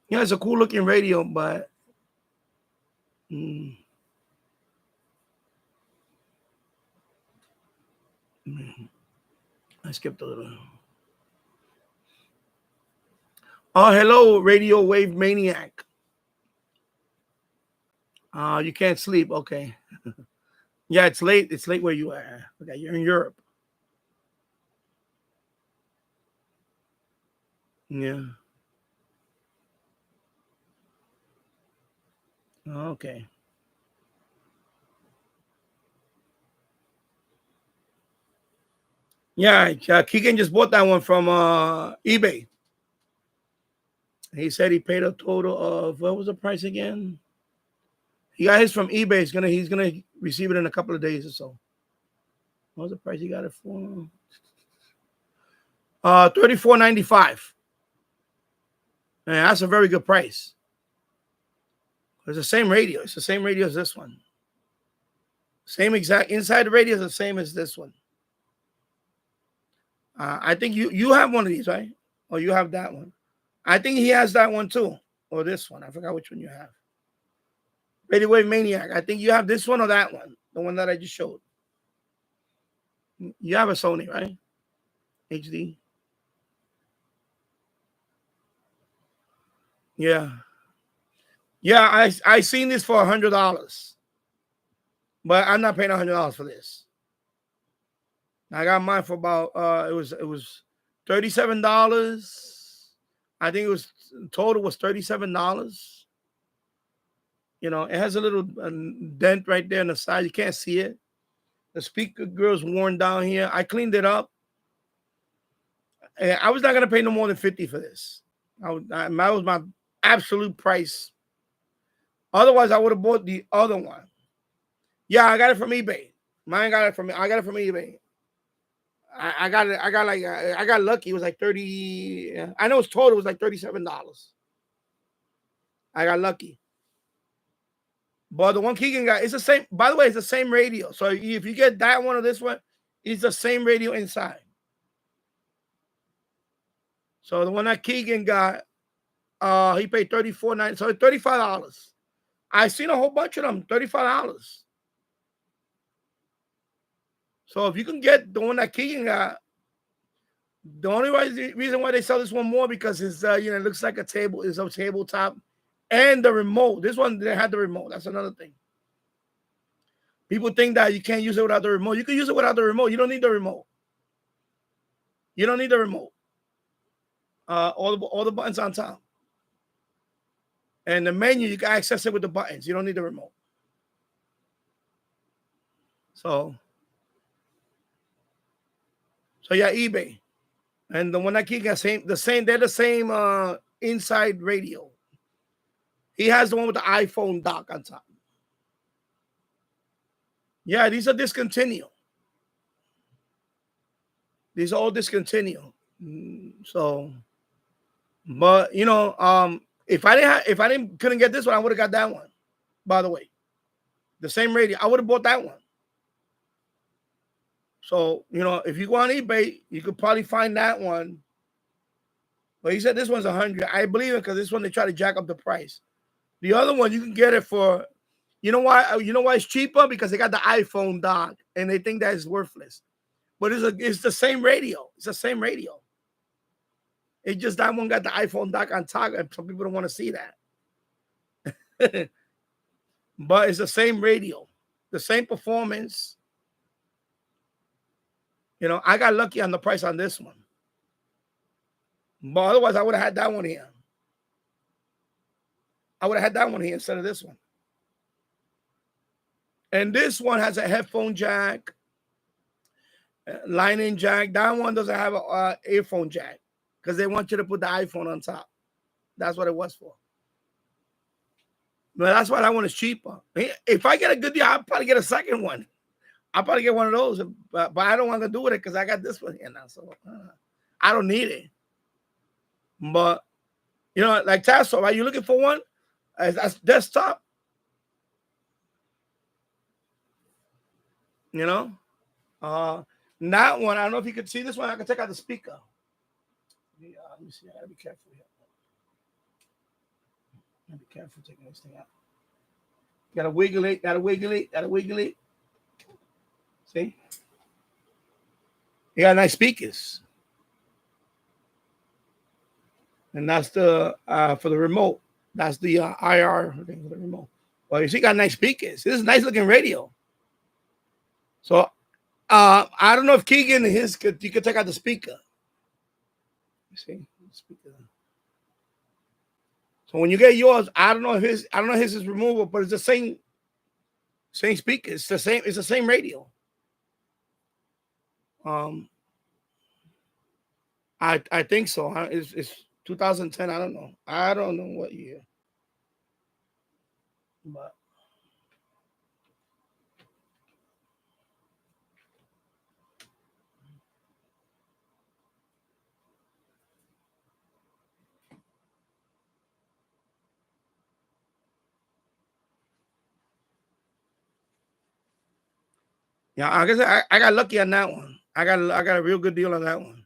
Yeah, it's a cool looking radio, but I skipped a little. Oh, hello, Radio Wave Maniac. You can't sleep. Okay. Yeah, it's late. It's late where you are. Okay, you're in Europe. Yeah. Okay. Yeah, Keegan just bought that one from eBay. He said he paid a total of, what was the price again? He got his from eBay. He's gonna receive it in a couple of days or so. What was the price he got it for? $34.95. Man, that's a very good price. It's the same radio. It's the same radio as this one. Same exact inside the radio is the same as this one. I think you have one of these, right? Or you have that one. I think he has that one too, or this one. I forgot which one you have. Radio Wave Maniac. I think you have this one or that one, the one that I just showed. You have a Sony, right? HD. Yeah. Yeah, I seen this for $100, but I'm not paying $100 for this. I got mine for about it was $37. I think it was total was $37. It has a little dent right there on the side. You can't see it. The speaker grill's worn down here. I cleaned it up. And I was not gonna pay no more than $50 for this. That was my absolute price. Otherwise, I would have bought the other one. Yeah, I got it from eBay. I got it from eBay. I got lucky. It was like 30. I know it's total. It was like $37. I got lucky. But the one Keegan got, it's the same. By the way, it's the same radio. So if you get that one or this one, it's the same radio inside. So the one that Keegan got, he paid $34.90. So it's $35. I seen a whole bunch of them, $35. So if you can get the one that Keegan got, the only reason why they sell this one more because it's it looks like a table, it's a tabletop, And the remote. This one didn't have the remote. That's another thing. People think that you can't use it without the remote. You can use it without the remote. You don't need the remote. You don't need the remote. All the buttons on top. And the menu, you can access it with the buttons. You don't need the remote. So yeah, eBay. And the one that he got they're the same inside radio. He has the one with the iPhone dock on top. Yeah, these are discontinued. These are all discontinued. So, but you know, if I couldn't get this one, I would have got that one. By the way, the same radio, I would have bought that one. So, you know, if you go on eBay, you could probably find that one. But he said this one's 100. I believe it because this one they try to jack up the price. The other one you can get it for, you know why? You know why it's cheaper? Because they got the iPhone dock and they think that is worthless. But it's the same radio. It's the same radio. It's just that one got the iPhone dock on top, and some people don't want to see that. But it's the same radio, the same performance. You know, I got lucky on the price on this one. But otherwise, I would have had that one here. I would have had that one here instead of this one. And this one has a headphone jack, line-in jack. That one doesn't have an earphone jack because they want you to put the iPhone on top. That's what it was for. But that's why that one is cheaper. If I get a good deal, I'll probably get a second one. I'll probably get one of those, but I don't want to do with it because I got this one here now. So I don't need it. But, you know, like Tasso, right? You looking for one? That's desktop. You know? That one, I don't know if you can see this one. I can take out the speaker. Yeah, let me see. I gotta be careful here. Gotta be careful taking this thing out. Gotta wiggle it, gotta wiggle it, gotta wiggle it. See? You got nice speakers. And that's the for the remote. That's the IR thing for the remote. Well, you see, got nice speakers. This is a nice looking radio. So I don't know if Keegan you could take out the speaker. You see, speaker. So when you get yours, I don't know if his is removable, but it's the same speaker. It's the same radio. I think so. It's 2010. I don't know. I don't know what year. But yeah, I guess I got lucky on that one. I got a real good deal on that one.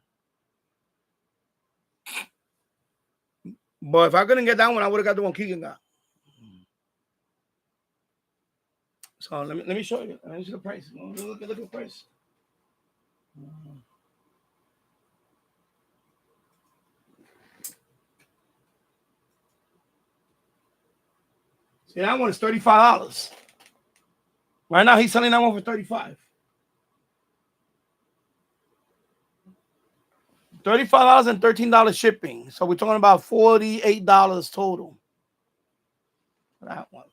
But if I couldn't get that one, I would have got the one Keegan got. So let me show you. Let me see the price. Look at the price. See, that one is $35. Right now, he's selling that one for $35. $35 and $13 shipping. So we're talking about $48 total for that one.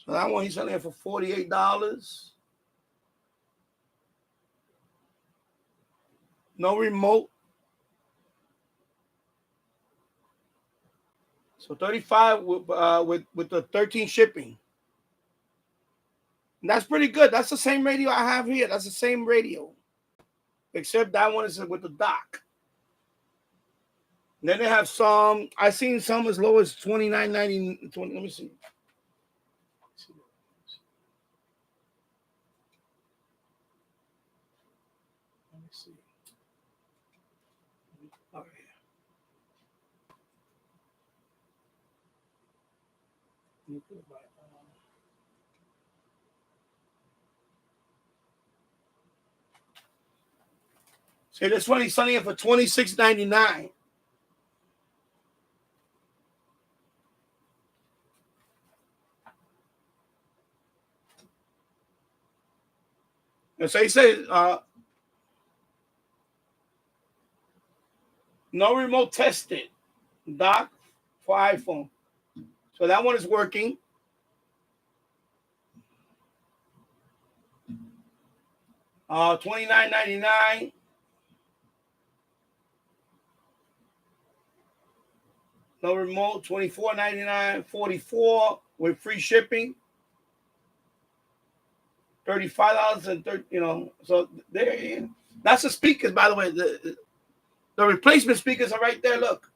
So that one he's selling it for $48. No remote. So $35 with the 13 shipping. And that's pretty good. That's the same radio I have here. That's the same radio. Except that one is with the dock. And then they have some. I've seen some as low as $29.90. Let me see. Let me see. Okay. So this one he's selling it for $26.99. And so he says, no remote tested dock for iPhone. So that one is working. $29.99. No remote, $24.99, $44 with free shipping. $35 and so there. That's the speakers, by the way. The replacement speakers are right there. Look.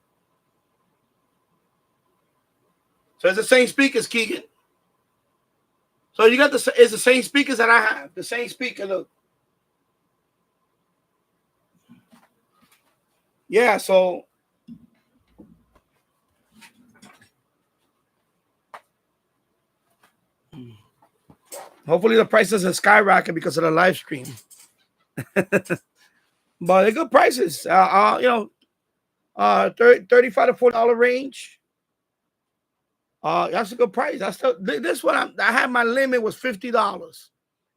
So it's the same speakers, Keegan. So you got it's the same speakers that I have. The same speaker. Look. Yeah. So. Hopefully the price doesn't skyrocket because of the live stream. But they're good prices. $35 to $40 range. That's a good price. That's this one. I had my limit was $50,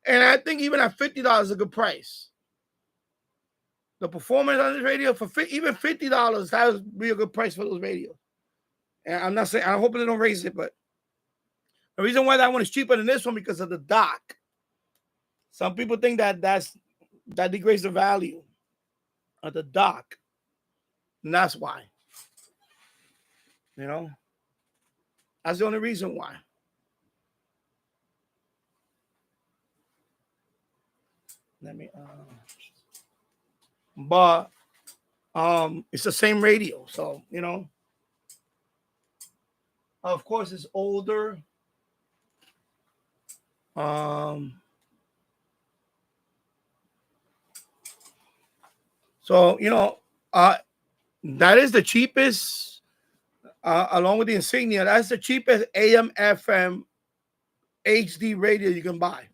and I think even at $50 is a good price. The performance on this radio for even $50, that would be a good price for those radios. And I'm not saying, I'm hoping they don't raise it, but the reason why that one is cheaper than this one because of the dock. Some people think that degrades the value of the dock, and that's why. That's the only reason why. Let me. But it's the same radio, so Of course, it's older. So that is the cheapest, along with the Insignia. That's the cheapest AM FM HD radio you can buy.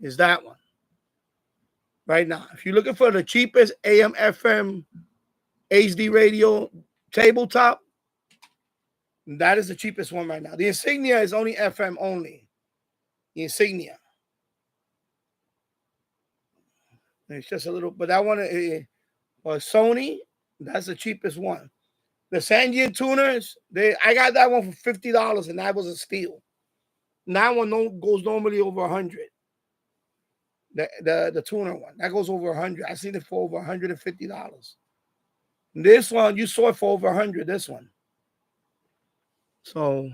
Is that one right now? If you're looking for the cheapest AM FM HD radio tabletop, that is the cheapest one right now. The Insignia is only FM only. The Insignia. It's just a little, but that one, Sony, that's the cheapest one. The Sandian tuners, I got that one for $50, and that was a steal. And that one goes normally over $100. The tuner one, that goes over $100. I seen it for over $150. This one, you saw it for over $100. This one. So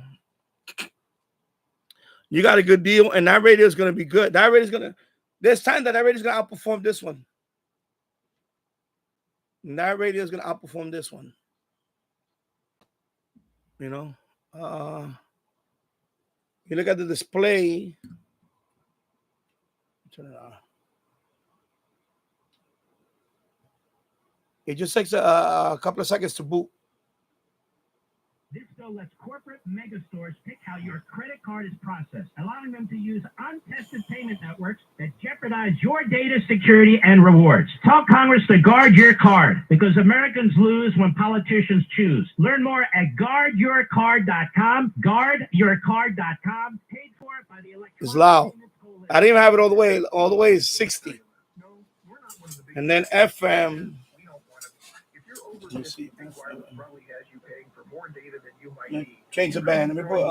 you got a good deal, and that radio is going to be good. There's time that radio is going to outperform this one. And that radio is going to outperform this one. You look at the display. Turn it on. It just takes a couple of seconds to boot. This bill lets corporate megastores pick how your credit card is processed, allowing them to use untested payment networks that jeopardize your data security and rewards. Tell Congress to guard your card, because Americans lose when politicians choose. Learn more at guardyourcard.com. Guardyourcard.com. Paid for by the electronic. It's loud. I didn't even have it all the way. All the way is 60. And then FM. Let me see. Change the band. Let me put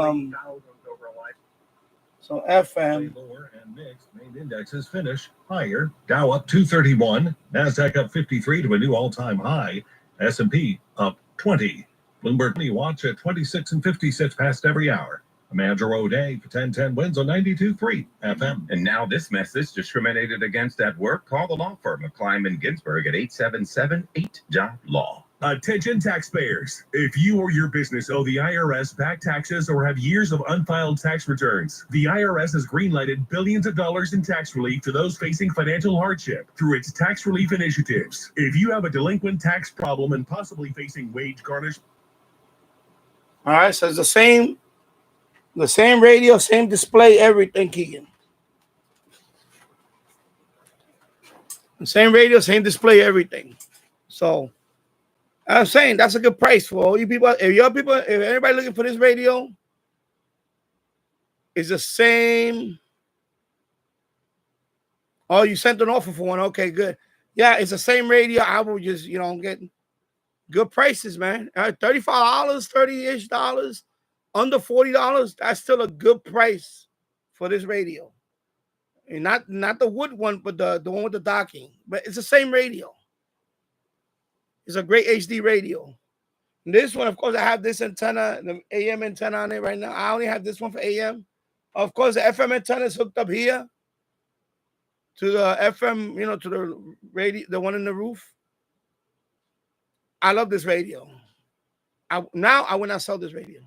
so FM. Lower and mixed main indexes finish higher. Dow up 231, Nasdaq up 53 to a new all-time high. S&P up 20. Bloomberg 20 watch at 26 and 50 sits past every hour. A Manager O'Day for 1010 wins on 92.3 FM. And now this message: discriminated against at work? Call the law firm of Kleinman Ginsburg at 877-8-JOB-LAW. Attention taxpayers. If you or your business owe the IRS back taxes or have years of unfiled tax returns, the IRS has greenlighted billions of dollars in tax relief to those facing financial hardship through its tax relief initiatives. If you have a delinquent tax problem and possibly facing wage garnish. All right, so it's the same radio, same display, everything, Keegan. The same radio, same display, everything. So I'm saying that's a good price for all you people. If anybody looking for this radio, it's the same. Oh, you sent an offer for one. Okay, good. Yeah, it's the same radio. I will just, get good prices, man. $35, $30-ish dollars, under $40. That's still a good price for this radio. And not the wood one, but the one with the docking. But it's the same radio. It's a great HD radio. And this one, of course, I have this antenna, the AM antenna on it right now. I only have this one for AM. Of course, the FM antenna is hooked up here to the FM, to the radio, the one in the roof. I love this radio. I will not sell this radio.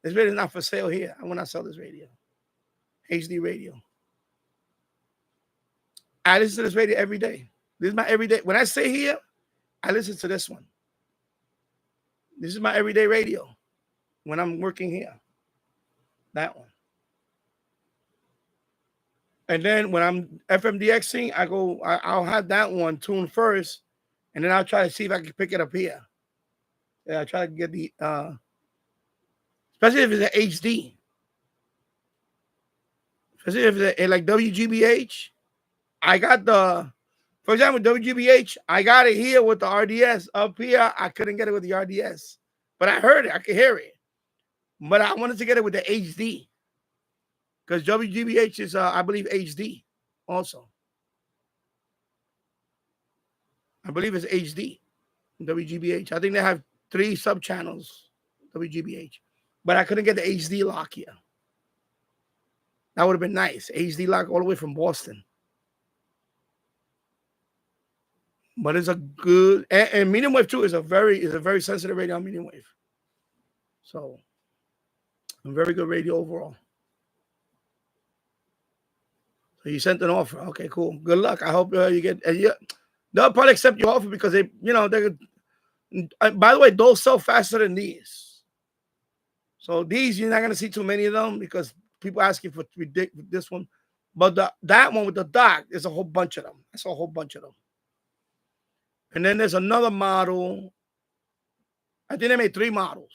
This radio is not for sale here. I will not sell this radio. HD radio. I listen to this radio every day. This is my everyday. When I stay here, I listen to this one. This is my everyday radio when I'm working here. That one. And then when I'm FM DXing, I'll have that one tuned first, and then I'll try to see if I can pick it up here. Yeah, I try to get the, especially if it's an HD. Especially if it's like WGBH. I got for example, WGBH, I got it here with the RDS. Up here, I couldn't get it with the RDS. But I heard it. I could hear it. But I wanted to get it with the HD. Because WGBH is, I believe, HD also. I believe it's HD. WGBH. I think they have 3 sub-channels, WGBH. But I couldn't get the HD lock here. That would have been nice. HD lock all the way from Boston. But it's a good, and medium wave too is a very sensitive radio on medium wave. So a very good radio overall. So you sent an offer. Okay, cool. Good luck. I hope you get. They'll probably accept your offer because they. By the way, those sell faster than these. So these you're not gonna see too many of them because people asking for this one. But that one with the dock, there's a whole bunch of them. That's a whole bunch of them. And then there's another model. I think they made 3 models.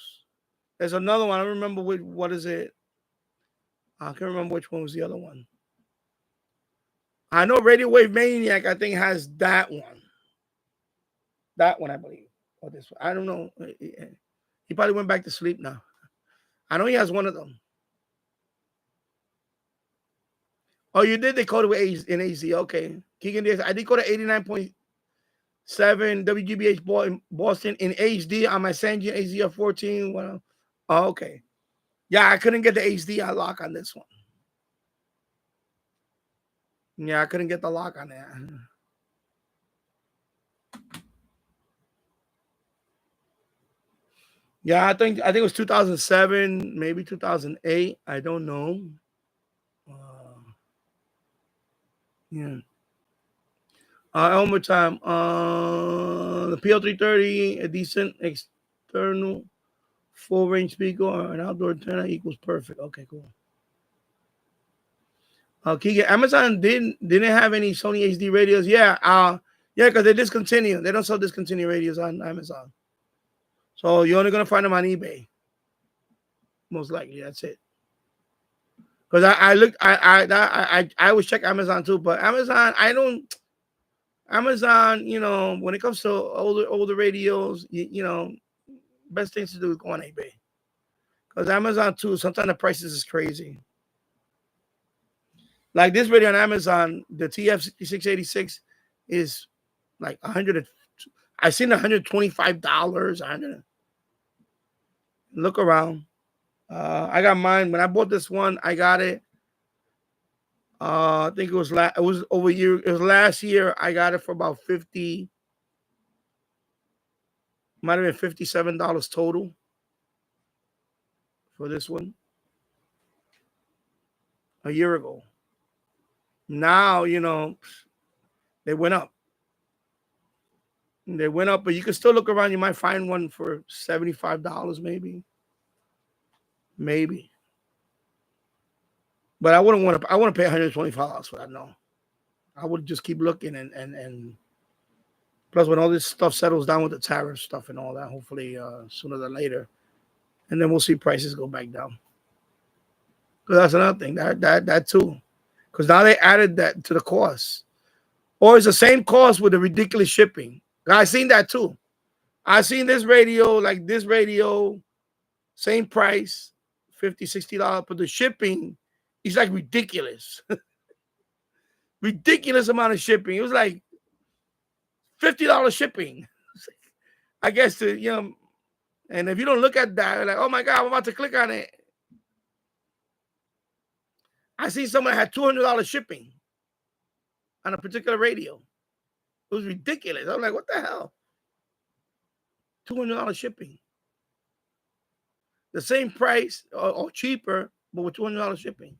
There's another one. I don't remember what is it. I can't remember which one was the other one. I know Radio Wave Maniac, I think, has that one. That one, I believe. Or this one. I don't know. He probably went back to sleep now. I know he has one of them. Oh, you did decode it in HD. Okay. Keegan, I did code 89.7 WGBH Boston in HD on my Sangean HDR 14. Well, oh, okay. Yeah, I couldn't get the HD lock on this one. Yeah, I couldn't get the lock on that. Yeah, I think it was 2007, maybe 2008. I don't know. Yeah. One more time. The PL330, a decent external full range speaker or an outdoor antenna equals perfect. Okay, cool. Keegan, Amazon didn't have any Sony HD radios. Yeah, because they discontinued. They don't sell discontinued radios on Amazon. So you're only gonna find them on eBay. Most likely, that's it. Because I always check Amazon too, but Amazon, when it comes to older radios, best things to do is go on eBay. Because Amazon too, sometimes the prices is crazy. Like this radio on Amazon, the TF6686 is like $100. I've seen $125. Look around. I got mine when I bought this one. I got it. I think it was over a year. It was last year. I got it for about $50. Might have been $57 total for this one a year ago. Now, they went up. They went up, but you can still look around. You might find one for $75 maybe. Maybe. But I wouldn't want to. I want to pay $125 for that. No, I would just keep looking and plus when all this stuff settles down with the tariff stuff and all that, hopefully sooner than later, and then we'll see prices go back down. Because that's another thing that too, because now they added that to the cost, or it's the same cost with the ridiculous shipping. I seen that too. I seen this radio, same price, $50-$60, but the shipping is like ridiculous. Ridiculous amount of shipping. It was like $50 shipping. I guess and if you don't look at that, you're like, oh my God, I'm about to click on it. I seen someone had $200 shipping on a particular radio. It was ridiculous. I'm like, what the hell? $200 shipping. The same price or cheaper, but with $200 shipping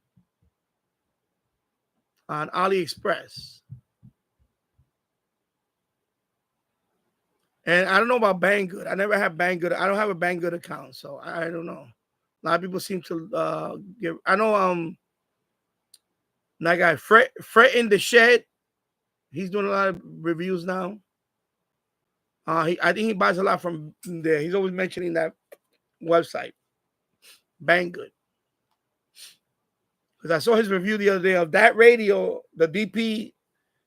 on AliExpress. And I don't know about Banggood. I never had Banggood. I don't have a Banggood account, so I don't know. A lot of people seem to give. I know that guy Fret in the Shed. He's doing a lot of reviews now. I think he buys a lot from there. He's always mentioning that website, Banggood. Because I saw his review the other day of that radio, the Deep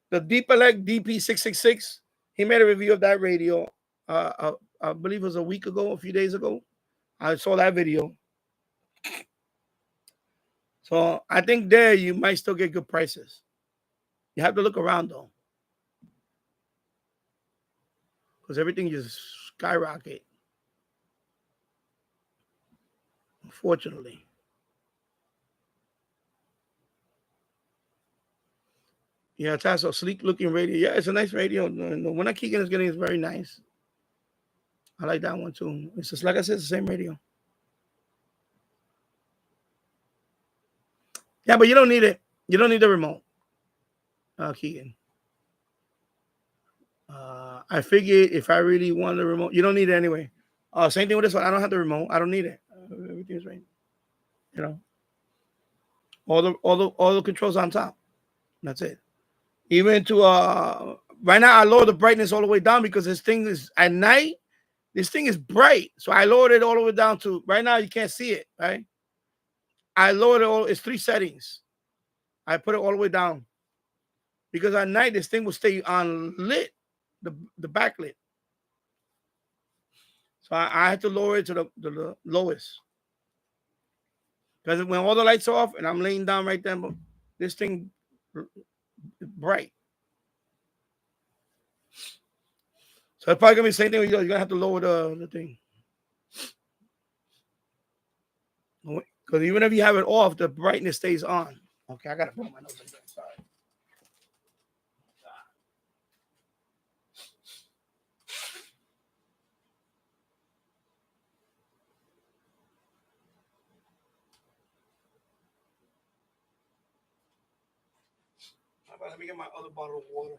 Elect DP666. He made a review of that radio. I believe it was a few days ago. I saw that video. So I think there you might still get good prices. You have to look around though, because everything just skyrocket. Unfortunately. Yeah, it's also a sleek looking radio. Yeah, it's a nice radio. The one that Keegan is getting is very nice. I like that one too. It's just like I said, it's the same radio. Yeah, but you don't need it. You don't need the remote, Keegan. I figured if I really want the remote, you don't need it anyway. Same thing with this one. I don't have the remote. I don't need it. Everything's right. All the controls on top. That's it. Even to right now, I lower the brightness all the way down because this thing is at night. This thing is bright, so I lowered it all the way down to right now. You can't see it, right? I lowered it all. It's 3 settings. I put it all the way down because at night this thing will stay on lit, the backlit. So I had to lower it to the lowest because when all the lights are off and I'm laying down right there, this thing bright. So it's probably gonna be the same thing with you. You're gonna have to lower the thing. Because even if you have it off, the brightness stays on. Okay, I gotta put my nose again. Sorry. How about let me get my other bottle of water.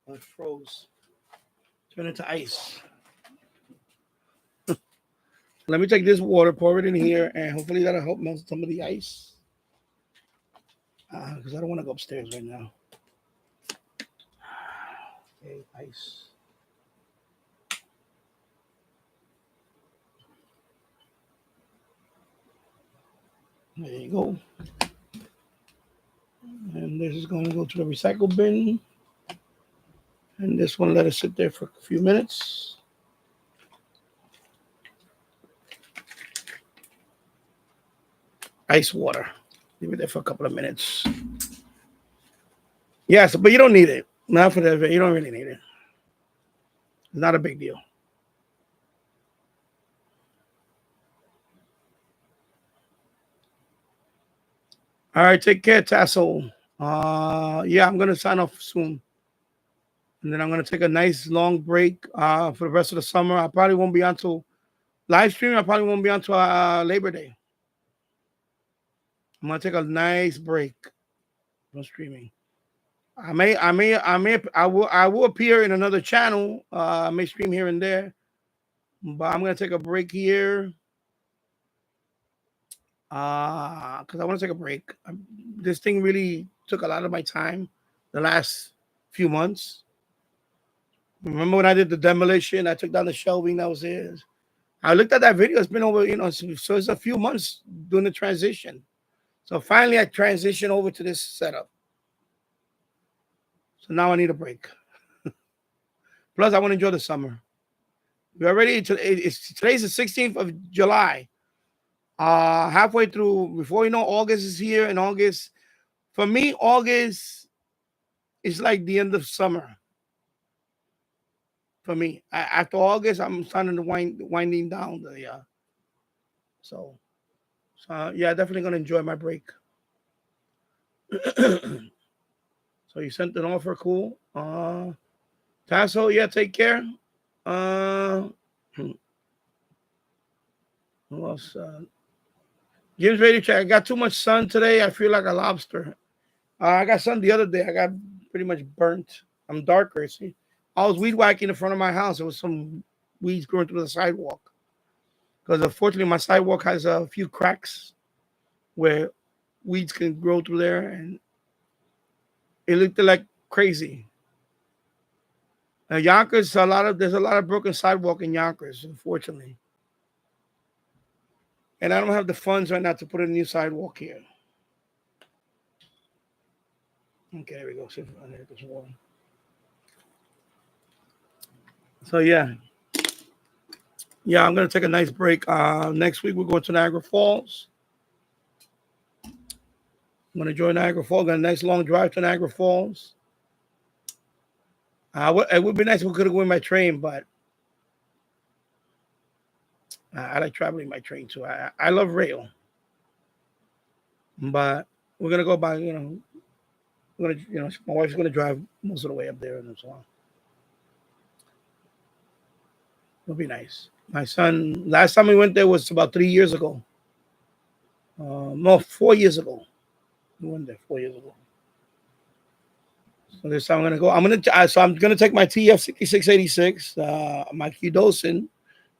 It froze. Turn into ice. Let me take this water, pour it in here, and hopefully that'll help melt some of the ice. Because I don't want to go upstairs right now. Okay, ice. There you go. And this is going to go to the recycle bin. And this one, let it sit there for a few minutes. ice water. Leave it there for a couple of minutes. Yes, but you don't need it. Not for that. You don't really need it. It's not a big deal. All right, take care, Tassel. Yeah, I'm gonna sign off soon. And then I'm gonna take a nice long break for the rest of the summer. I probably won't be on till live streaming. I probably won't be on till Labor Day. I'm gonna take a nice break from streaming. I will appear in another channel. I may stream here and there, but I'm gonna take a break here. Because I want to take a break. This thing really took a lot of my time the last few months. Remember when I did the demolition? I took down the shelving that was there. I looked at that video. It's been over, so it's a few months doing the transition. So finally, I transitioned over to this setup. So now I need a break. Plus, I want to enjoy the summer. We're already today's the 16th of July. Halfway through, before you know, August is here. And August, for me, August is like the end of summer. For me, after August, I'm starting to winding down. So yeah, definitely gonna enjoy my break. So you sent an offer, cool. Tasso, yeah, take care. Who else? Jim's ready to check. I got too much sun today. I feel like a lobster. I got sun the other day. I got pretty much burnt. I'm darker. See, I was weed whacking in front of my house. There was some weeds growing through the sidewalk. Because unfortunately, my sidewalk has a few cracks where weeds can grow through there, and it looked like crazy. Now, Yonkers, there's a lot of broken sidewalk in Yonkers, unfortunately. And I don't have the funds right now to put a new sidewalk here. Okay, there we go. So yeah. Yeah, I'm gonna take a nice break. Next week we're going to Niagara Falls. I'm gonna join Niagara Falls. Got a nice long drive to Niagara Falls. It would be nice if we could have gone by train, but I like traveling by train too. I love rail, but we're gonna go by. My wife's gonna drive most of the way up there and so on. It'll be nice. My son, last time we went there was about 3 years ago. No, 4 years ago. We went there 4 years ago. So this time I'm gonna go. I'm gonna take my TF 6686, my Qdosin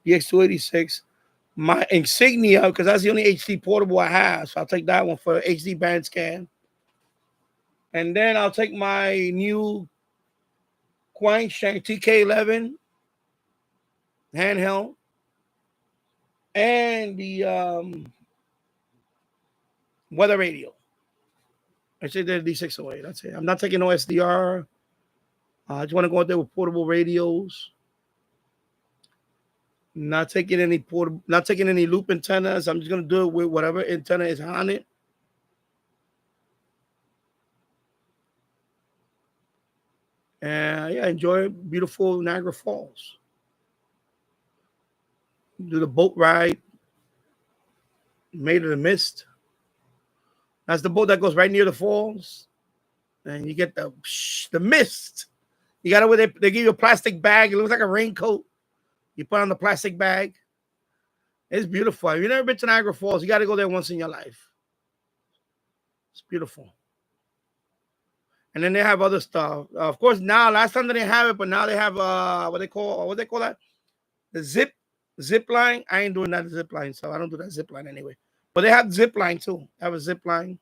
DX286. My Insignia, because that's the only HD portable I have. So I'll take that one for HD band scan. And then I'll take my new Quangshank TK11 handheld and the weather radio. I say the D608. That's it. I'm not taking no SDR. I just want to go out there with portable radios. Not taking any loop antennas. I'm just gonna do it with whatever antenna is on it. And yeah, enjoy beautiful Niagara Falls. Do the boat ride. Made of the Mist. That's the boat that goes right near the falls, and you get the mist. You got it. They give you a plastic bag. It looks like a raincoat. You put on the plastic bag. It's beautiful. If you've never been to Niagara Falls, you got to go there once in your life. It's beautiful. And then they have other stuff. Of course, now last time they didn't have it, but now they have what they call that? The zip line. I ain't doing that zip line, so I don't do that zip line anyway. But they have zip line too. They have a zip line.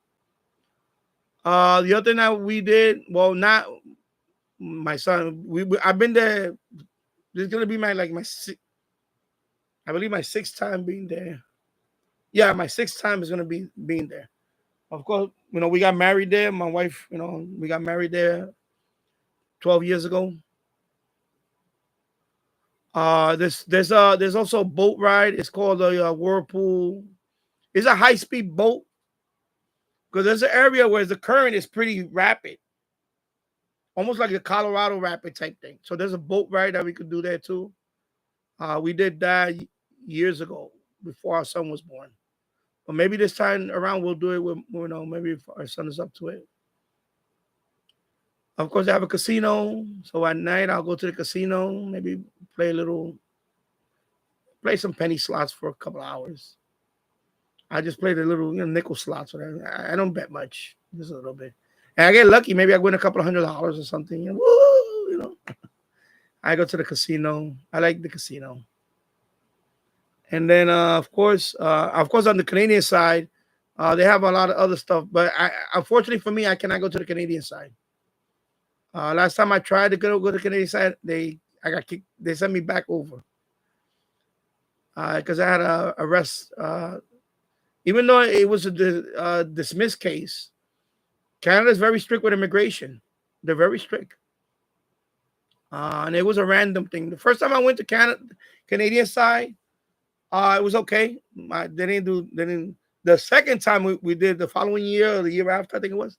The other thing that we did, well, not my son. I've been there. This is gonna be my I believe my 6th time being there. Yeah, my 6th time is gonna be being there. Of course, we got married there. My wife, we got married there 12 years ago. There's also a boat ride. It's called a Whirlpool. It's a high-speed boat. because there's an area where the current is pretty rapid, almost like the Colorado rapid type thing. So there's a boat ride that we could do there too. We did that years ago before our son was born. But maybe this time around we'll do it with, maybe if our son is up to it. Of course, I have a casino. So at night I'll go to the casino, maybe play some penny slots for a couple of hours. I just play the little nickel slots. Whatever. I don't bet much, just a little bit. And I get lucky. Maybe I win a couple of $100 or something. Woo, I go to the casino. I like the casino. And then, of course, on the Canadian side, they have a lot of other stuff. But unfortunately for me, I cannot go to the Canadian side. Last time I tried to go to the Canadian side, I got kicked. They sent me back over because I had a arrest. Even though it was a dismissed case, Canada is very strict with immigration. They're very strict. And it was a random thing. The first time I went to Canadian side, it was okay. They didn't. The second time we did the following year or the year after, I think it was.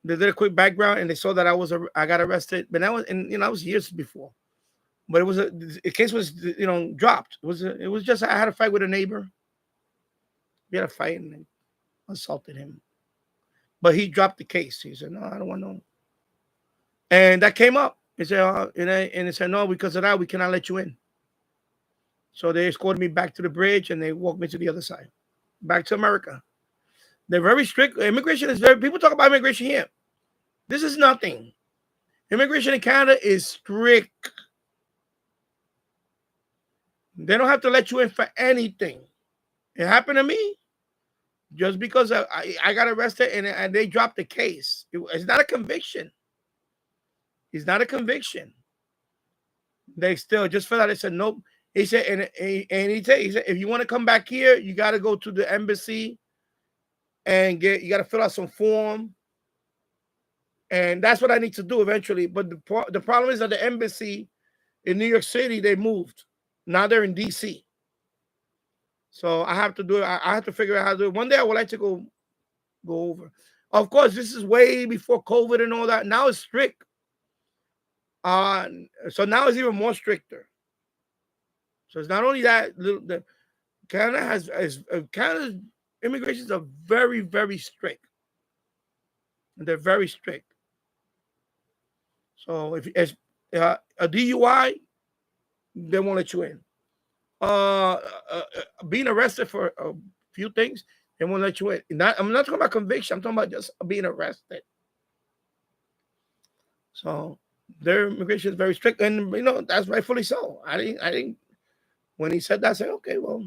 They did a quick background and they saw that I got arrested, but that was years before. But it was the case was dropped. It was just I had a fight with a neighbor. We had a fight and I assaulted him, but he dropped the case. He said, "No, I don't want no." And that came up. He said, and he said, "No, because of that, we cannot let you in." So they escorted me back to the bridge and they walked me to the other side, back to America. They're very strict. Immigration is people talk about immigration here. This is nothing. Immigration in Canada is strict. They don't have to let you in for anything. It happened to me just because I got arrested and they dropped the case. It's not a conviction. It's not a conviction. They still, just for that, they said, nope. He said, and he said, if you want to come back here, you got to go to the embassy and you got to fill out some form. And that's what I need to do eventually. But the problem is that the embassy in New York City, they moved. Now they're in D.C. So I have to do it. I have to figure out how to do it. One day I would like to go over. Of course, this is way before COVID and all that. Now it's strict. So now it's even more stricter. So it's not only that. Canada's immigrations are very, very strict. And they're very strict. So if it's a DUI, they won't let you in. Being arrested for a few things, they won't let you in. I'm not talking about conviction. I'm talking about just being arrested. So their immigration is very strict, and that's rightfully so. I didn't. When he said that, I said, okay, well,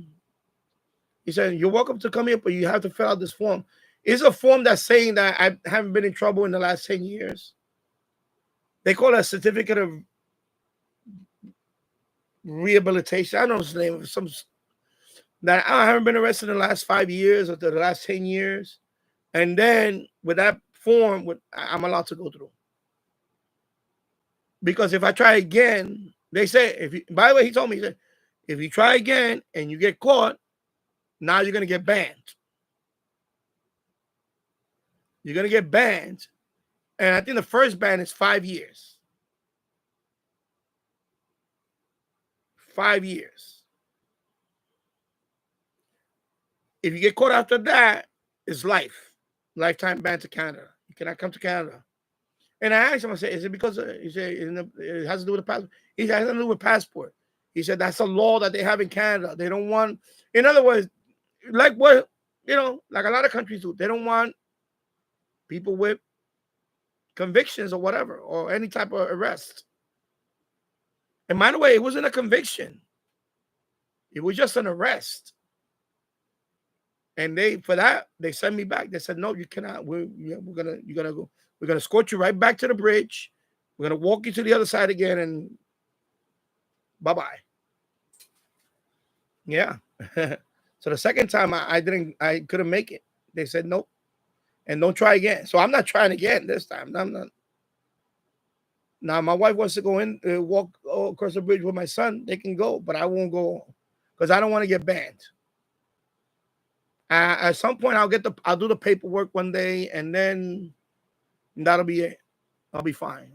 he said, you're welcome to come here, but you have to fill out this form. It's a form that's saying that I haven't been in trouble in the last 10 years. They call it a certificate of rehabilitation. I don't know the name of some that I haven't been arrested in the last 5 years or the last 10 years. And then with that form, I'm allowed to go through. Because if I try again, they say, by the way, he told me, he said, if you try again and you get caught, now you're going to get banned. You're going to get banned. And I think the first ban is 5 years. 5 years. If you get caught after that, it's life. Lifetime ban to Canada. You cannot come to Canada. And I asked him, I said, is it because he said it has to do with the passport? He said, it has to do with passport. He said, that's a law that they have in Canada. They don't want, in other words, like what, like a lot of countries do. They don't want people with convictions or whatever, or any type of arrest. And by the way, it wasn't a conviction. It was just an arrest. And for that, they sent me back. They said, no, you cannot. We're gonna escort you right back to the bridge. We're gonna walk you to the other side again, and bye-bye. Yeah. So the second time I couldn't make it. They said nope. And don't try again. So I'm not trying again this time. I'm not. Now my wife wants to go in, walk across the bridge with my son. They can go, but I won't go because I don't want to get banned. At some point, I'll do the paperwork one day, and then that'll be it. I'll be fine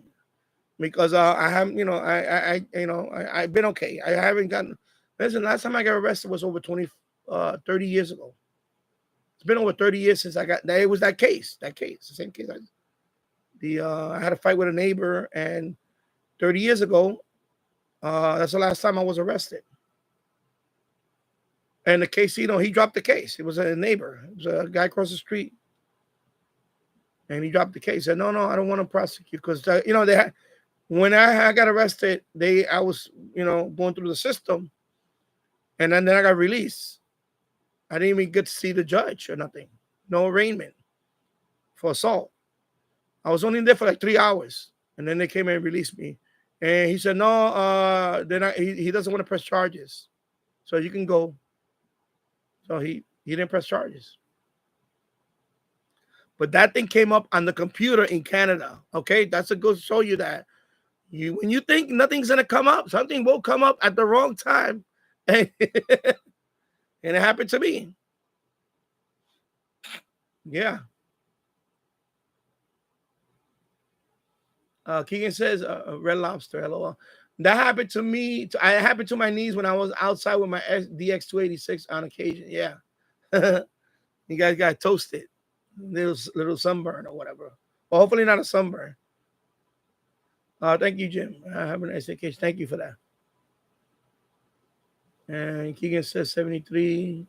because I haven't, I've been okay. I haven't gotten. Listen, last time I got arrested was over 30 years ago. It's been over 30 years since I got. It was that case, the same case. I had a fight with a neighbor, and 30 years ago, that's the last time I was arrested. And the case, he dropped the case. It was a neighbor. It was a guy across the street. And he dropped the case. He said, no, I don't want to prosecute. Because, when I got arrested, I was, going through the system. And then I got released. I didn't even get to see the judge or nothing. No arraignment for assault. I was only there for like 3 hours. And then they came and released me. And he said, no, he doesn't want to press charges. So you can go. So he didn't press charges. But that thing came up on the computer in Canada. Okay, that's a good show you that. When you think nothing's gonna come up, something will come up at the wrong time. And it happened to me. Yeah. Keegan says, Red Lobster, LOL. That happened to me. It happened to my knees when I was outside with my DX 286 on occasion. Yeah. You guys got toasted. Little sunburn or whatever. Well, hopefully not a sunburn. Thank you, Jim. I have an vacation. Thank you for that. And Keegan says 73.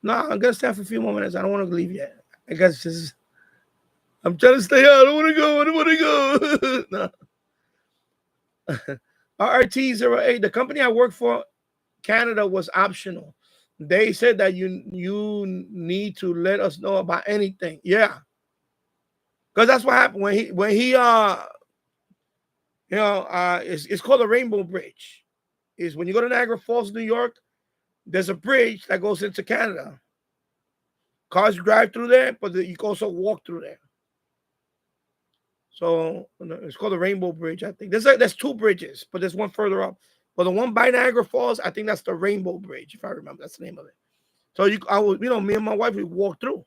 No, I'm going to stay for a few more minutes. I don't want to leave yet. I guess I'm trying to stay out. I don't want to go. No. RRT08, the company I work for, Canada, was optional. They said that you need to let us know about anything. Yeah, because that's what happened when he it's called the Rainbow Bridge. Is when you go to Niagara Falls, New York, there's a bridge that goes into Canada. Cars drive through there, but you can also walk through there. So it's called the Rainbow Bridge, I think. There's two bridges, but there's one further up. But the one by Niagara Falls, I think that's the Rainbow Bridge, if I remember. That's the name of it. So me and my wife, we walk through.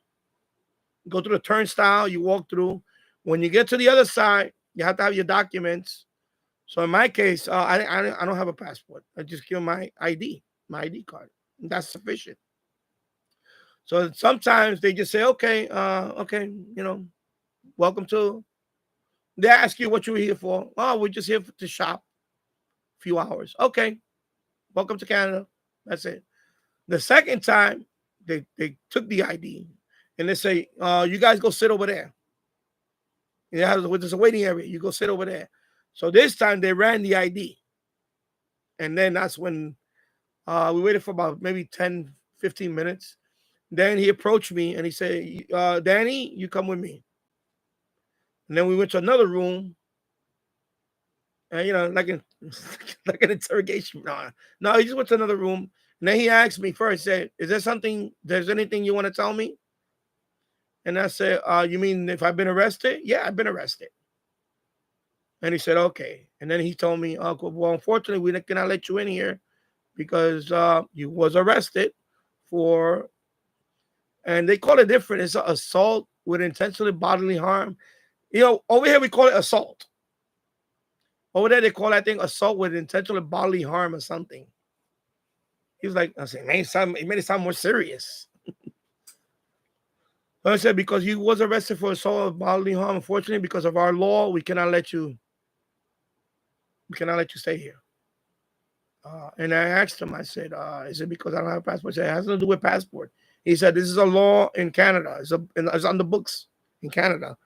Go through the turnstile, you walk through. When you get to the other side, you have to have your documents. So in my case, I don't have a passport. I just give my ID card. And that's sufficient. So sometimes they just say, okay, welcome to. They ask you what you were here for. Oh, we're just here to shop a few hours. Okay. Welcome to Canada. That's it. The second time, they took the ID and they say, you guys go sit over there. Yeah, there's a waiting area. You go sit over there. So this time they ran the ID. And then that's when we waited for about maybe 10, 15 minutes. Then he approached me and he said, Danny, you come with me. And then we went to another room, and like an interrogation. No, he just went to another room. And then he asked me first, said, there's anything you want to tell me? And I said, you mean if I've been arrested? Yeah, I've been arrested. And he said, okay. And then he told me, well, unfortunately, we cannot let you in here because you was arrested for, and they call it different. It's assault with intentional bodily harm. Over here we call it assault. Over there they call that thing assault with intentional bodily harm or something. He was like, I said, it made it sound more serious. I said, because you was arrested for assault with bodily harm, unfortunately, because of our law, we cannot let you stay here. And I asked him, I said, is it because I don't have a passport? He said, it has nothing to do with passport. He said, this is a law in Canada. It's on the books in Canada.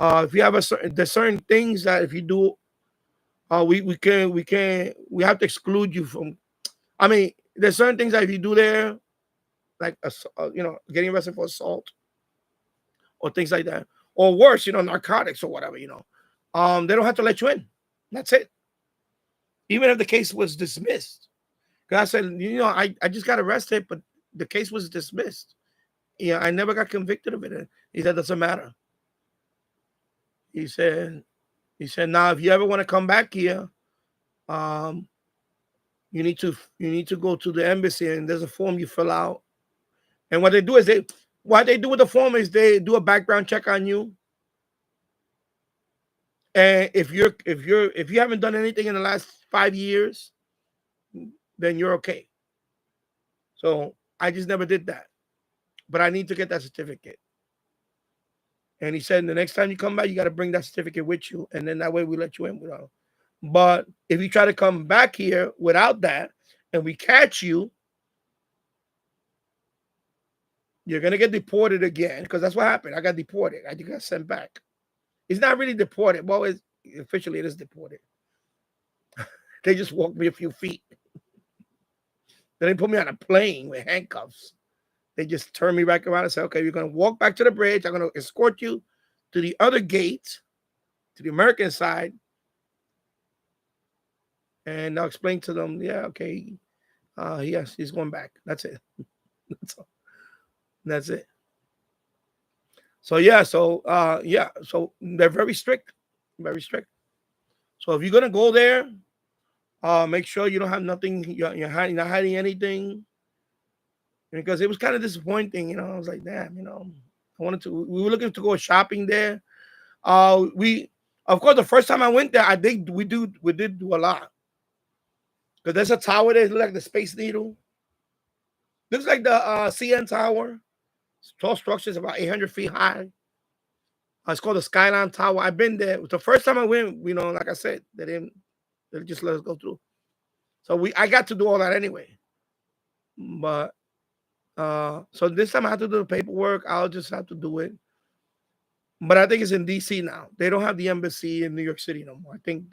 If you have there's certain things that if you do, we have to exclude you from. I mean, there's certain things that if you do there, like getting arrested for assault or things like that, or worse, narcotics or whatever, they don't have to let you in. That's it. Even if the case was dismissed. Because I said, I just got arrested, but the case was dismissed. Yeah, I never got convicted of it. He said, doesn't matter. He said, now if you ever want to come back here, you need to go to the embassy and there's a form you fill out And what they do with the form is they do a background check on you. And if you haven't done anything in the last 5 years, then you're okay. So I just never did that. But I need to get that certificate. And he said, the next time you come back, you got to bring that certificate with you. And then that way we let you in without. But if you try to come back here without that and we catch you, you're going to get deported again. Because that's what happened. I got deported. I got sent back. It's not really deported. Well, officially it is deported. They just walked me a few feet. They didn't put me on a plane with handcuffs. They just turned me back around and said, okay, you're going to walk back to the bridge. I'm going to escort you to the other gate, to the American side. And I'll explain to them, yeah, okay. Yes, he's going back. That's it. That's all. That's it. So, yeah. So they're very strict. Very strict. So if you're going to go there, make sure you don't have nothing. You're not hiding anything. Because it was kind of disappointing, I was like, damn, we were looking to go shopping there. Of course, the first time I went there, we did do a lot. Because there's a tower there, it looks like the Space Needle. Looks like the CN Tower. It's tall structures, about 800 feet high. It's called the Skyline Tower. I've been there. It was the first time I went, like I said, they just let us go through. So I got to do all that anyway. But so this time I have to do the paperwork. I'll just have to do it. But I think it's in DC now. They don't have the embassy in New York City no more. I think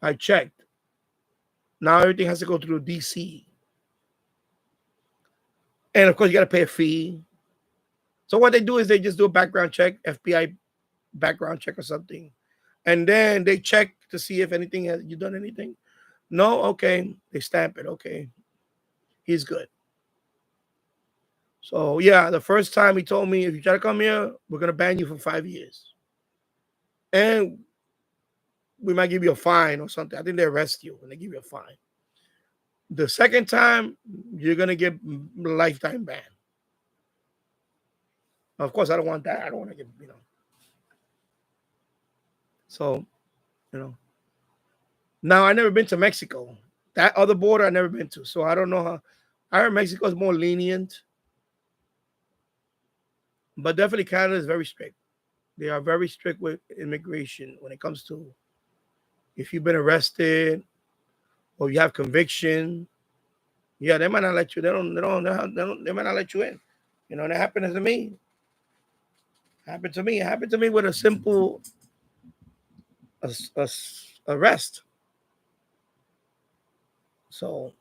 I checked. Now everything has to go through DC. And of course, you got to pay a fee. So what they do is they just do a background check, FBI background check or something. And then they check to see if you done anything. No, okay. They stamp it. Okay. He's good. So, yeah, the first time he told me, if you try to come here, we're going to ban you for 5 years. And we might give you a fine or something. I think they arrest you when they give you a fine. The second time, you're going to get a lifetime ban. Of course, I don't want that. I don't want to get, So, Now, I've never been to Mexico. That other border I've never been to. So, I don't know how. I heard Mexico is more lenient. But definitely Canada is very strict. They are very strict with immigration when it comes to if you've been arrested or you have conviction. Yeah, they might not let you. They might not let you in. That happened to me. It happened to me with a simple arrest. So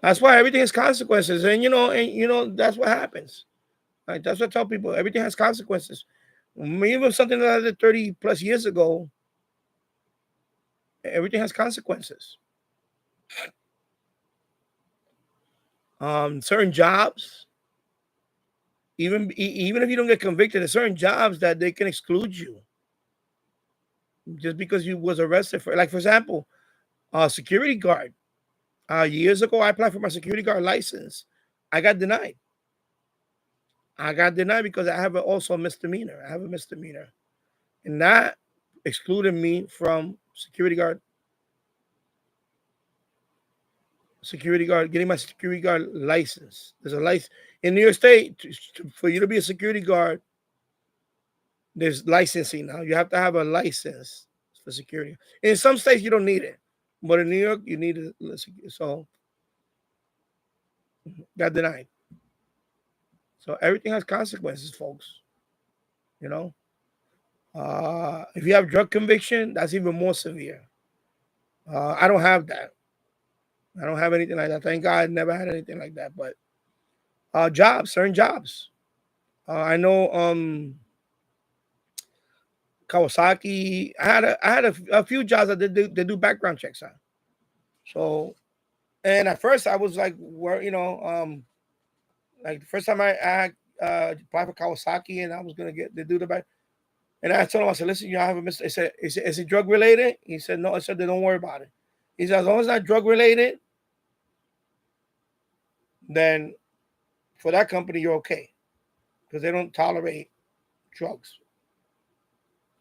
that's why everything has consequences, and that's what happens. Right? That's what I tell people. Everything has consequences. Even something that I did 30 plus years ago, everything has consequences. Certain jobs, even if you don't get convicted, there's certain jobs that they can exclude you just because you was arrested for example, security guard. Years ago, I applied for my security guard license. I got denied. Because I have also a misdemeanor. And that excluded me from security guard, getting my security guard license. There's a license in New York State for you to be a security guard. There's licensing now. You have to have a license for security. In some states, you don't need it. But in New York, you need it. So, got denied. So everything has consequences, folks. If you have drug conviction, that's even more severe. I don't have that. I don't have anything like that. Thank God I never had anything like that. But certain jobs. I know Kawasaki. I had a few jobs that they do background checks on. So, and at first I was like, where like the first time I applied for Kawasaki and I was gonna get to do the back, and I told him, I said, listen, I have a mistake. I said, is it drug related? He said, no. I said, don't worry about it. He said, as long as it's not drug related, then for that company, you're okay because they don't tolerate drugs.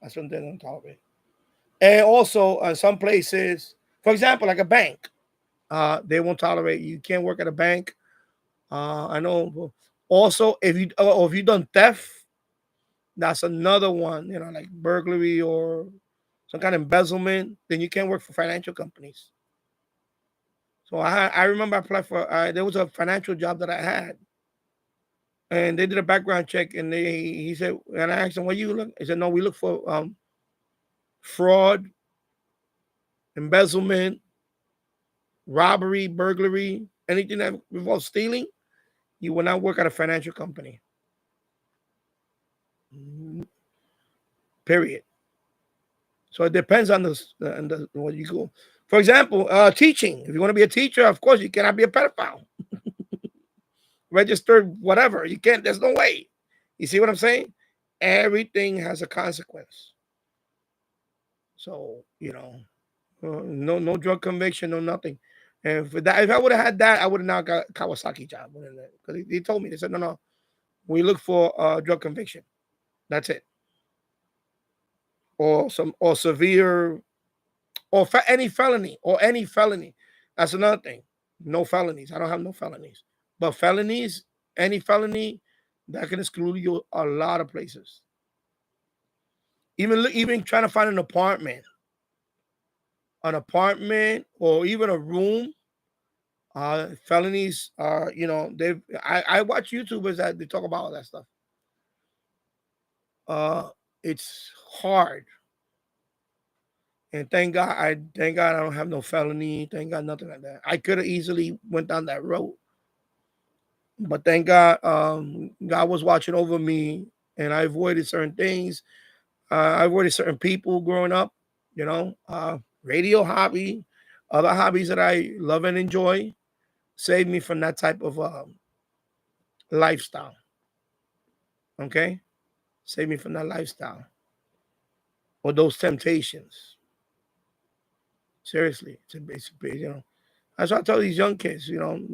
That's what they don't tolerate. And also, some places, for example, like a bank, they won't tolerate you. Can't work at a bank. I know. Also, if you've done theft, that's another one. You know, like burglary or some kind of embezzlement, then you can't work for financial companies. So I remember I applied for. There was a financial job that I had, and they did a background check, and he said, and I asked him, "What you look?" He said, "No, we look for fraud, embezzlement, robbery, burglary, anything that involves stealing. You will not work at a financial company. Period." So it depends on the what you go. For example, teaching. If you want to be a teacher, of course you cannot be a pedophile. Registered whatever. You can't. There's no way. You see what I'm saying? Everything has a consequence. So no drug conviction, no nothing. And for that, if I would have had that, I would have now got a Kawasaki job. Because he told me, they said, no, we look for drug conviction. That's it. Or severe, or any felony. That's another thing. No felonies. I don't have no felonies. But felonies, any felony, that can exclude you a lot of places. Even trying to find an apartment, or even a room. Felonies are, I watch YouTubers that they talk about all that stuff. It's hard. And thank God I don't have no felony. Thank God nothing like that. I could have easily went down that road. But thank God, God was watching over me, and I avoided certain things. I avoided certain people growing up, radio hobby, other hobbies that I love and enjoy, saved me from that type of lifestyle. Okay? Save me from that lifestyle or those temptations. Seriously, it's that's what I tell these young kids. One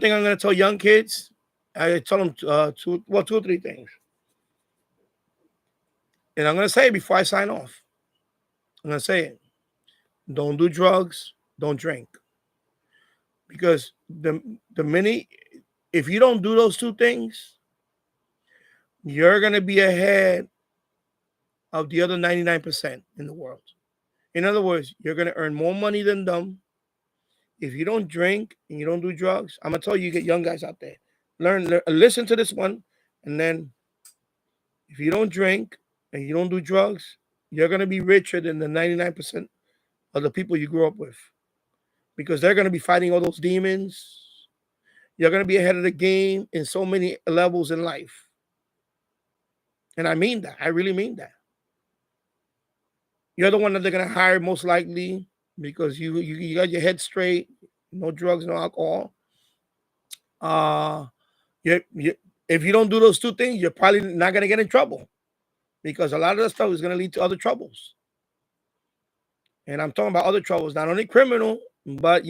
thing I'm going to tell young kids, I tell them two or three things, and I'm going to say it before I sign off. I'm going to say it: don't do drugs, don't drink, because if you don't do those two things, you're going to be ahead of the other 99% in the world. In other words, you're going to earn more money than them. If you don't drink and you don't do drugs, I'm going to tell you, get young guys out there. Listen to this one. And then if you don't drink and you don't do drugs, you're going to be richer than the 99% of the people you grew up with. Because they're going to be fighting all those demons. You're going to be ahead of the game in so many levels in life. And I mean that. I really mean that. You're the one that they're going to hire most likely because you got your head straight, no drugs, no alcohol. If you don't do those two things, you're probably not going to get in trouble because a lot of that stuff is going to lead to other troubles. And I'm talking about other troubles, not only criminal, but,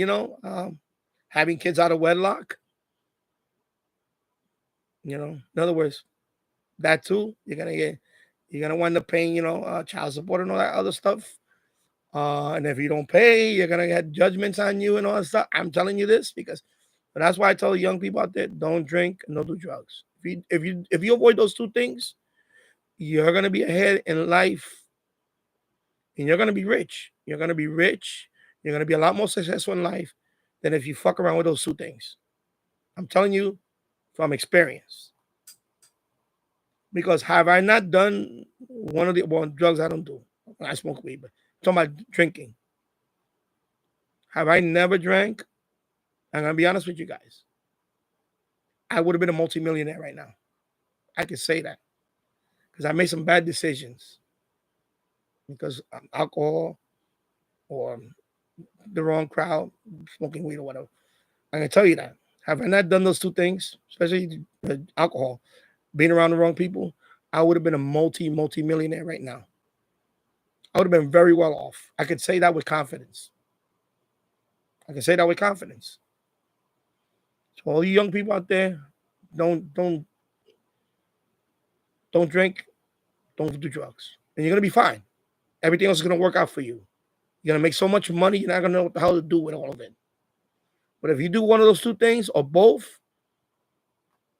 having kids out of wedlock. In other words, that too, you're going to wind up paying, child support and all that other stuff. And if you don't pay, you're going to get judgments on you and all that stuff. I'm telling you this because that's why I tell young people out there, don't drink and don't do drugs. If you avoid those two things, you're going to be ahead in life and you're going to be rich. You're going to be rich. You're going to be a lot more successful in life than if you fuck around with those two things. I'm telling you from experience. Because have I not done one of the drugs I don't do? I smoke weed, but I'm talking about drinking. Have I never drank? I'm going to be honest with you guys. I would have been a multimillionaire right now. I can say that. Because I made some bad decisions. Because alcohol or the wrong crowd, smoking weed or whatever. I can tell you that. Have I not done those two things, especially alcohol, being around the wrong people, I would have been a multi-millionaire right now. I would have been very well off. I could say that with confidence. So all you young people out there, don't drink, don't do drugs, and you're gonna be fine. Everything else is gonna work out for you. You're gonna make so much money, you're not gonna know what the hell to do with all of it. But if you do one of those two things or both,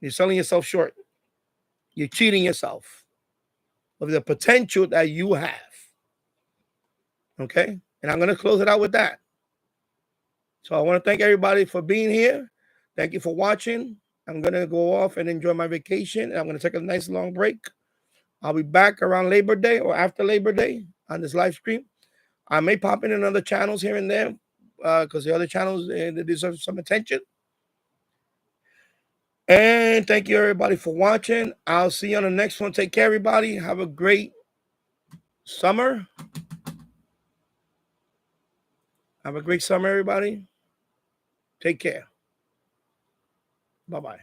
you're selling yourself short. You're cheating yourself of the potential that you have. Okay? And I'm gonna close it out with that. So I want to thank everybody for being here. Thank you for watching. I'm going to go off and enjoy my vacation. And I'm going to take a nice long break. I'll be back around Labor Day or after Labor Day on this live stream. I may pop in other channels here and there because the other channels, they deserve some attention. And thank you, everybody, for watching. I'll see you on the next one. Take care, everybody. Have a great summer. Have a great summer, everybody. Take care. Bye-bye.